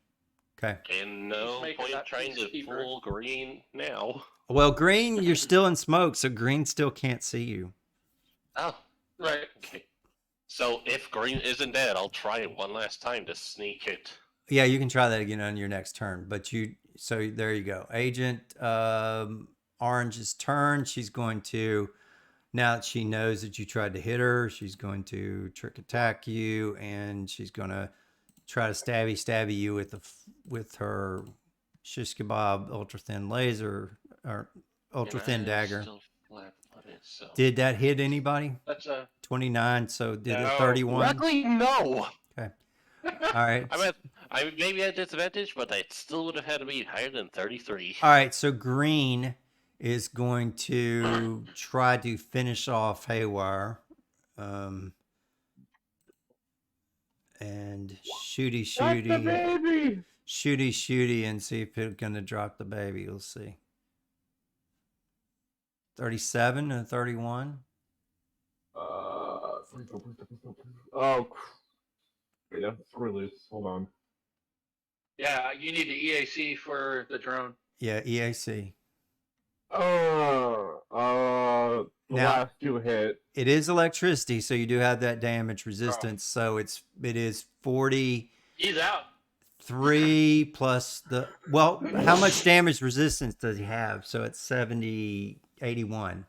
Okay. And no Peacemaker, point not trying to peacekeeper. fool green now. Well, green, you're still in smoke, so green still can't see you. Oh, right. okay. So if green isn't dead, I'll try it one last time to sneak it. Yeah, you can try that again on your next turn. But so there you go. Agent Orange's turn. She's going to, now that she knows that you tried to hit her, she's going to trick attack you, and she's going to try to stabby you with her shish kebab ultra thin laser or ultra thin And I'm dagger. still flat-footed, so. Did that hit anybody? That's a 29. So did No. a 31? Luckily, no. Okay. All right. I maybe at disadvantage, but I still would have had to be higher than 33. All right, so green is going to try to finish off Haywire. And shooty, That's the baby! shooty, and see if it's going to drop the baby. You'll see. 37 and 31. Oh, wait, that's really loose. Hold on. yeah. You need the EAC for the drone. Yeah, EAC. The Now- last two hit. It is electricity, so you do have that damage resistance. So it is 43 He's out. plus the, well, how much damage resistance does he have? So it's 70, 81.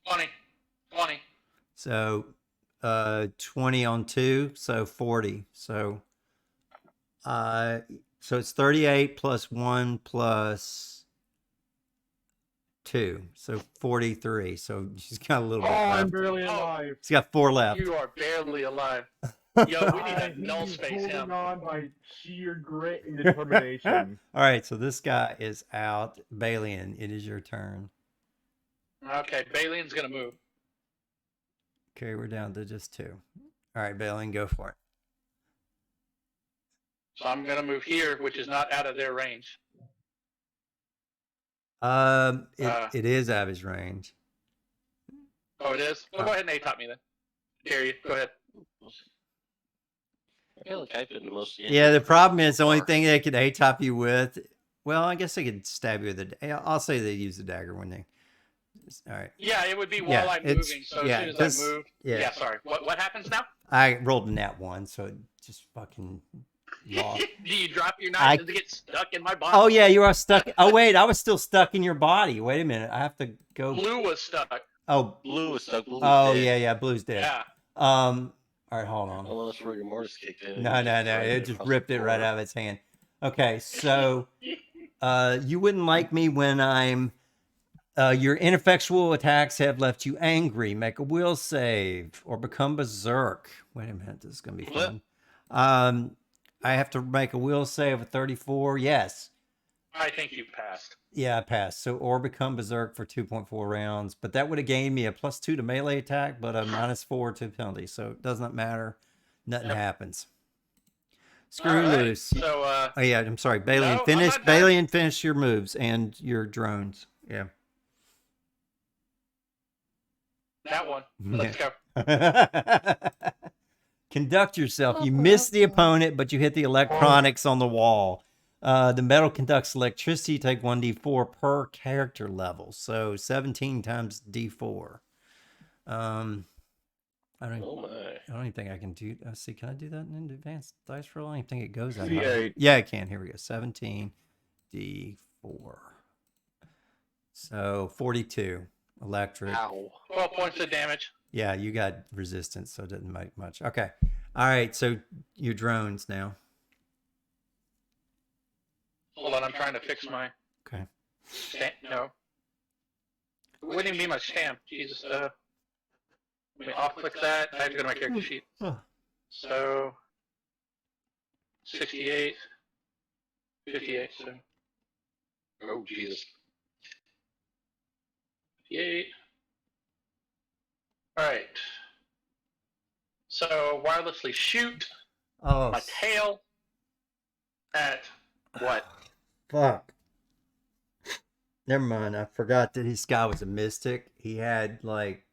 20. So 20 on 2, so 40. So it's 38 plus 1 plus 2, so 43. So she's got a little Oh, bit I'm left. barely alive. She's got 4 left. You are barely alive. Yo, we need to null He's space holding him. on by sheer grit and determination. All right, so this guy is out. Balian, it is your turn. Okay, Balian's gonna move. Okay, we're down to just 2. All right, Balian, go for it. So I'm gonna move here, which is not out of their range. It is out of his range. Oh, it is? Well, go ahead and A-top me then. Dare you. Go ahead. I feel like I've been the most. Yeah, the problem is the only thing they could A-top you with, well, I guess they could stab you with I'll say they use the dagger when they, all right. Yeah, it would be Yeah, while I'm it's- moving. So yeah, as soon as this- I move. yeah. Yeah, sorry. What happens now? I rolled a nat 1, so it just fucking lost. Do you drop your knife? I- Does it get stuck in my body? Oh, yeah, you are stuck. Oh, wait, I was still stuck in your body. Wait a minute. I have to go. Blue was stuck. Oh, Blue is stuck. Blue oh, is dead. yeah, Blue's dead. Yeah. All right, hold on. Unless rigor mortis kicked in. No, it just ripped it right out of its hand. Okay, so you wouldn't like me when I'm your ineffectual attacks have left you angry. Make a will save or become berserk. Wait a minute, this is gonna be fun. I have to make a will save of 34. Yes. I think you passed. Yeah, I passed. So or become berserk for 2.4 rounds, but that would have gained me a +2 to melee attack, but a -4 to penalty. So it does not matter. Nothing happens. Screw All right, loose. So, Oh yeah, I'm sorry, Balian. No, I'm Finish not done. Balian. Finish your moves and your drones. Yeah. that one. Let's go. Conduct yourself. You miss the opponent, but you hit the electronics on the wall. The metal conducts electricity. Take 1d4 per character level. So 17 times d4. I don't. Oh my. I don't even think I can do. See, can I do that in advanced dice roll? I don't even think it goes that high. C8. Yeah, I can. Here we go. 17 d4. So 42 electric. Ow. 12 points of damage. Yeah, you got resistance, so it didn't make much. Okay. All right, so your drones now. Hold on, I'm trying to fix my Okay. stamp. No. It wouldn't even be my stamp. Jesus. Let me off-click that. I have to go to my character sheet. Oh. So, 68, 58, so. Oh, Jesus. 58. Alright. So, wirelessly shoot Oh, my tail at what? fuck. Never mind. I forgot that this guy was a mystic. He had, like,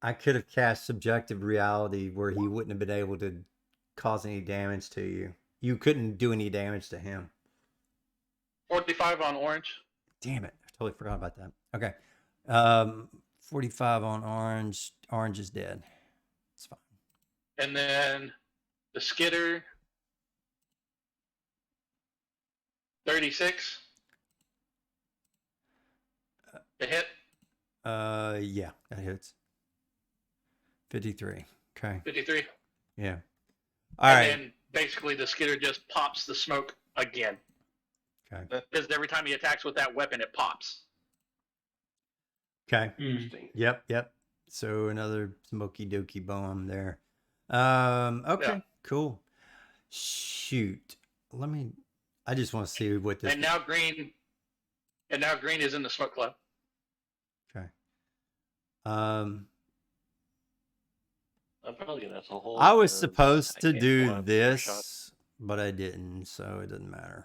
I could have cast subjective reality where he wouldn't have been able to cause any damage to you. You couldn't do any damage to him. 45 on orange. Damn it. I totally forgot about that. Okay. 45 on orange. Orange is dead. It's fine. And then the skitter. 36. The hit. Yeah, that hits. 53. Okay. 53. Yeah. All right. And then basically the skitter just pops the smoke again. Okay. Because every time he attacks with that weapon, it pops. Okay. Interesting. Yep. So another smoky dokey bomb there. Okay, Yeah. cool. Shoot. I just want to see what this And now green is in the smoke cloud. Okay. I'm probably gonna have to hold. I was because supposed I to can't do pull out this, shot. but I didn't, so it doesn't matter.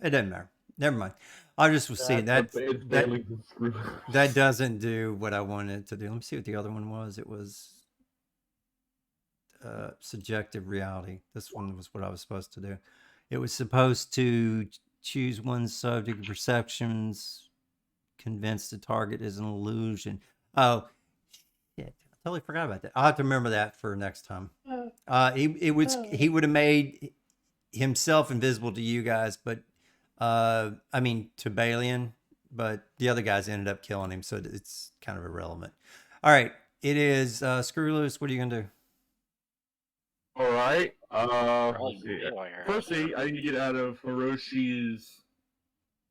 It doesn't matter. Never mind. I just was seeing that It's that Balian's screw. that doesn't do what I wanted it to do. Let me see what the other one was. It was subjective reality. This one was what I was supposed to do. It was supposed to choose one subject perceptions, convince the target is an illusion. Oh, shit. I totally forgot about that. I'll have to remember that for next time. He would have made himself invisible to you guys, but I mean to Balian, but the other guys ended up killing him, so it's kind of irrelevant. All right, it is Screw Loose. What are you gonna do? All right. Probably Let's see. haywire. Firstly, I need to get out of Hiroshi's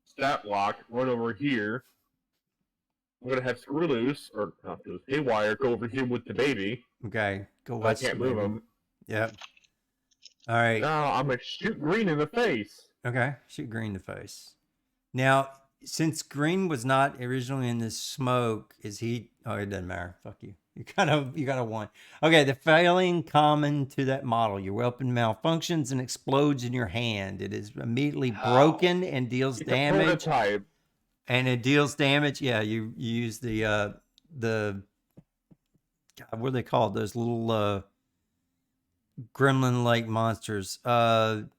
stat block, run over here. I'm gonna have Screw Loose, or not Loose, Haywire, go over here with the baby. Okay, go I watch. can't the move baby. him. Yep. All right. Now I'm gonna shoot Green in the face. Okay, shoot Green in the face. Now, since Green was not originally in this smoke, is he? Oh, it doesn't matter. Fuck you. You got a one. Okay, the failing common to that model. Your weapon malfunctions and explodes in your hand. It is immediately broken and deals It's a damage. prototype. And it deals damage. Yeah, you use the God, what are they called? Those little gremlin-like monsters. I'll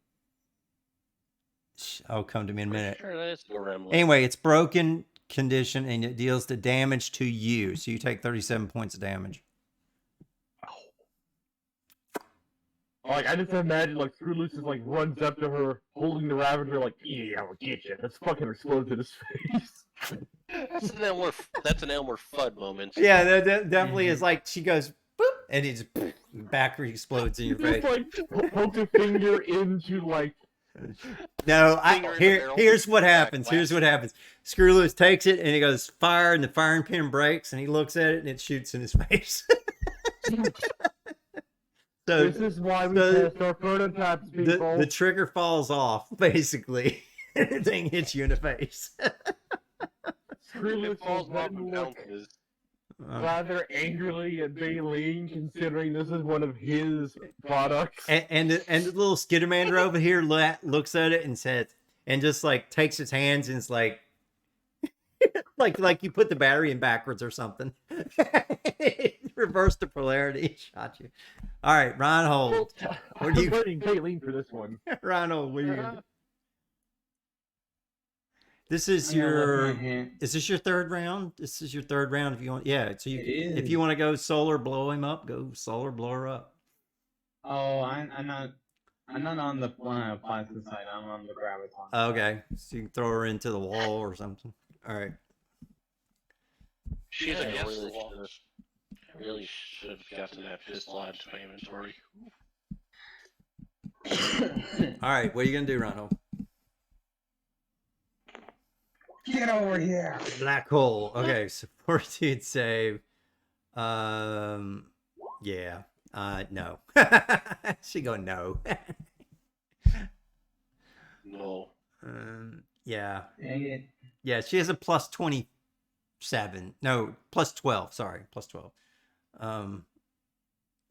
come to me in a minute. Sure, that's a gremlin. Anyway, it's broken condition and it deals the damage to you. So you take 37 points of damage. Like I just imagine like Screw Loose is like runs up to her, holding the Ravager, like, yeah, I'll get you. Let's fucking explode in his face. That's an Elmer Fudd moment. Yeah, that definitely is like she goes boop and it just poof, back explodes in your face. Just like poke a finger into like. No, Finger in the barrel. here's what happens. Backblast. Here's what happens. Screw Loose takes it and he goes fire and the firing pin breaks and he looks at it and it shoots in his face. So This is why we so test our prototypes, people. the trigger falls off basically. The thing hits you in the face. Screw If Loose it falls is off letting and look. bounces. rather angrily at Baleen, considering this is one of his products. And the little Skittermander over here looks at it and says, and just like takes his hands and is like, like you put the battery in backwards or something. Reverse the polarity. Shot you. All right, Reinhold. I'm burning Baleen for this one. Reinhold, what are you gonna do? This is is this your third round? This is your third round if you want. Yeah, so if you want to go solar blow him up, go solar blow her up. Oh, I'm not on the plastic side. I'm on the graviton. Okay, so you can throw her into the wall or something. All right. She's I against the wall. really should have gotten that pistol out of my inventory. All right, what are you gonna do, Reinhold? Get over here. Black hole. Okay, so 14 save. Yeah. No. She go no. No. Yeah. Dang it. Yeah, she has a plus 27. No, plus 12. Sorry, plus 12.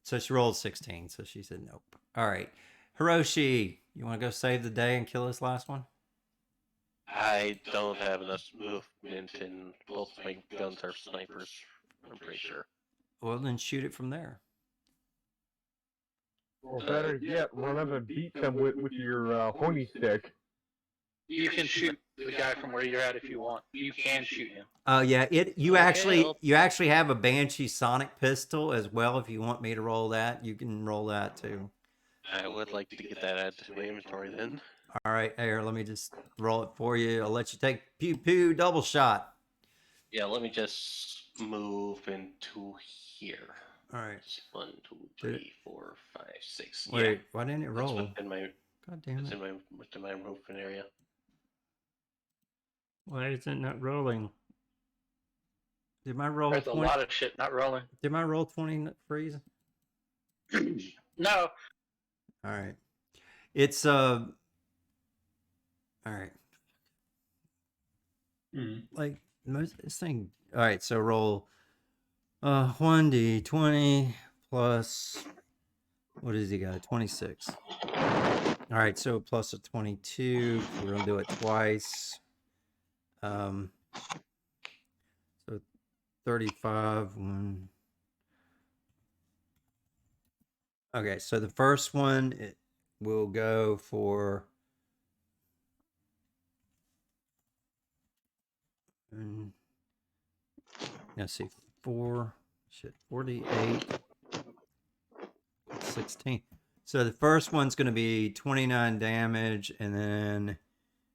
So she rolled 16, so she said nope. All right. Hiroshi, you want to go save the day and kill this last one? I don't have enough movement, and both my guns are snipers. I'm pretty sure. Well, then shoot it from there. Or better yet, run up and beat them with your horny stick. You can shoot the guy from where you're at if you want. You can shoot him. Oh yeah, you Okay, actually have a Banshee Sonic pistol as well. If you want me to roll that, you can roll that too. I would like to get that added to my inventory then. All right, here, let me just roll it for you. I'll let you take pew pew double shot. Yeah, let me just move into here. All right. 1, 2, 3, 4, 5, 6. Wait, Yeah, why didn't it roll? that's within my God damn it's it! within my roofing area. Why is it not rolling? Did my roll There's a 20? lot of shit not rolling. Did my roll 20 freeze? No. All right. It's all right. Like most this thing. All right, so roll 1d20 plus what does he got? 26. All right, so plus a 22. We're gonna do it twice. So 35. Okay, so the first one it will go for let's see, 48, 16. So the first one's going to be 29 damage, and then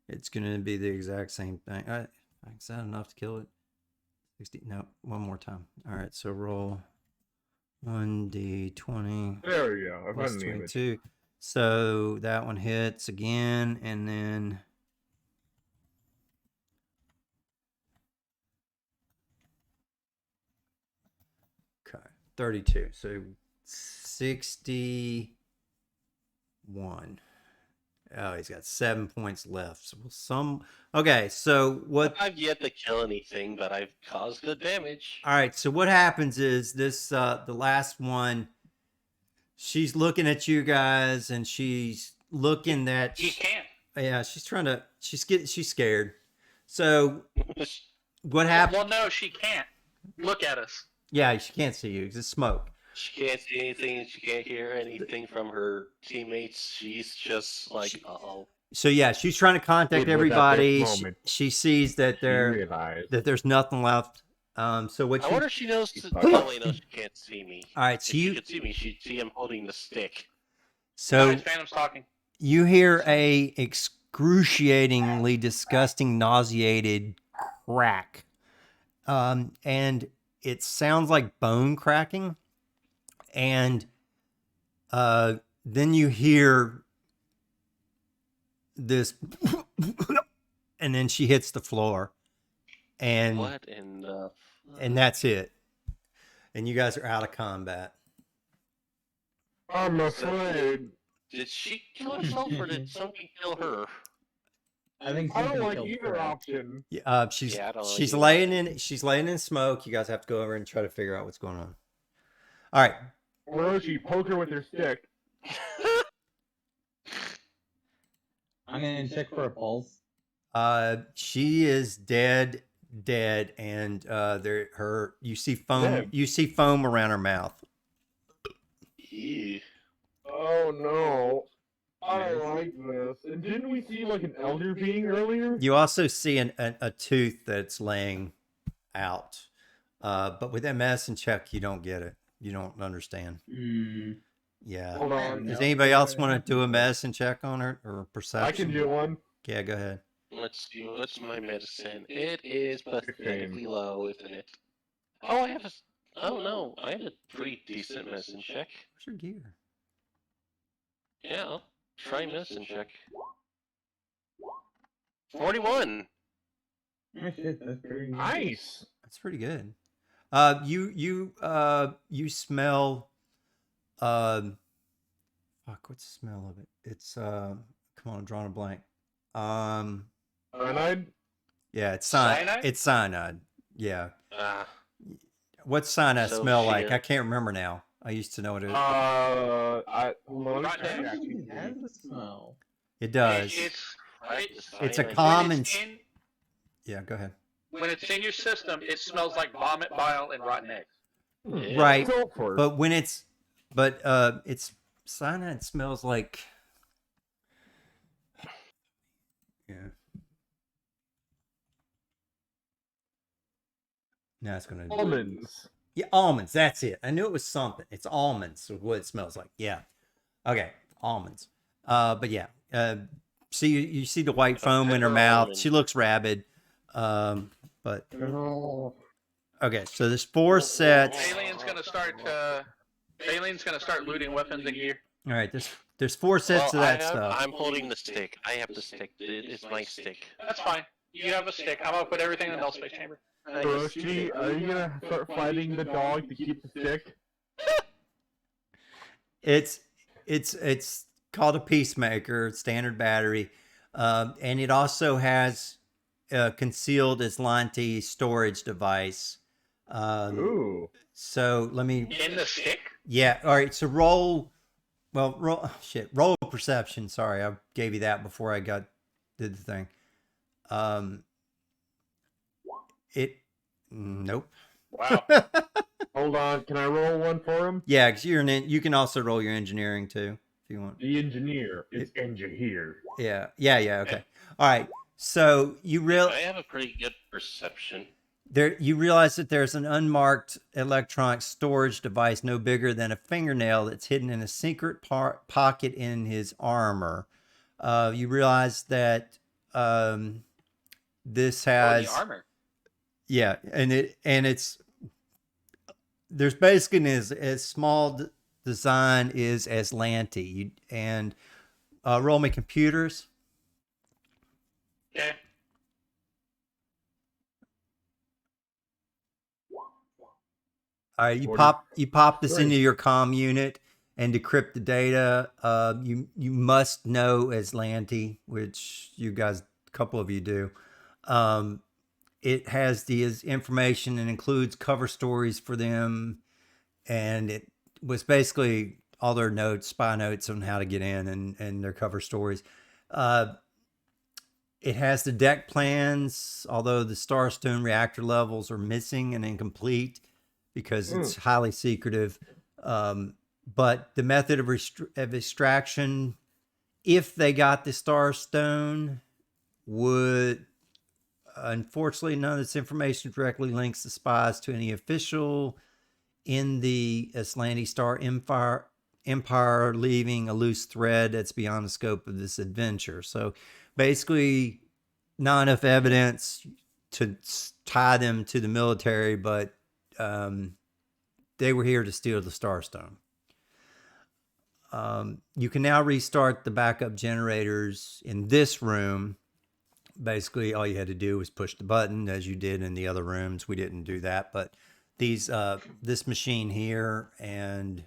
it's going to be the exact same thing. Is that enough to kill it? 60. No, one more time. All right, so roll 1d20. There we go. I Plus found the image. 22. So that one hits again, and then okay, 32. So 61. Oh, he's got 7 points left. So okay. So what? I've yet to kill anything, but I've caused good damage. All right. So what happens is this: the last one. She's looking at you guys, and she's looking that. You can't. Yeah, she's trying to. She's scared. So what happened? Well, no, she can't. Look at us. Yeah, she can't see you because it's smoke. She can't see anything. She can't hear anything from her teammates. She's just like, uh-oh. So yeah, she's trying to contact everybody. She sees that there's nothing left. So what? I wonder if she knows. No, wait, no, she can't see me. All right, If so she could see me, she'd see him holding the stick. So Guys, Phantom's talking. you hear a excruciatingly disgusting, nauseated crack, and it sounds like bone cracking, and then you hear this, and then she hits the floor, and What in the? and that's it, and you guys are out of combat. I'm afraid. Did she kill herself or did something kill her? I think I she's don't gonna like kill either Fred. option. She's Yeah, I don't like she's either laying option. in she's laying in smoke. You guys have to go over and try to figure out what's going on. All right. Orochi, poke her with her stick. I'm gonna check for a pulse. She is dead, and you see foam. Dead. You see foam around her mouth. Ew. Oh no. I don't like this. And didn't we see like an elder being earlier? You also see a tooth that's laying out. But with MS check, you don't get it. You don't understand. Yeah. Hold on. Does anybody else want to do a medicine check on her or perception? I can do one. Yeah, go ahead. Let's see. What's my medicine? It is pathetically low, isn't it? Oh, I have a. Oh no, I have a pretty decent medicine check. Where's your gear? Yeah, I'll try medicine check. 41. Oh shit, that's pretty good. Nice. That's pretty good. You smell. Fuck, what's the smell of it? It's come on, I'm drawing a blank. Cyanide? Yeah, it's Cyanide? It's cyanide. Yeah. Ah, What's cyanide So smell she- like? I can't remember now. I used to know what it. Let me Rotten check, eggs? actually. It has a smell. It does. It's a cyanide. common. When Yeah, go ahead. it's in your system, it smells like vomit, bile, and rotten eggs. Yeah. Right. Go for it. But when it's cyanide smells like. Yeah. Now it's gonna. Almonds. Yeah, almonds. That's it. I knew it was something. It's almonds. Is what it smells like. Yeah. Okay, almonds. But yeah. See, you see the white foam in her mouth. almond. She looks rabid. But okay. So there's 4 sets. Alien's gonna start looting weapons and gear. All right. There's 4 sets of that stuff. I'm holding the stick. I have the stick. It is my stick. That's fine. You have a stick. I'm gonna put everything in the null space chamber. Orochi, are you gonna start fighting the dog to keep the stick? It's called a Peacemaker, standard battery, and it also has concealed Aslanti storage device. Ooh. So let me. In the stick? Yeah. All right. So roll. Well, roll perception. Sorry, I gave you that before I did the thing. Nope. Wow. Hold on, can I roll one for him? Yeah, because you can also roll your engineering too if you want. The engineer. It's engineer. Yeah. Okay. All right. So I have a pretty good perception. you realize that there's an unmarked electronic storage device no bigger than a fingernail that's hidden in a secret pocket in his armor. You realize that this has the armor. yeah, and it's there's basically as small design is Aslanti. And roll me computers. Okay. All right, you 40. pop this Great. into your comm unit and decrypt the data. You must know Aslanti, which you guys, a couple of you do. It has the information and includes cover stories for them, and it was basically all their notes, spy notes on how to get in and their cover stories. It has the deck plans, although the Starstone reactor levels are missing and incomplete because it's highly secretive. But the method of extraction, if they got the Starstone, would unfortunately none of this information directly links the spies to any official in the Aslanti Star Empire, leaving a loose thread that's beyond the scope of this adventure. So basically, not enough evidence to tie them to the military, but they were here to steal the Starstone. You can now restart the backup generators in this room. Basically, all you had to do was push the button, as you did in the other rooms. We didn't do that, but this machine here and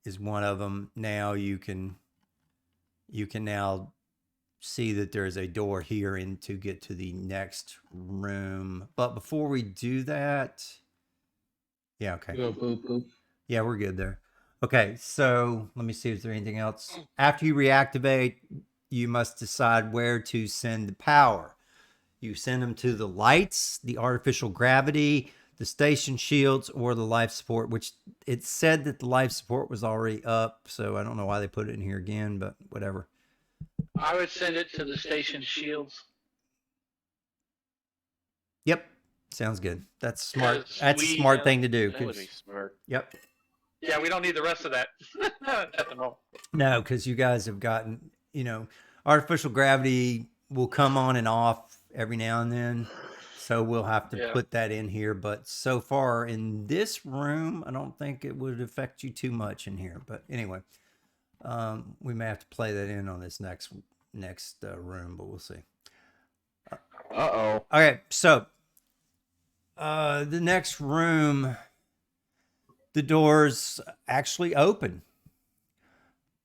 is one of them. Now you can now see that there's a door here in to get to the next room. But before we do that, yeah, okay. Go boop boop. Yeah, we're good there. Okay, so let me see if there's anything else. After you reactivate, you must decide where to send the power. You send them to the lights, the artificial gravity, the station shields, or the life support, which it said that the life support was already up, so I don't know why they put it in here again, but whatever. I would send it to the station shields. Yep, sounds good. That's smart. Yes, That's a we, smart thing to do. That would 'Cause- be smart. Yep. Yeah, we don't need the rest of that at the moment. No, because you guys have gotten, artificial gravity will come on and off every now and then. So we'll have to Yeah. put that in here. But so far in this room, I don't think it would affect you too much in here. But anyway, we may have to play that in on this next room, but we'll see. Uh-oh. Okay, so the next room, the doors actually open.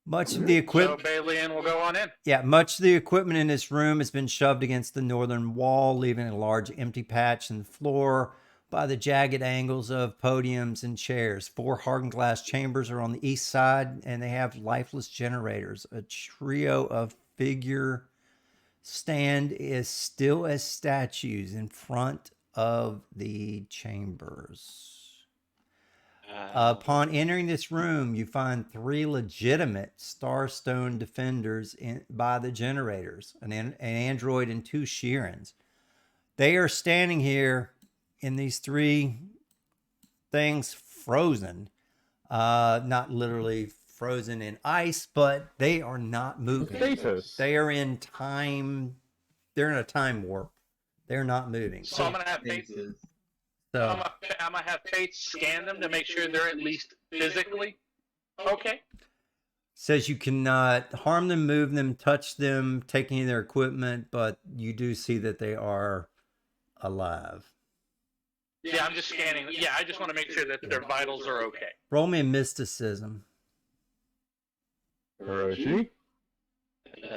Much of the So equipment, Bailey and we'll go on in. yeah, much of the equipment in this room has been shoved against the northern wall, leaving a large empty patch in the floor by the jagged angles of podiums and chairs. 4 hardened glass chambers are on the east side, and they have lifeless generators. A trio of figure stand is still as statues in front of the chambers. Upon entering this room, you find 3 legitimate Starstone defenders by the generators, an android and 2 Sheerans. They are standing here in these 3 things frozen. Not literally frozen in ice, but they are not moving. Stasis. They are in time. They're in a time warp. They're not moving. So I'm gonna have Faith. Faces. So I'm gonna have Faith scan them to make sure they're at least physically okay. says you cannot harm them, move them, touch them, take any of their equipment, but you do see that they are alive. Yeah, I'm just scanning. Yeah, I just want to make sure that their vitals are okay. Roll me a mysticism. Hiroshi?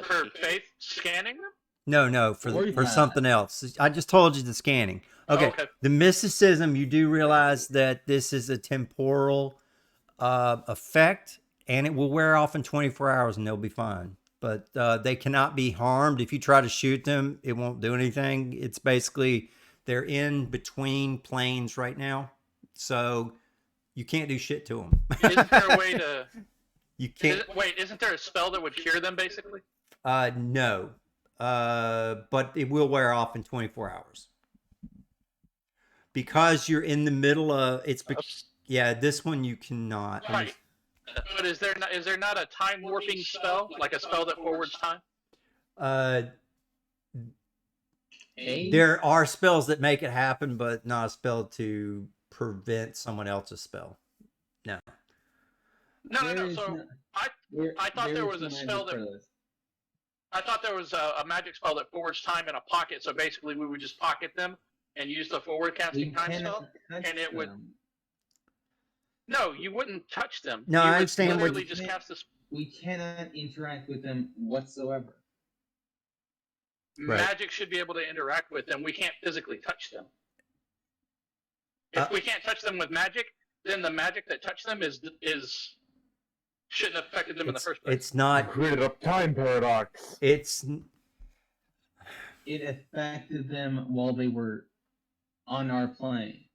For Faith scanning them. No, for Or for not. something else. I just told you the scanning. Okay. Okay. The mysticism, you do realize that this is a temporal effect, and it will wear off in 24 hours, and they'll be fine. But they cannot be harmed. If you try to shoot them, it won't do anything. It's basically they're in between planes right now, so you can't do shit to them. Isn't there a way to? You can't. Isn't there a spell that would cure them basically? No. But it will wear off in 24 hours. Because you're in the middle of yeah, this one you cannot. Right. But is there not a time warping spell, like a spell that forwards time? Hey? There are spells that make it happen, but not a spell to prevent someone else's spell. No. No. There is So no- I thought there was a is no spell magic that- for this. I thought there was a magic spell that forwards time in a pocket. So basically, we would just pocket them and use the forward We casting time cannot spell. touch and it would- them. No, you wouldn't touch them. No, you I would understand what literally you- just cast this. We cannot interact with them whatsoever. Right. Magic should be able to interact with them. We can't physically touch them. If we can't touch them with magic, then the magic that touched them is shouldn't have affected them in the first place. It's not. Created a time paradox. It's It affected them while they were on our plane.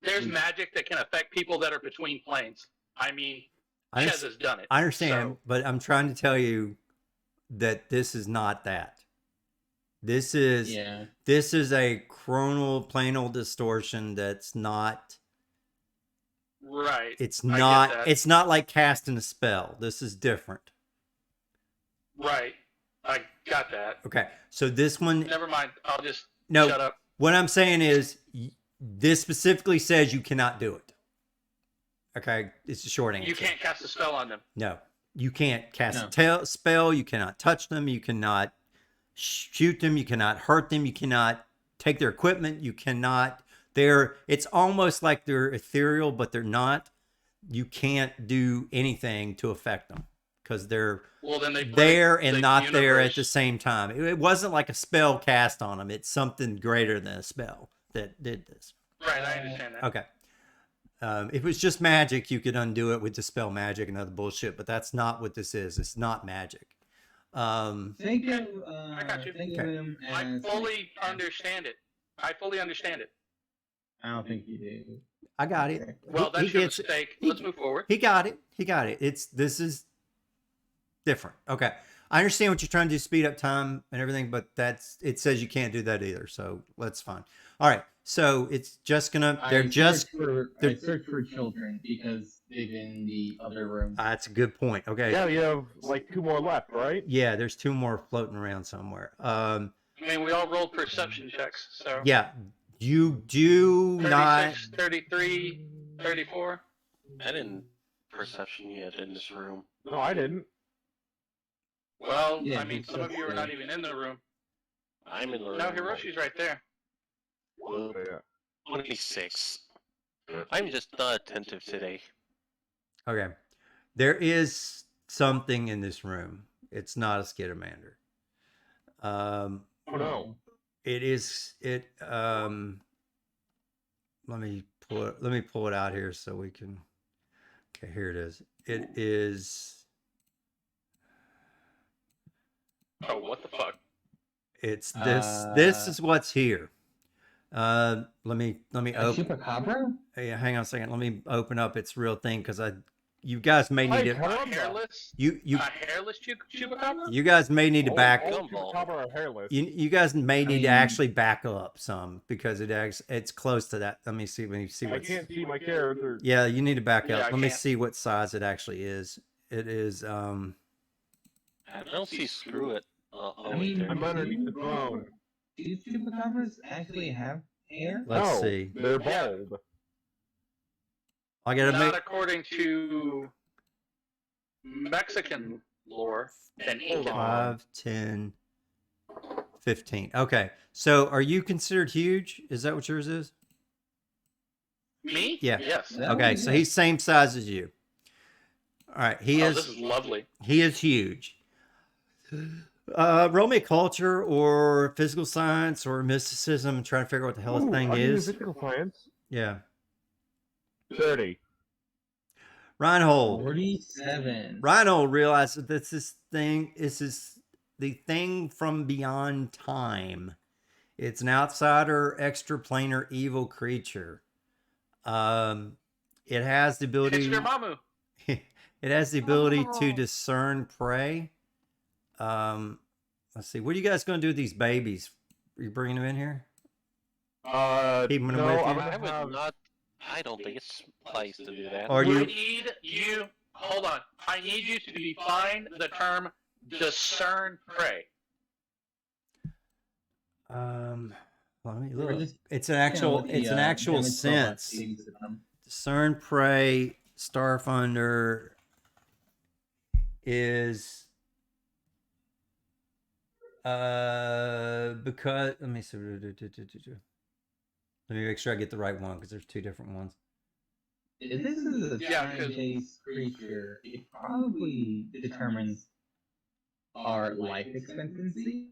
There's magic that can affect people that are between planes. I mean, I Chez has done it. I understand, So- but I'm trying to tell you that this is not that. This is Yeah. this is a chronal planal distortion that's not. Right. It's I get not. that. It's not like casting a spell. This is different. Right. I got that. Okay, so this one. Never mind. I'll just No, shut up. what I'm saying is, this specifically says you cannot do it. Okay, it's a short answer. You can't cast a spell on them. No, you can't cast No. a spell. You cannot touch them. You cannot shoot them. You cannot hurt them. You cannot take their equipment. You cannot. It's almost like they're ethereal, but they're not. You can't do anything to affect them. because they're Well, then they put there it- and the not there at the universe- same time. It wasn't like a spell cast on them. It's something greater than a spell that did this. Right, I understand that. Okay. If it was just magic, you could undo it with dispel magic and other bullshit, but that's not what this is. It's not magic. Think of, I got you. think of Okay. him I as fully understand it. I fully understand it. I don't think you do. I got it. Well, He that's your gets it. mistake. He- Let's move forward. He got it. He got it. This is different. Okay. I understand what you're trying to do, speed up time and everything, but it says you can't do that either. So that's fine. All right. So it's just gonna, I they're just, search for children because they're in the other room. that's a good point. Okay. Yeah, you have like 2 more left, right? Yeah, there's 2 more floating around somewhere. I mean, we all rolled perception checks, so. Yeah, you do 36, not. 33, 34. I didn't perception yet in this room. No, I didn't. Well, Yeah, I mean, some of you are not even in the room. I'm in the room. No, Hiroshi's right there. Well, Yeah. 26. I'm just not attentive today. Okay, there is something in this room. It's not a Skidamander. Oh no. It is it. Let me pull it out here so we can. Okay, here it is. It is. Oh, what the fuck? It's this. This is what's here. Let me A open. chupacabra? Hey, hang on a second. Let me open up its real thing because you guys may need Hey, to. come A on, hairless? You A hairless chupacabra? you guys may need to back. All Gumball. chupacabra are hairless. You guys may need to mean- actually back up some because it's close to that. Let me see. I What's, can't see my character. yeah, you need to back Yeah, up. I Let me can't. see what size it actually is. It is I don't see screw it. I mean, I'm underneath the throne. Do chupacabras actually have hair? let's No, see. They're bald. I gotta Not make according to Mexican lore and Hold Incan. on. 5, 10, 15. Okay. So are you considered huge? Is that what yours is? Me? Yeah. Yes. That Okay, would be so good. he's same size as you. All right, he Oh, is this is lovely. he is huge. Roll me a culture or physical science or mysticism. Trying to figure out what the hell this Ooh, thing I can do is. physical science. Yeah. 30. Reinhold. 47. Reinhold realized that this is the thing from beyond time. It's an outsider, extraplanar evil creature. It has the It's ability. your mamu. It has the ability to discern prey. Let's see. What are you guys going to do with these babies? Are you bringing them in here? Keep 'em No, away from I'm you? gonna I would have. not. I don't think it's place to do that. Or I you? need you. Hold on. I need you to define the term discern prey. Let me We're look. just It's an actual. It's an actual sense. Discern prey. Starfunder is because let me see. Let me make sure I get the right one because there's 2 different ones. If this is a Yeah, 'cause- time-based creature, it probably determines our life expectancy.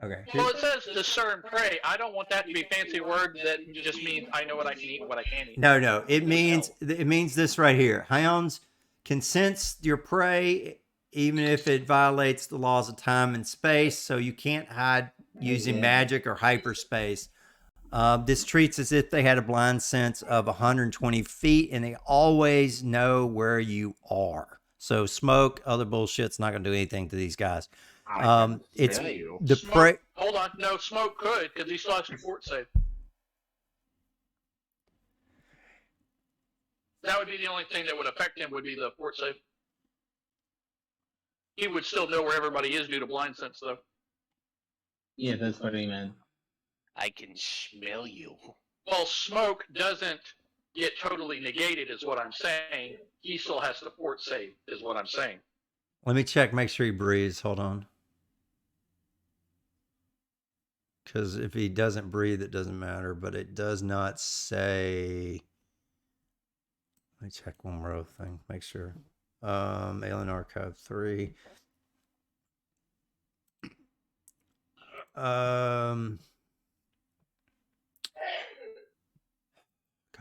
Okay. Well, it says discern prey. I don't want that to be a fancy word that just means I know what I can eat and what I can't eat. No. It means this right here. Hounds can sense your prey even if it violates the laws of time and space. So you can't hide using magic or hyperspace. This treats as if they had a blind sense of 120 feet, and they always know where you are. So smoke, other bullshit's not going to do anything to these guys. It's Smell you. the Smoke- prey. Hold on. No, Smoke could because he still has to fort save. That would be the only thing that would affect him would be the fort save. He would still know where everybody is due to blind sense, though. Yeah, that's what I meant. I can smell you. Well, Smoke doesn't get totally negated, is what I'm saying. He still has to fort save, is what I'm saying. Let me check, make sure he breathes. Hold on. Because if he doesn't breathe, it doesn't matter. But it does not say. Let me check one more thing. Make sure. Alien Archive 3. God,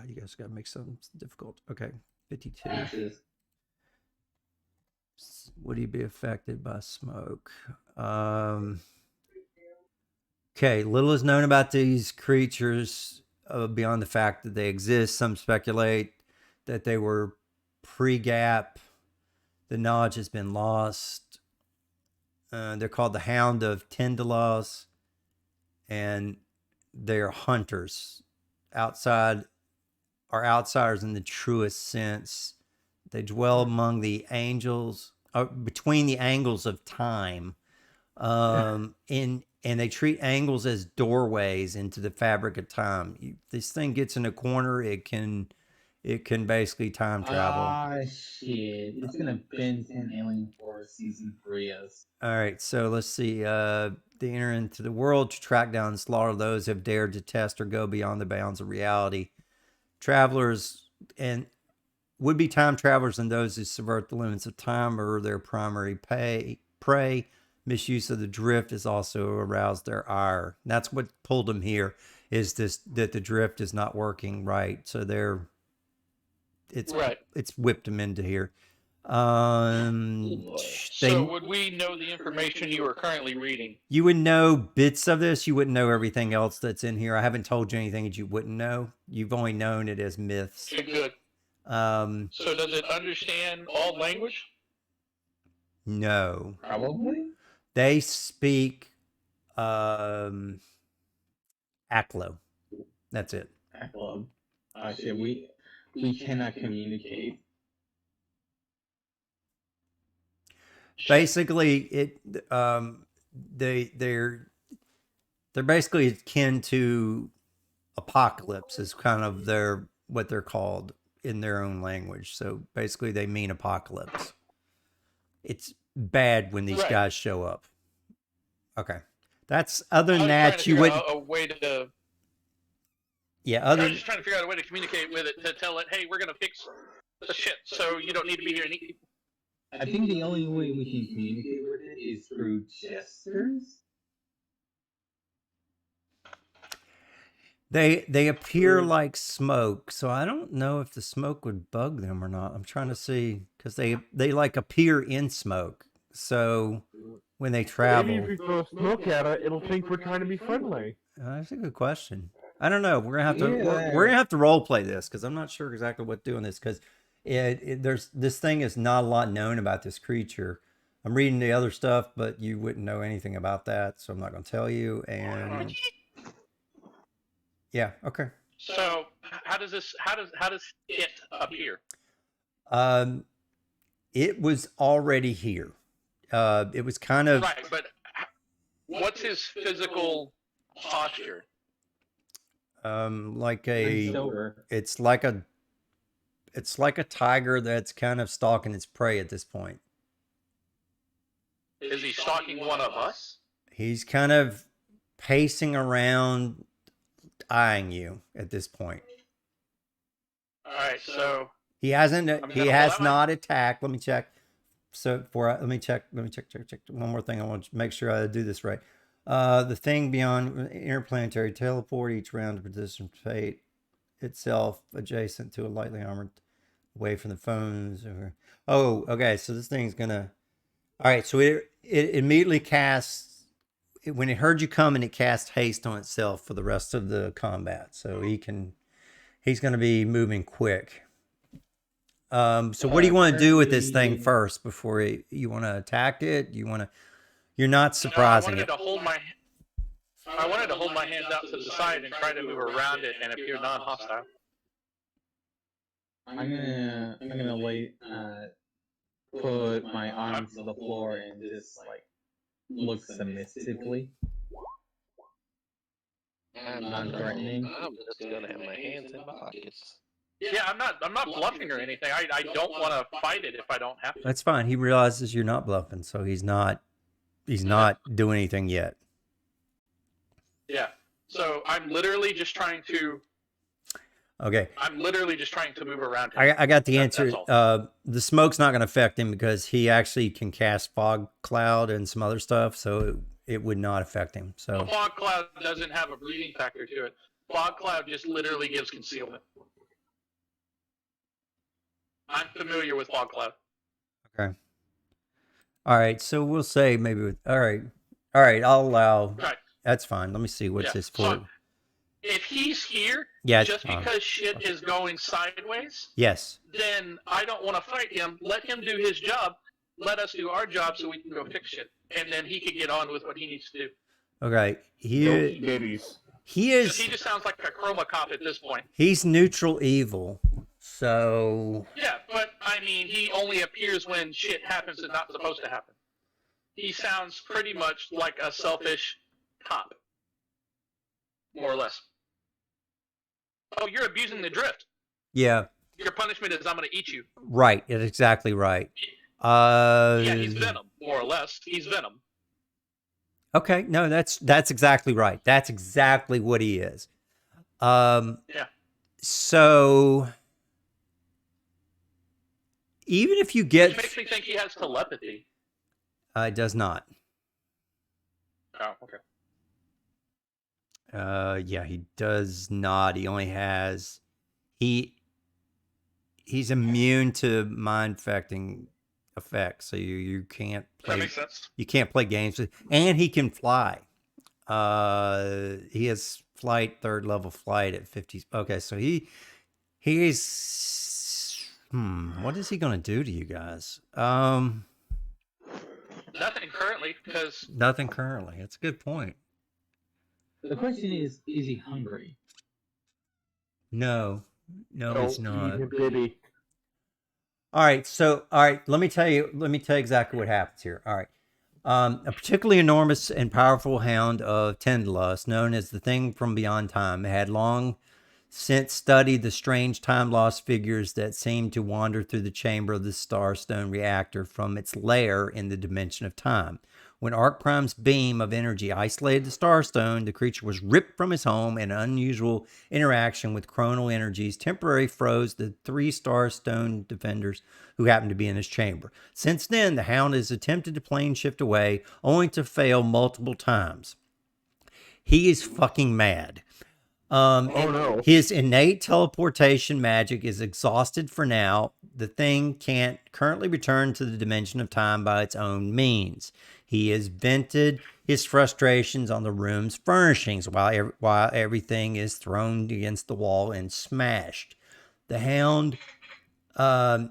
you guys gotta make something difficult. Okay, 52. Ashes. Would he be affected by smoke? Okay, little is known about these creatures beyond the fact that they exist. Some speculate that they were pre-gap. The knowledge has been lost. They're called the Hound of Tyndalos, and they're hunters. Outsiders in the truest sense. They dwell among the angels, between the angles of time. And they treat angles as doorways into the fabric of time. This thing gets in a corner, it can basically time travel. Ah, shit. It's gonna binge in Alien Force Season 3 as. All right, so let's see. They enter into the world to track down and slaughter those who have dared to test or go beyond the bounds of reality. Travelers and would-be time travelers and those who subvert the limits of time are their primary prey. Misuse of the drift has also aroused their ire. That's what pulled them here, is that the drift is not working right. So it's whipped them into here. So would we know the information you are currently reading? You would know bits of this. You wouldn't know everything else that's in here. I haven't told you anything that you wouldn't know. You've only known it as myths. Okay, good. So does it understand all language? No. Probably? They speak Aklo. That's it. Aklo. Shit, we cannot communicate. Basically, they're basically akin to apocalypse is kind of what they're called in their own language. So basically, they mean apocalypse. It's bad when these guys show up. Okay, that's other than that you would a way to. Yeah, I was just trying to figure out a way to communicate with it to tell it, hey, we're gonna fix the shit, so you don't need to be here and eat. I think the only way we can communicate with it is through gestures. They appear like smoke, so I don't know if the smoke would bug them or not. I'm trying to see, because they like appear in smoke. So when they travel, maybe if we throw smoke at it, it'll think we're trying to be friendly. That's a good question. I don't know. We're gonna have to we're gonna have to role play this, because I'm not sure exactly what doing this, because there's this thing is not a lot known about this creature. I'm reading the other stuff, but you wouldn't know anything about that, so I'm not gonna tell you. And yeah, okay. So how does it appear? It was already here. It was kind of right, but what's his physical posture? Like it's like a tiger that's kind of stalking its prey at this point. Is he stalking one of us? He's kind of pacing around, eyeing you at this point. All right, so he has not attacked. Let me check. So let me check one more thing. I want to make sure I do this right. The thing beyond interplanetary teleport each round to position fate itself adjacent to a lightly armored away from the phones. Oh, okay. So this thing's gonna. All right. So it immediately casts. When it heard you coming, it cast haste on itself for the rest of the combat. So he's going to be moving quick. So what do you want to do with this thing first before you want to attack it? You're not surprising it. I wanted to hold my hands out to the side and try to move around it and appear non-hostile. I'm gonna put my arms on the floor and just look submissively. Non-threatening. I'm just gonna have my hands in my pockets. Yeah, I'm not bluffing or anything. I don't want to fight it if I don't have to. That's fine. He realizes you're not bluffing, so he's not doing anything yet. Yeah. So I'm literally just trying to Okay. I'm literally just trying to move around him. I got the That's answer. all. The smoke's not going to affect him because he actually can cast fog cloud and some other stuff, so it would not affect him. The So fog cloud doesn't have a breathing factor to it. Fog cloud just literally gives concealment. I'm familiar with fog cloud. okay. All right, so we'll say maybe with all right. I'll allow. Right. That's fine. Let me see what's Yeah, this for. so if he's here, Yeah, it's just fine. because shit is going sideways, Yes. then I don't want to fight him. Let him do his job. Let us do our job so we can go fix shit, and then he can get on with what he needs to do. Okay. Babies. He Because is. he just sounds like a chroma cop at this point. He's neutral evil. So Yeah, but I mean, he only appears when shit happens that's not supposed to happen. He sounds pretty much like a selfish cop, more or less. Oh, you're abusing the drift. yeah, Your punishment is I'm going to eat you. right. It's exactly right. Yeah, he's Venom, more or less. He's Venom. Okay, no, that's exactly right. That's exactly what he is. Yeah. So even if you Which get, makes me think he has telepathy. it does not. Oh, okay. Yeah, he does not. He only has he's immune to mind affecting effects, so you can't That play. makes sense. You can't play games with, and he can fly. He has flight, 3rd level flight at 50. Okay, so he's what is he gonna do to you guys? Nothing currently, because Nothing currently. That's a good point. The question is he hungry? No, he's not. Baby. All right, so let me tell you exactly what happens here. All right. A particularly enormous and powerful hound of Tendalus, known as the Thing from Beyond Time, had long since studied the strange time-lost figures that seemed to wander through the chamber of the Starstone reactor from its lair in the dimension of time. When Arc Prime's beam of energy isolated the Starstone, the creature was ripped from his home, and an unusual interaction with chronal energies temporarily froze the 3 Starstone defenders who happened to be in his chamber. Since then, the Hound has attempted to plane shift away, only to fail multiple times. He is fucking mad. Oh no. His innate teleportation magic is exhausted for now. The Thing can't currently return to the dimension of time by its own means. He has vented his frustrations on the room's furnishings while everything is thrown against the wall and smashed. The Hound,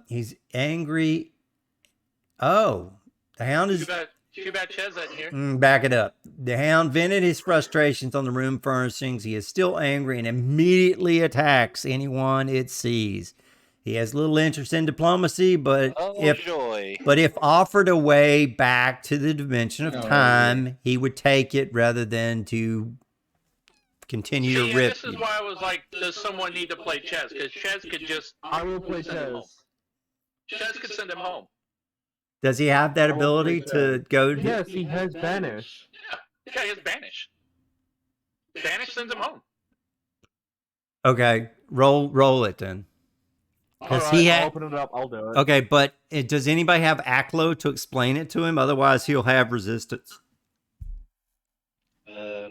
he's angry. Oh, the Hound is... Too bad Chez isn't here. Back it up. The Hound vented his frustrations on the room furnishings. He is still angry and immediately attacks anyone it sees. He has little interest in diplomacy, but if offered a way back to the dimension of time, he would take it rather than to continue to rip. This is why I was like, does someone need to play Chez? Because Chez could just... I will play Chez. Chez could send him home. Does he have that ability to go to... Yes, he has Banish. Yeah, he has Banish. Banish sends him home. Okay, roll it then. Alright, I'll open it up, I'll do it. Okay, but does anybody have Aklo to explain it to him? Otherwise, he'll have resistance. I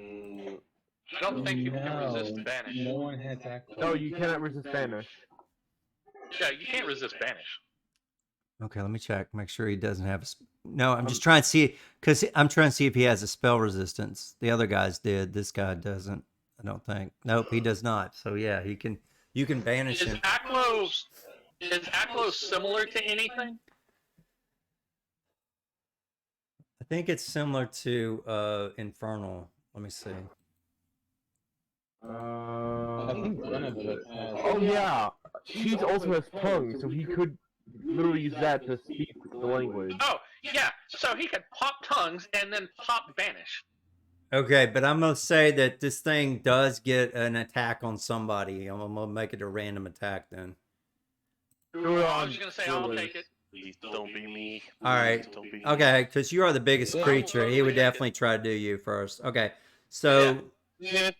don't think you can resist Banish. No one has Aklo. No, you cannot resist Banish. Yeah, you can't resist Banish. Okay, let me check. Make sure he doesn't have... No, I'm just trying to see... Because I'm trying to see if he has a spell resistance. The other guys did. This guy doesn't, I don't think. Nope, he does not. So, yeah, you can banish him. Is Aklo similar to anything? I think it's similar to Infernal. Let me see. I think one of it has. Oh yeah, Cheese also has tongue, so he could literally use that to speak the language. Oh, yeah. So he could pop tongues and then pop Banish. Okay, but I'm going to say that this thing does get an attack on somebody. I'm going to make it a random attack then. I was just going to say, I'll take it. Please don't be me. All right. Don't be Okay, because you are the biggest creature. He would definitely try to do you first. Okay, so... Yeah.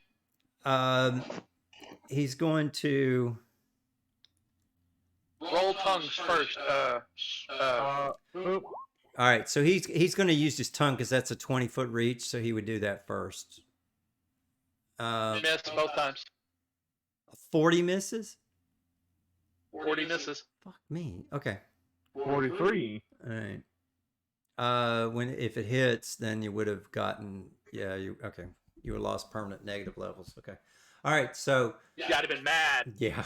he's going to. Roll tongues first. Oop. All right, so he's going to use his tongue because that's a 20-foot reach, so he would do that first. Missed both times. 40 misses. 40 misses. Fuck me. Okay. 43. All right. If it hits, then you would have gotten you would have lost permanent negative levels. Okay. All right. So You gotta have been mad. yeah,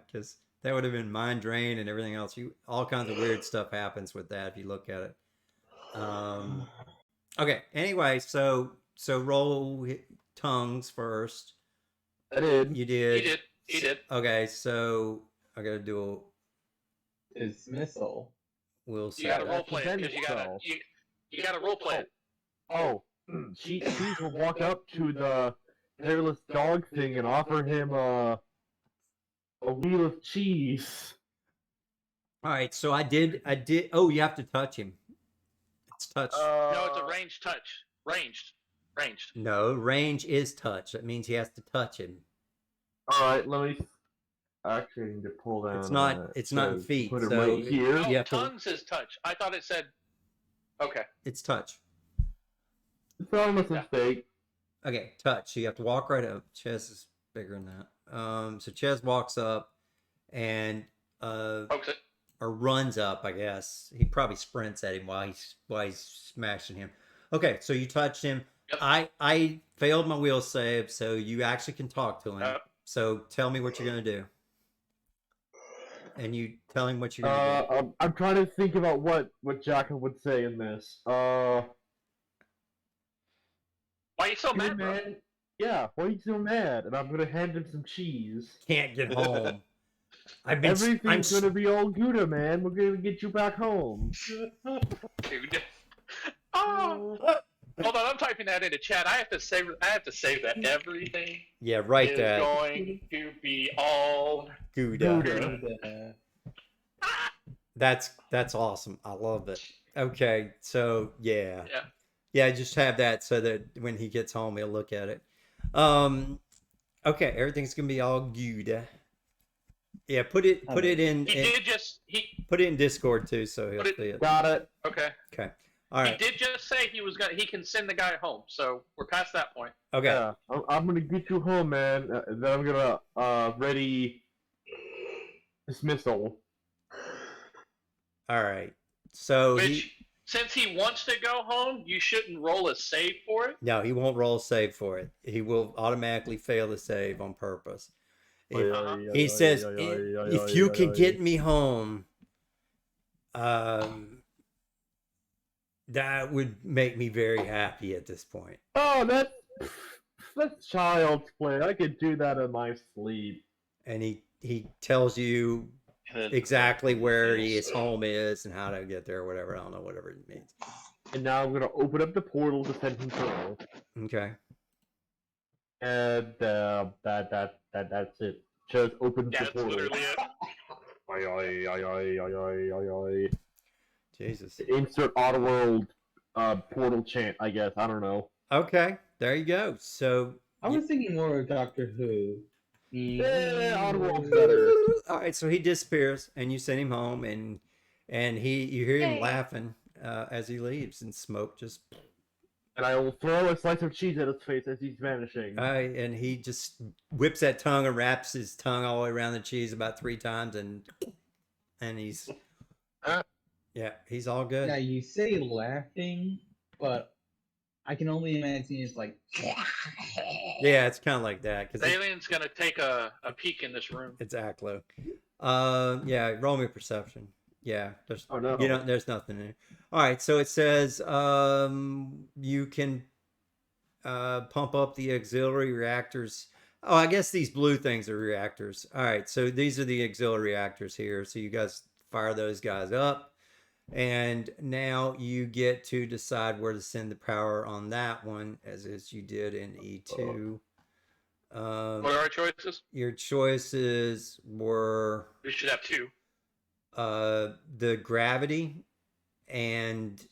because that would have been mind drain and everything else. All kinds of weird stuff happens with that if you look at it. Okay. Anyway, so roll tongues first. I did. You did. He did. Okay. So I gotta do Dismissal. we'll You say gotta that. role play it, because you gotta role play it. Oh, cheese will walk up to the hairless dog thing and offer him a wheel of cheese. All right. So I did. Oh, you have to touch him. It's touch. No, it's a ranged touch. Ranged. No, range is touch. That means he has to touch him. Alright, let me actually need to pull down. It's not. It's not in feet. Put it So right here. No, you have to- tongues is touch. I thought it said. Okay. it's touch. It's not a mistake. Okay, touch. So you have to walk right up. Ches is bigger than that. So Ches walks up and Pokes it. or runs up. I guess he probably sprints at him while he's smashing him. Okay, so you touched him. Yep. I failed my will save, so you actually can talk to him. Yep. So tell me what you're gonna do. And you tell him what you're gonna do. I'm trying to think about what Jacka would say in this. Why are you so Hey, mad, bro? man. Yeah, why are you so mad? And I'm gonna hand him some cheese. Can't get home. I'm Everything's gonna be all Gouda, man. We're gonna get you back home. Dude. Oh. Hold on, I'm typing that into chat. I have to save that. Everything yeah, right. is That going to be all Gouda. That's awesome. I love it. Okay, so yeah. Just have that so that when he gets home, he'll look at it. Okay, everything's gonna be all Gouda. Yeah, put it in. Put it in Discord too, so he'll see it. Got it. Okay. Okay. All right. He did just say he can send the guy home, so we're past that point. Okay. Yeah, I'm gonna get you home, man. Then I'm gonna ready dismissal. All right. So Since he wants to go home, you shouldn't roll a save for it. No, he won't roll a save for it. He will automatically fail the save on purpose. He says, if you can get me home, that would make me very happy at this point. Oh, that's child's play. I could do that in my sleep. And he tells you exactly where his home is and how to get there or whatever. I don't know, whatever it means. And now I'm gonna open up the portal to send him home. Okay. And that's it. Just open the Yeah, that's portal. literally it. Jesus. Insert Oddworld portal chant, I guess. I don't know. Okay, there you go. So I was thinking more of Doctor Who. Yeah, Oddworld's better. all right, so he disappears, and you send him home, and you hear him laughing as he leaves, and smoke just. And I will throw a slice of cheese at his face as he's vanishing. And he just whips that tongue and wraps his tongue all the way around the cheese about 3 times, and he's he's all good. Now you say laughing, but I can only imagine it's like. Yeah, it's kind of like that The alien's gonna take a peek in this room. It's Acklo. Yeah, roll me perception. Yeah, there's there's nothing in it. All right, so it says you can pump up the auxiliary reactors. Oh, I guess these blue things are reactors. All right, so these are the auxiliary reactors here. So you guys fire those guys up. And now you get to decide where to send the power on that one, as you did in E2. What are our choices? Your choices were... We should have 2. The gravity and...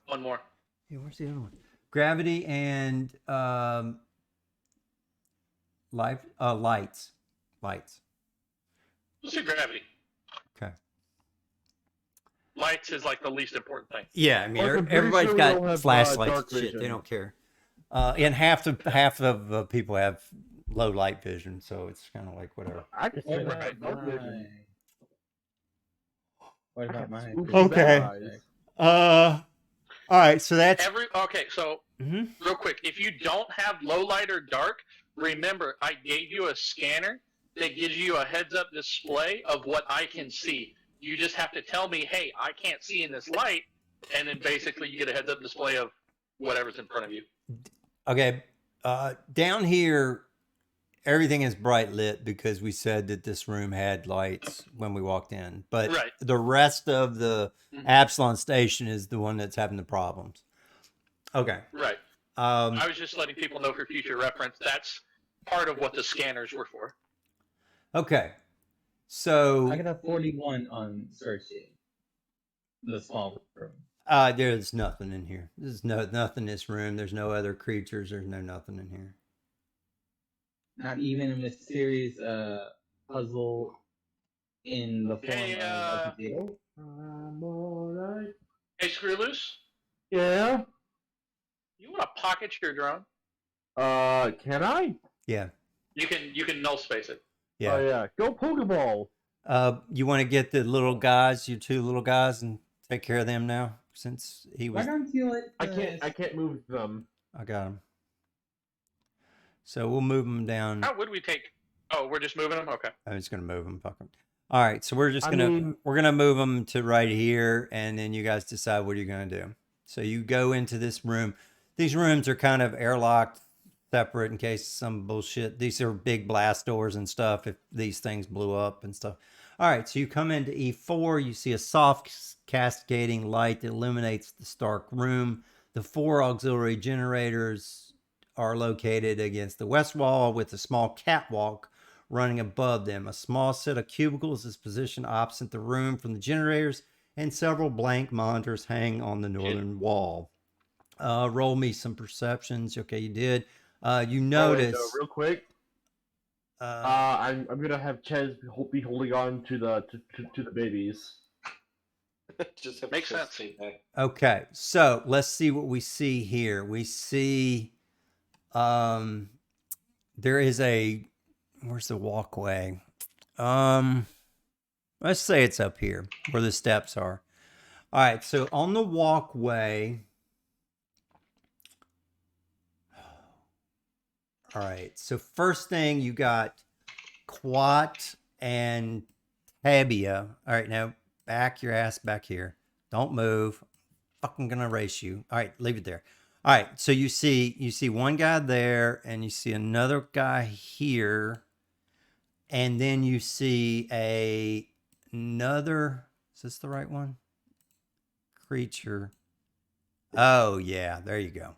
One more. Yeah, where's the other one? Gravity and... Lights. Let's do gravity. Okay. Lights is like the least important thing. Yeah, I mean, Plus, I'm pretty everybody's sure we got don't have, flashlights dark and shit. They vision. don't care. And half of people have low light vision, so it's kind of like whatever. I can see What that about dark vision. What about my? Okay. All right, so that's Okay, so Mhm. real quick, if you don't have low light or dark, remember I gave you a scanner that gives you a heads up display of what I can see. You just have to tell me, hey, I can't see in this light, and then basically you get a heads up display of whatever's in front of you. okay. Down here, everything is bright lit because we said that this room had lights when we walked in. But Right. the rest of the Absalom Station is the one that's having the problems. Okay. Right. I was just letting people know for future reference. That's part of what the scanners were for. Okay. So I got a 41 on searching the small room. there's nothing in here. There's nothing in this room. There's no other creatures. There's nothing in here. Not even a mysterious puzzle in the form Hey, of a potato. I'm alright. Hey, Screw Loose, Yeah. you want to pocket your drone? Can I? Yeah. You can null space it. Yeah. Oh yeah. Go Pokeball. You want to get the little guys, your two little guys, and take care of them now, since he Why was. don't you let I can't move them. I got him. So we'll move them down. How would we take? Oh, we're just moving them. Okay. I'm just gonna move them. Fuck them. All right. So we're just I gonna mean- we're gonna move them to right here, and then you guys decide what you're gonna do. So you go into this room. These rooms are kind of airlocked, separate in case some bullshit. These are big blast doors and stuff. If these things blew up and stuff. All right. So you come into E4. You see a soft cascading light that illuminates the stark room. The 4 auxiliary generators are located against the west wall with a small catwalk running above them. A small set of cubicles is positioned opposite the room from the generators, and several blank monitors hang on the northern wall. Roll me some perceptions. Okay, you did. You notice. real quick. I'm gonna have Ches be holding on to the babies. Just have Makes to sense. say that. Okay, so let's see what we see here. We see there is a, where's the walkway? Let's say it's up here where the steps are. All right, so on the walkway. All right, so first thing you got Quat and Tabia. All right, now back your ass back here. Don't move. Fucking gonna erase you. All right, leave it there. All right, so you see one guy there, and you see another guy here, and then you see another. Is this the right one? Creature. Oh yeah, there you go.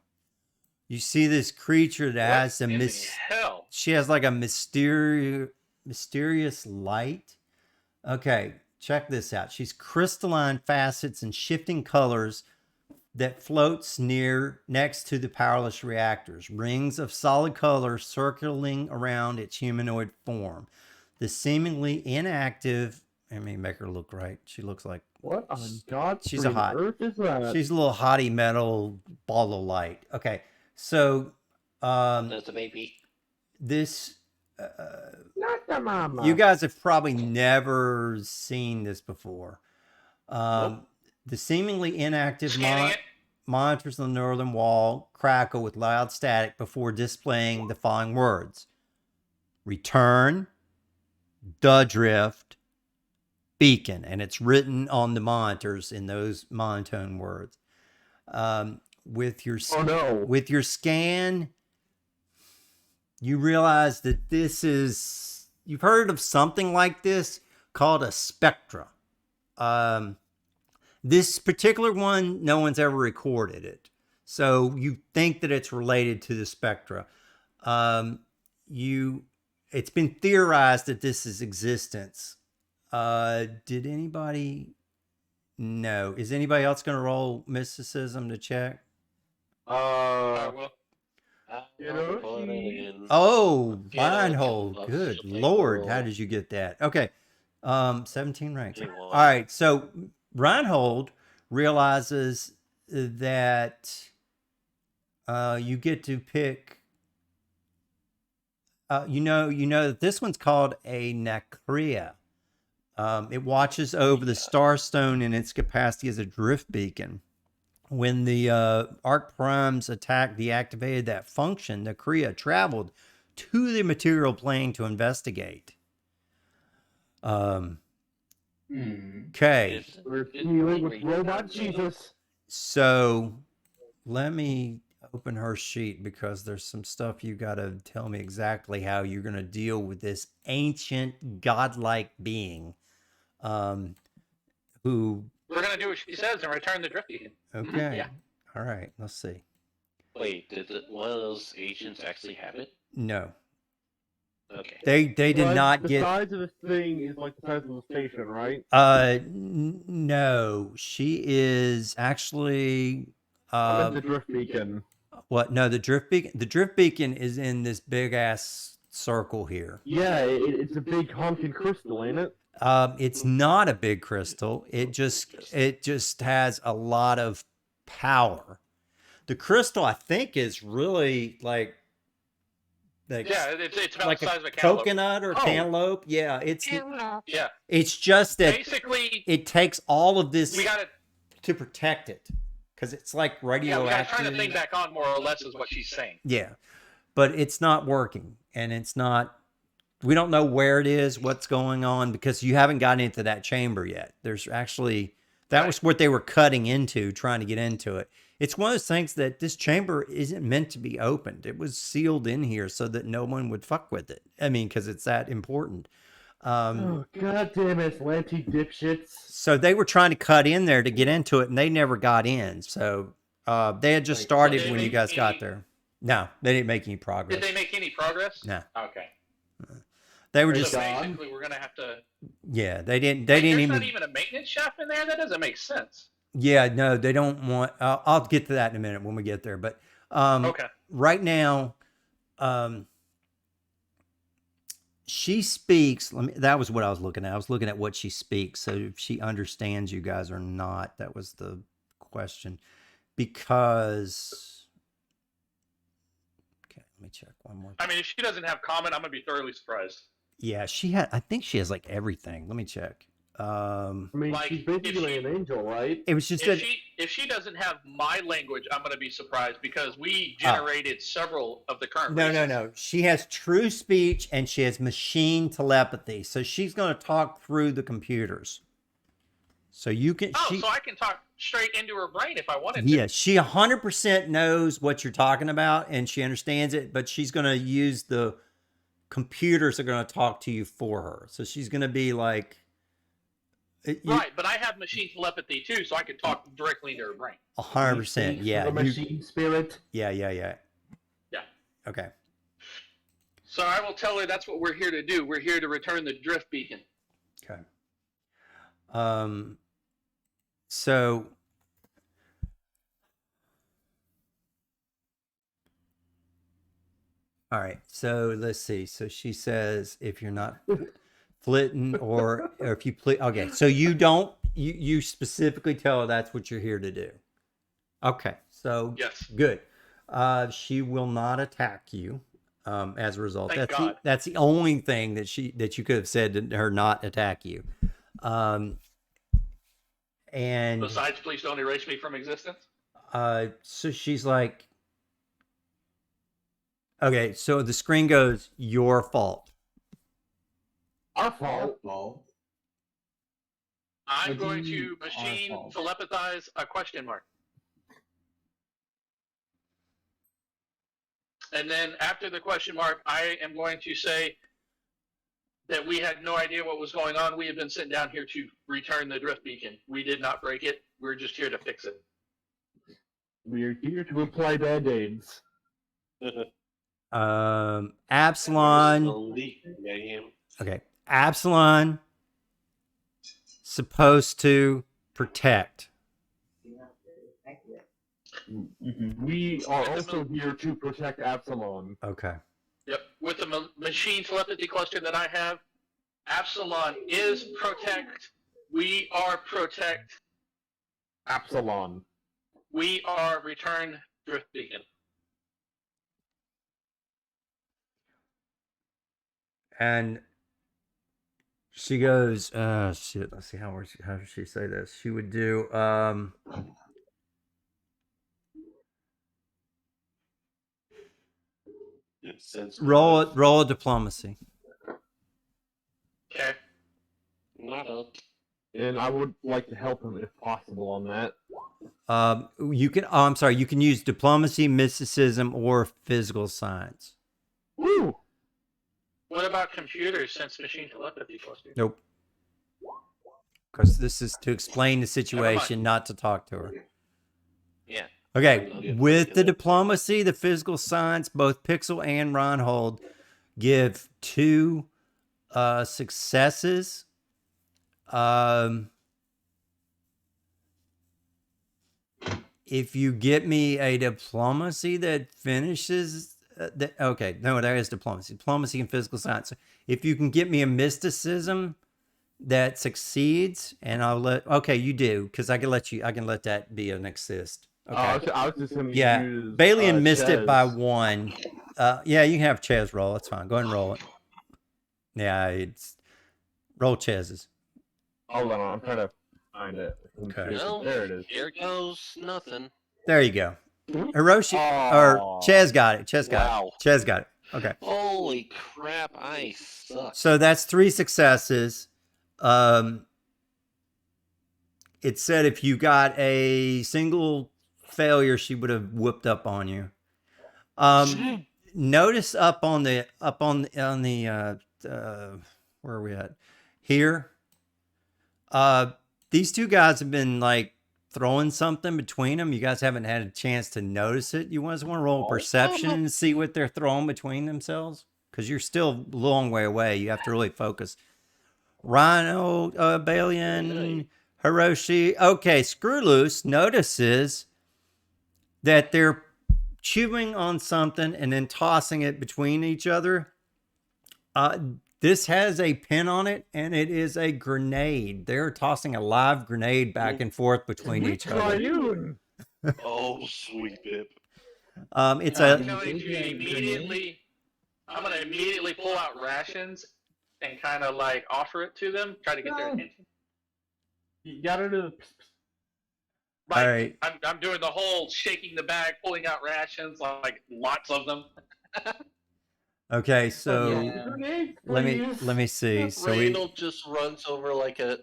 You see this creature that has What a in the hell? She has like a mysterious light. Okay, check this out. She's crystalline facets and shifting colors that floats next to the powerless reactors. Rings of solid color circling around its humanoid form. The seemingly inactive. Let me make her look right. She looks like What on God's She's a green hot- earth is that? she's a little hottie metal ball of light. Okay, so That's the baby. this. Not the mama. You guys have probably never seen this before. The seemingly inactive Scanning it. monitors on the northern wall crackle with loud static before displaying the following words: return, the drift, beacon. And it's written on the monitors in those monotone words. With your Oh no. with your scan, you realize that this is, you've heard of something like this called a spectra. This particular one, no one's ever recorded it. So you think that it's related to the spectra. It's been theorized that this is existence. Did anybody know? Is anybody else going to roll mysticism to check? Well, You know, Oh, Yeah, Reinhold. love Good something Lord. How girl. did you get that? Okay. 17 ranks. 21. All right. So Reinhold realizes that you get to pick. You know that this one's called a Nakria. It watches over the Starstone in its capacity as a drift beacon. When the Arc Primes attack deactivated that function, the Kriya traveled to the material plane to investigate. Okay. we're dealing with robot Jesus. So let me open her sheet because there's some stuff you got to tell me exactly how you're going to deal with this ancient godlike being who. We're gonna do what she says and return the drift beacon. Okay. Yeah. All right. Let's see. Wait, did one of those agents actually have it? No. Okay. They did not the get. size of this thing is like the size of the station, right? No, she is actually. The drift beacon. What? No, the drift beacon. The drift beacon is in this big ass circle here. Yeah, it's a big honking crystal, ain't it? It's not a big crystal. It just has a lot of power. The crystal, I think, is really like Yeah, it's about like the a size of a cantaloupe. coconut or cantaloupe. Yeah, it's Yeah. it's just that Basically, it takes all of this we gotta to protect it because it's like yeah, we gotta radioactive. turn the thing back on more or less is what she's saying. Yeah, but it's not working, and it's not. We don't know where it is, what's going on, because you haven't gotten into that chamber yet. There's actually that was what they were cutting into, trying to get into it. It's one of those things that this chamber isn't meant to be opened. It was sealed in here so that no one would fuck with it. I mean, because it's that important. Oh, god damn it, Lanty dipshits. So they were trying to cut in there to get into it, and they never got in. So they had just started Did they when you make guys got any- there. No, they didn't make any progress. Did they make any progress? No. Okay. They were So just basically, we're gonna have to. yeah. They didn't. They didn't There's even. not even a maintenance shaft in there. That doesn't make sense. Yeah, no, they don't want. I'll get to that in a minute when we get there. But Okay. right now, she speaks. That was what I was looking at. I was looking at what she speaks. So if she understands you guys or not, that was the question. Because okay, let me check one more. I mean, if she doesn't have comment, I'm gonna be thoroughly surprised. Yeah, she had. I think she has like everything. Let me check. I mean, Like, she's if basically she- an angel, right? It was just that. If she doesn't have my language, I'm gonna be surprised because we generated several of the current. No, races. no. She has true speech and she has machine telepathy. So she's going to talk through the computers. So you can. Oh, so I can talk straight into her brain if I wanted to. Yeah, she 100% knows what you're talking about and she understands it, but she's going to use the computers are going to talk to you for her. So she's going to be like. Right, but I have machine telepathy too, so I could talk directly into her brain. 100%. Yeah. The machine spirit. Yeah. Yeah. Okay. So I will tell her that's what we're here to do. We're here to return the drift beacon. Okay. So all right. So let's see. So she says if you're not flitting or if you please okay. So you don't you specifically tell her that's what you're here to do. Okay. So Yes. good. She will not attack you. As a result, Thank God. that's the only thing that you could have said to her not attack you. And Besides, please don't erase me from existence. so she's like, okay, so the screen goes, your fault. Our fault. I'm What do going you to mean, machine our fault? telepathize a question mark. And then after the question mark, I am going to say that we had no idea what was going on. We have been sent down here to return the drift beacon. We did not break it. We're just here to fix it. We're here to apply band-aids. Absalom. Okay, Absalom supposed to protect. We are also here to protect Absalom. Okay. Yep. With the machine telepathy cluster that I have, Absalom is protect. We are protect. Absalom. We are return drift beacon. And she goes, shit, let's see how does she say this? She would do roll a diplomacy. Okay. Not a. And I would like to help him if possible on that. You can I'm sorry, you can use diplomacy, mysticism, or physical science. Woo! What about computers since machine telepathy cluster? Nope. Because this is to explain the situation, not to talk to her. Yeah. Okay, with the diplomacy, the physical science, both Pixel and Ronhold give 2 successes. If you get me a diplomacy that finishes, okay, no, there is diplomacy and physical science. If you can get me a mysticism that succeeds, and I'll let, okay, you do, because I can let that be an assist. Okay. I was just going to Yeah, use Balian missed Ches. it by 1. Yeah, you can have Ches roll. That's fine. Go ahead and roll it. Yeah, it's roll Ches's. Hold on, I'm trying to find it. Okay. Well, There it is. here goes nothing. There you go. Hiroshi Aw. or Ches got it. Ches got Wow. it. Ches got it. Okay. Holy crap! I suck. So that's 3 successes. It said if you got a single failure, she would have whooped up on you. Notice up on the where are we at? Here. These 2 guys have been like throwing something between them. You guys haven't had a chance to notice it. You guys want to roll perception and see what they're throwing between themselves? Because you're still a long way away. You have to really focus. Rhino, Balian, Hiroshi. Okay, Screw Loose notices that they're chewing on something and then tossing it between each other. This has a pin on it, and it is a grenade. They're tossing a live grenade back and forth between each other. Oh, sweet bib. It's I'm a going to immediately. I'm going to immediately pull out rations and kind of like offer it to them, try to get their attention. You gotta do Right. All right. I'm doing the whole shaking the bag, pulling out rations, like lots of them. okay. So Yeah. let me see. So Randall just runs over like a.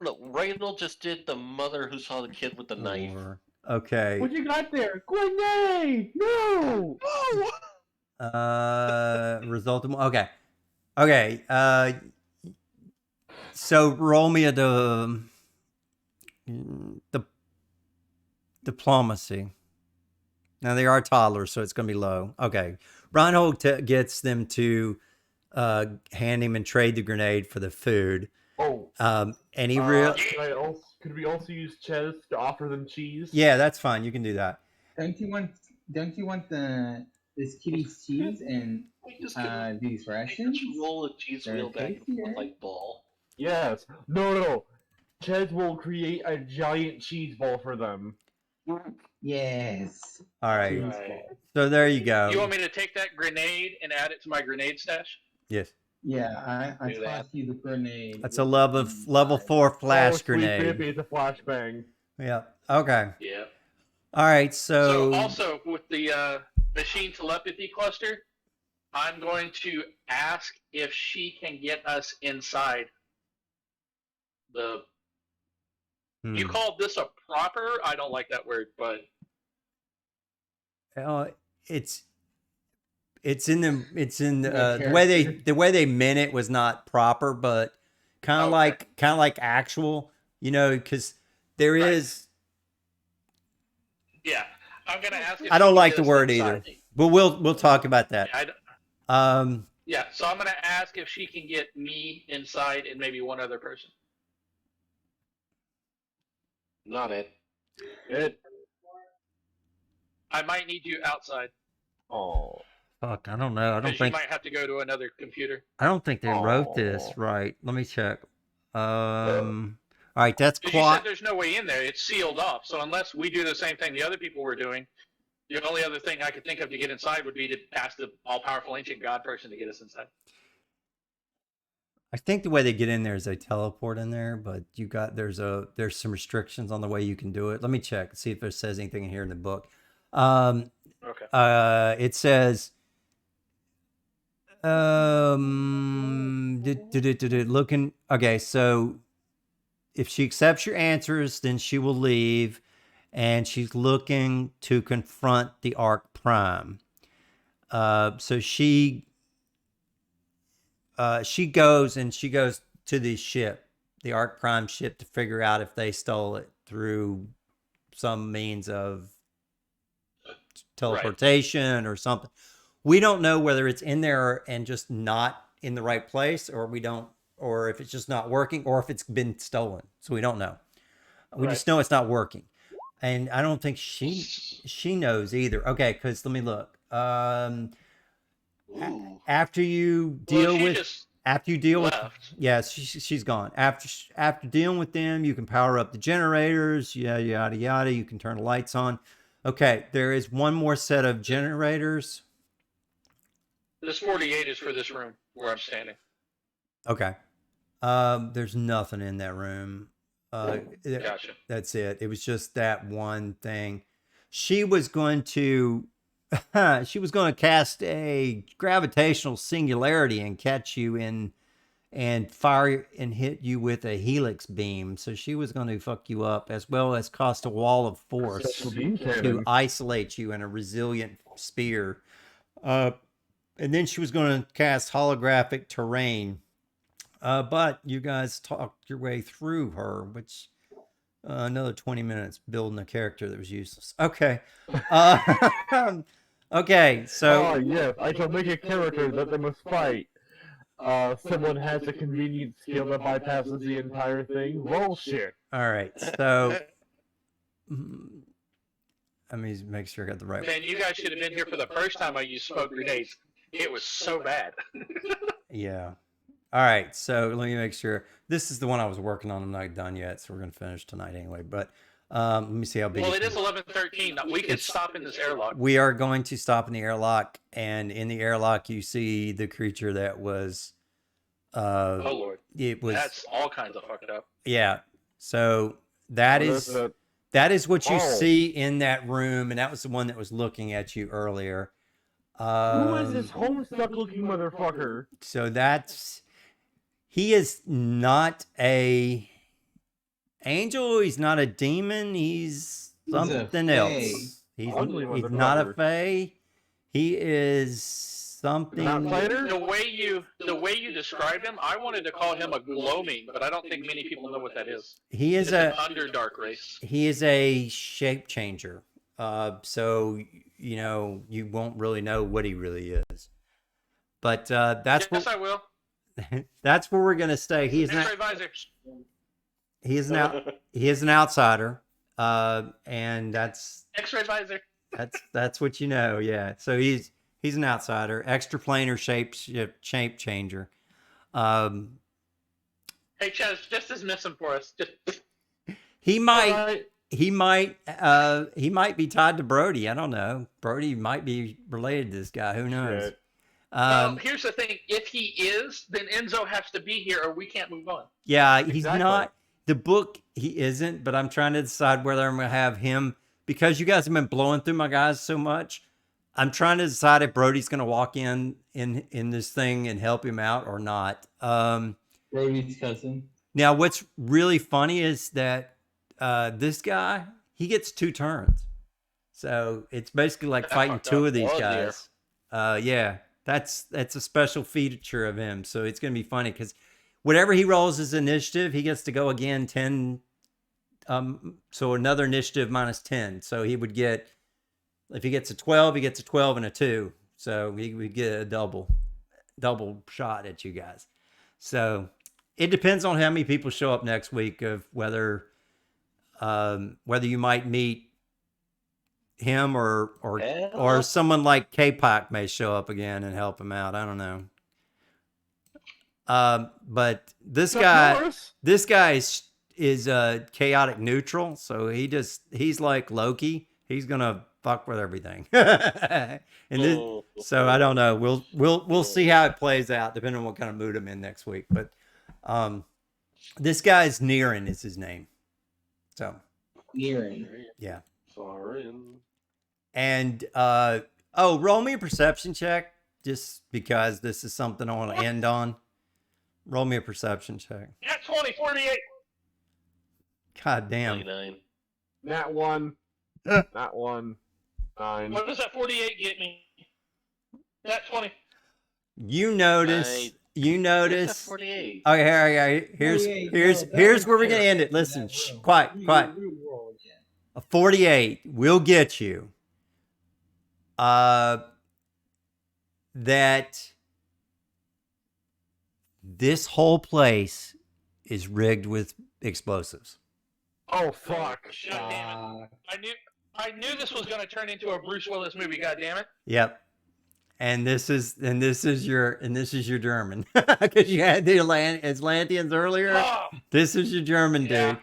Look, Randall just did the mother who saw the kid with the knife. Okay. What you got there? Grenade! No! Result of okay. Okay. So roll me the diplomacy. Now they are toddlers, so it's going to be low. Okay. Reinhold gets them to hand him and trade the grenade for the food. Oh. And he could we also use Ches to offer them cheese? Yeah, that's fine. You can do that. Don't you want this kitty's cheese and these rations? Just roll a cheese They're wheel back and tasty, forth right? like ball. Yes. No. Ches will create a giant cheese ball for them. Yes. All right. Cheese Right. ball. So there you go. You want me to take that grenade and add it to my grenade stash? Yes. Yeah, I Do that. tossed you the grenade. That's a level 4 flash grenade. It's a flashbang. Yeah. Okay. Yeah. All right. So also with the machine telepathy cluster, I'm going to ask if she can get us inside the. You called this a proper? I don't like that word, but it's in the way they meant it was not proper, but kind of like actual, because there is. Yeah, I'm gonna ask. If I don't she like can the get us word inside. either, but we'll talk about that. Yeah, so I'm gonna ask if she can get me inside and maybe one other person. Not it. It. I might need you outside Oh. Fuck, I don't know. because you might have to go to another computer. I don't think they wrote this Aw. right. Let me check. All right, that's Because you said quiet. there's no way in there; it's sealed off. So unless we do the same thing the other people were doing, the only other thing I could think of to get inside would be to ask the all-powerful ancient god person to get us inside. I think the way they get in there is they teleport in there, but there's some restrictions on the way you can do it. Let me check, see if it says anything in here in the book. Okay. It says looking. Okay, so if she accepts your answers, then she will leave, and she's looking to confront the Arc Prime. So she goes to the ship, the Arc Prime ship, to figure out if they stole it through some means of teleportation or something. We don't know whether it's in there and just not in the right place, or if it's just not working, or if it's been stolen. So we don't know. We just know it's not working, and I don't think she knows either. Okay, because let me look. After you deal with yes, she's gone. After dealing with them, you can power up the generators, yada yada. You can turn the lights on. Okay, there is one more set of generators. This 48 is for this room where I'm standing. Okay. There's nothing in that room. Gotcha. That's it. It was just that one thing. She was going to cast a gravitational singularity and catch you and fire and hit you with a helix beam. So she was going to fuck you up, as well as cost a wall of force to isolate you in a resilient spear. And then she was going to cast holographic terrain. But you guys talked your way through her, which another 20 minutes building a character that was useless. Okay. Okay, so... Oh, yes, I shall make a character that they must fight. Someone has a convenient skill that bypasses the entire thing. Roll shit. All right, so... Let me make sure I got the right one. Man, you guys should have been here for the first time I used smoke grenades. It was so bad. Yeah. All right, so let me make sure. This is the one I was working on. I'm not done yet, so we're going to finish tonight anyway. But let me see how big. Well, it is 11:13. We can stop in this airlock. We are going to stop in the airlock, and in the airlock, you see the creature that was. Oh Lord! It was. That's all kinds of fucked up. Yeah. So that is what you see in that room, and that was the one that was looking at you earlier. Who is this homestuck-looking motherfucker? So he is not a angel. He's not a demon. He's something else. He's not a fae. He is something. The way you described him, I wanted to call him a gloaming, but I don't think many people know what that is. He is an underdark race. He is a shape changer. So you won't really know what he really is. But that's yes, I will. That's where we're gonna stay. He is an outsider, and that's X-ray advisor. That's what you know. Yeah. So he's an outsider, extraplanar shape changer. Hey, Chaz, just dismiss him for us. He might be tied to Brody. I don't know. Brody might be related to this guy. Who knows? Shit. Here's the thing. If he is, then Enzo has to be here or we can't move on. Yeah, he's not. The book, he isn't, but I'm trying to decide whether I'm going to have him, because you guys have been blowing through my guys so much. I'm trying to decide if Brody's going to walk in this thing and help him out or not. Brody's cousin. Now, what's really funny is that this guy, he gets 2 turns. So it's basically like fighting 2 of these guys. Yeah. That's a special feature of him. So it's going to be funny because whatever he rolls his initiative, he gets to go again 10. So another initiative minus 10. So he would get, if he gets a 12, he gets a 12 and a 2. So he would get a double shot at you guys. So it depends on how many people show up next week of whether you might meet him or Hell. someone like K-Pac may show up again and help him out. I don't know. But this Chuck guy, Norris? this guy is chaotic neutral, so he's like Loki. He's gonna fuck with everything. And this, so I don't know. We'll see how it plays out, depending on what kind of mood I'm in next week. But this guy's Niran is his name. So Nearing. yeah. Foreign. And roll me a perception check, just because this is something I want to end on. Roll me a perception check. Yeah, 2048. God damn. 99. That one. That one. 9. What does that 48 get me? That 20. You notice. You Where's notice. that 48? Okay, here's 48, here's no, that here's was where we're fair. gonna end it. Listen, shh, quiet. Roll again. A 48 will get you. That this whole place is rigged with explosives. Oh, fuck. God damn it. I knew this was going to turn into a Bruce Willis movie. God damn it. Yep. And this is your German, because you had the Atlanteans earlier. Oh, This is your German Yeah. dude.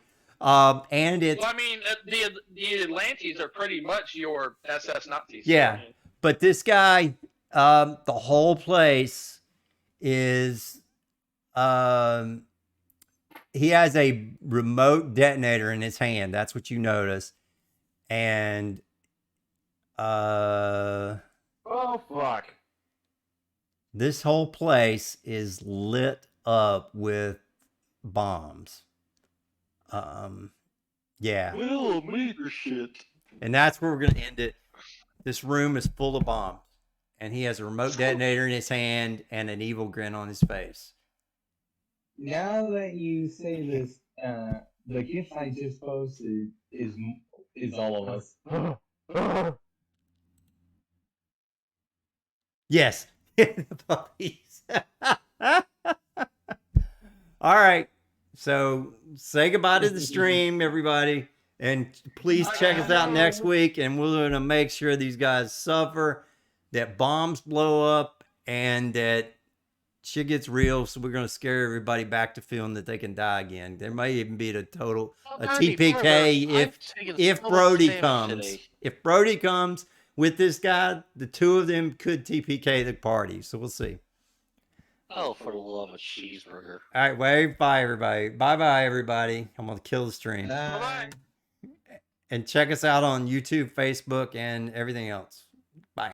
And it's well, I mean, the Atlantes are pretty much your SS Nazis. Yeah. But this guy, the whole place is, he has a remote detonator in his hand. That's what you notice. And, Oh, fuck. this whole place is lit up with bombs. Yeah. Millimeter shit. And that's where we're going to end it. This room is full of bombs. And he has a remote detonator in his hand and an evil grin on his face. Now that you say this, the gift I just posted is all of us. Yes. The puppies. All right. So say goodbye to the stream, everybody. And please check us out next week. And we're going to make sure these guys suffer, that bombs blow up, and that shit gets real. So we're going to scare everybody back to feeling that they can die again. There may even be a TPK if Brody comes. If Brody comes with this guy, the two of them could TPK the party. So we'll see. Oh, for the love of cheeseburger. All right, wave bye, everybody. Bye, everybody. I'm going to kill the stream. Bye. And check us out on YouTube, Facebook, and everything else.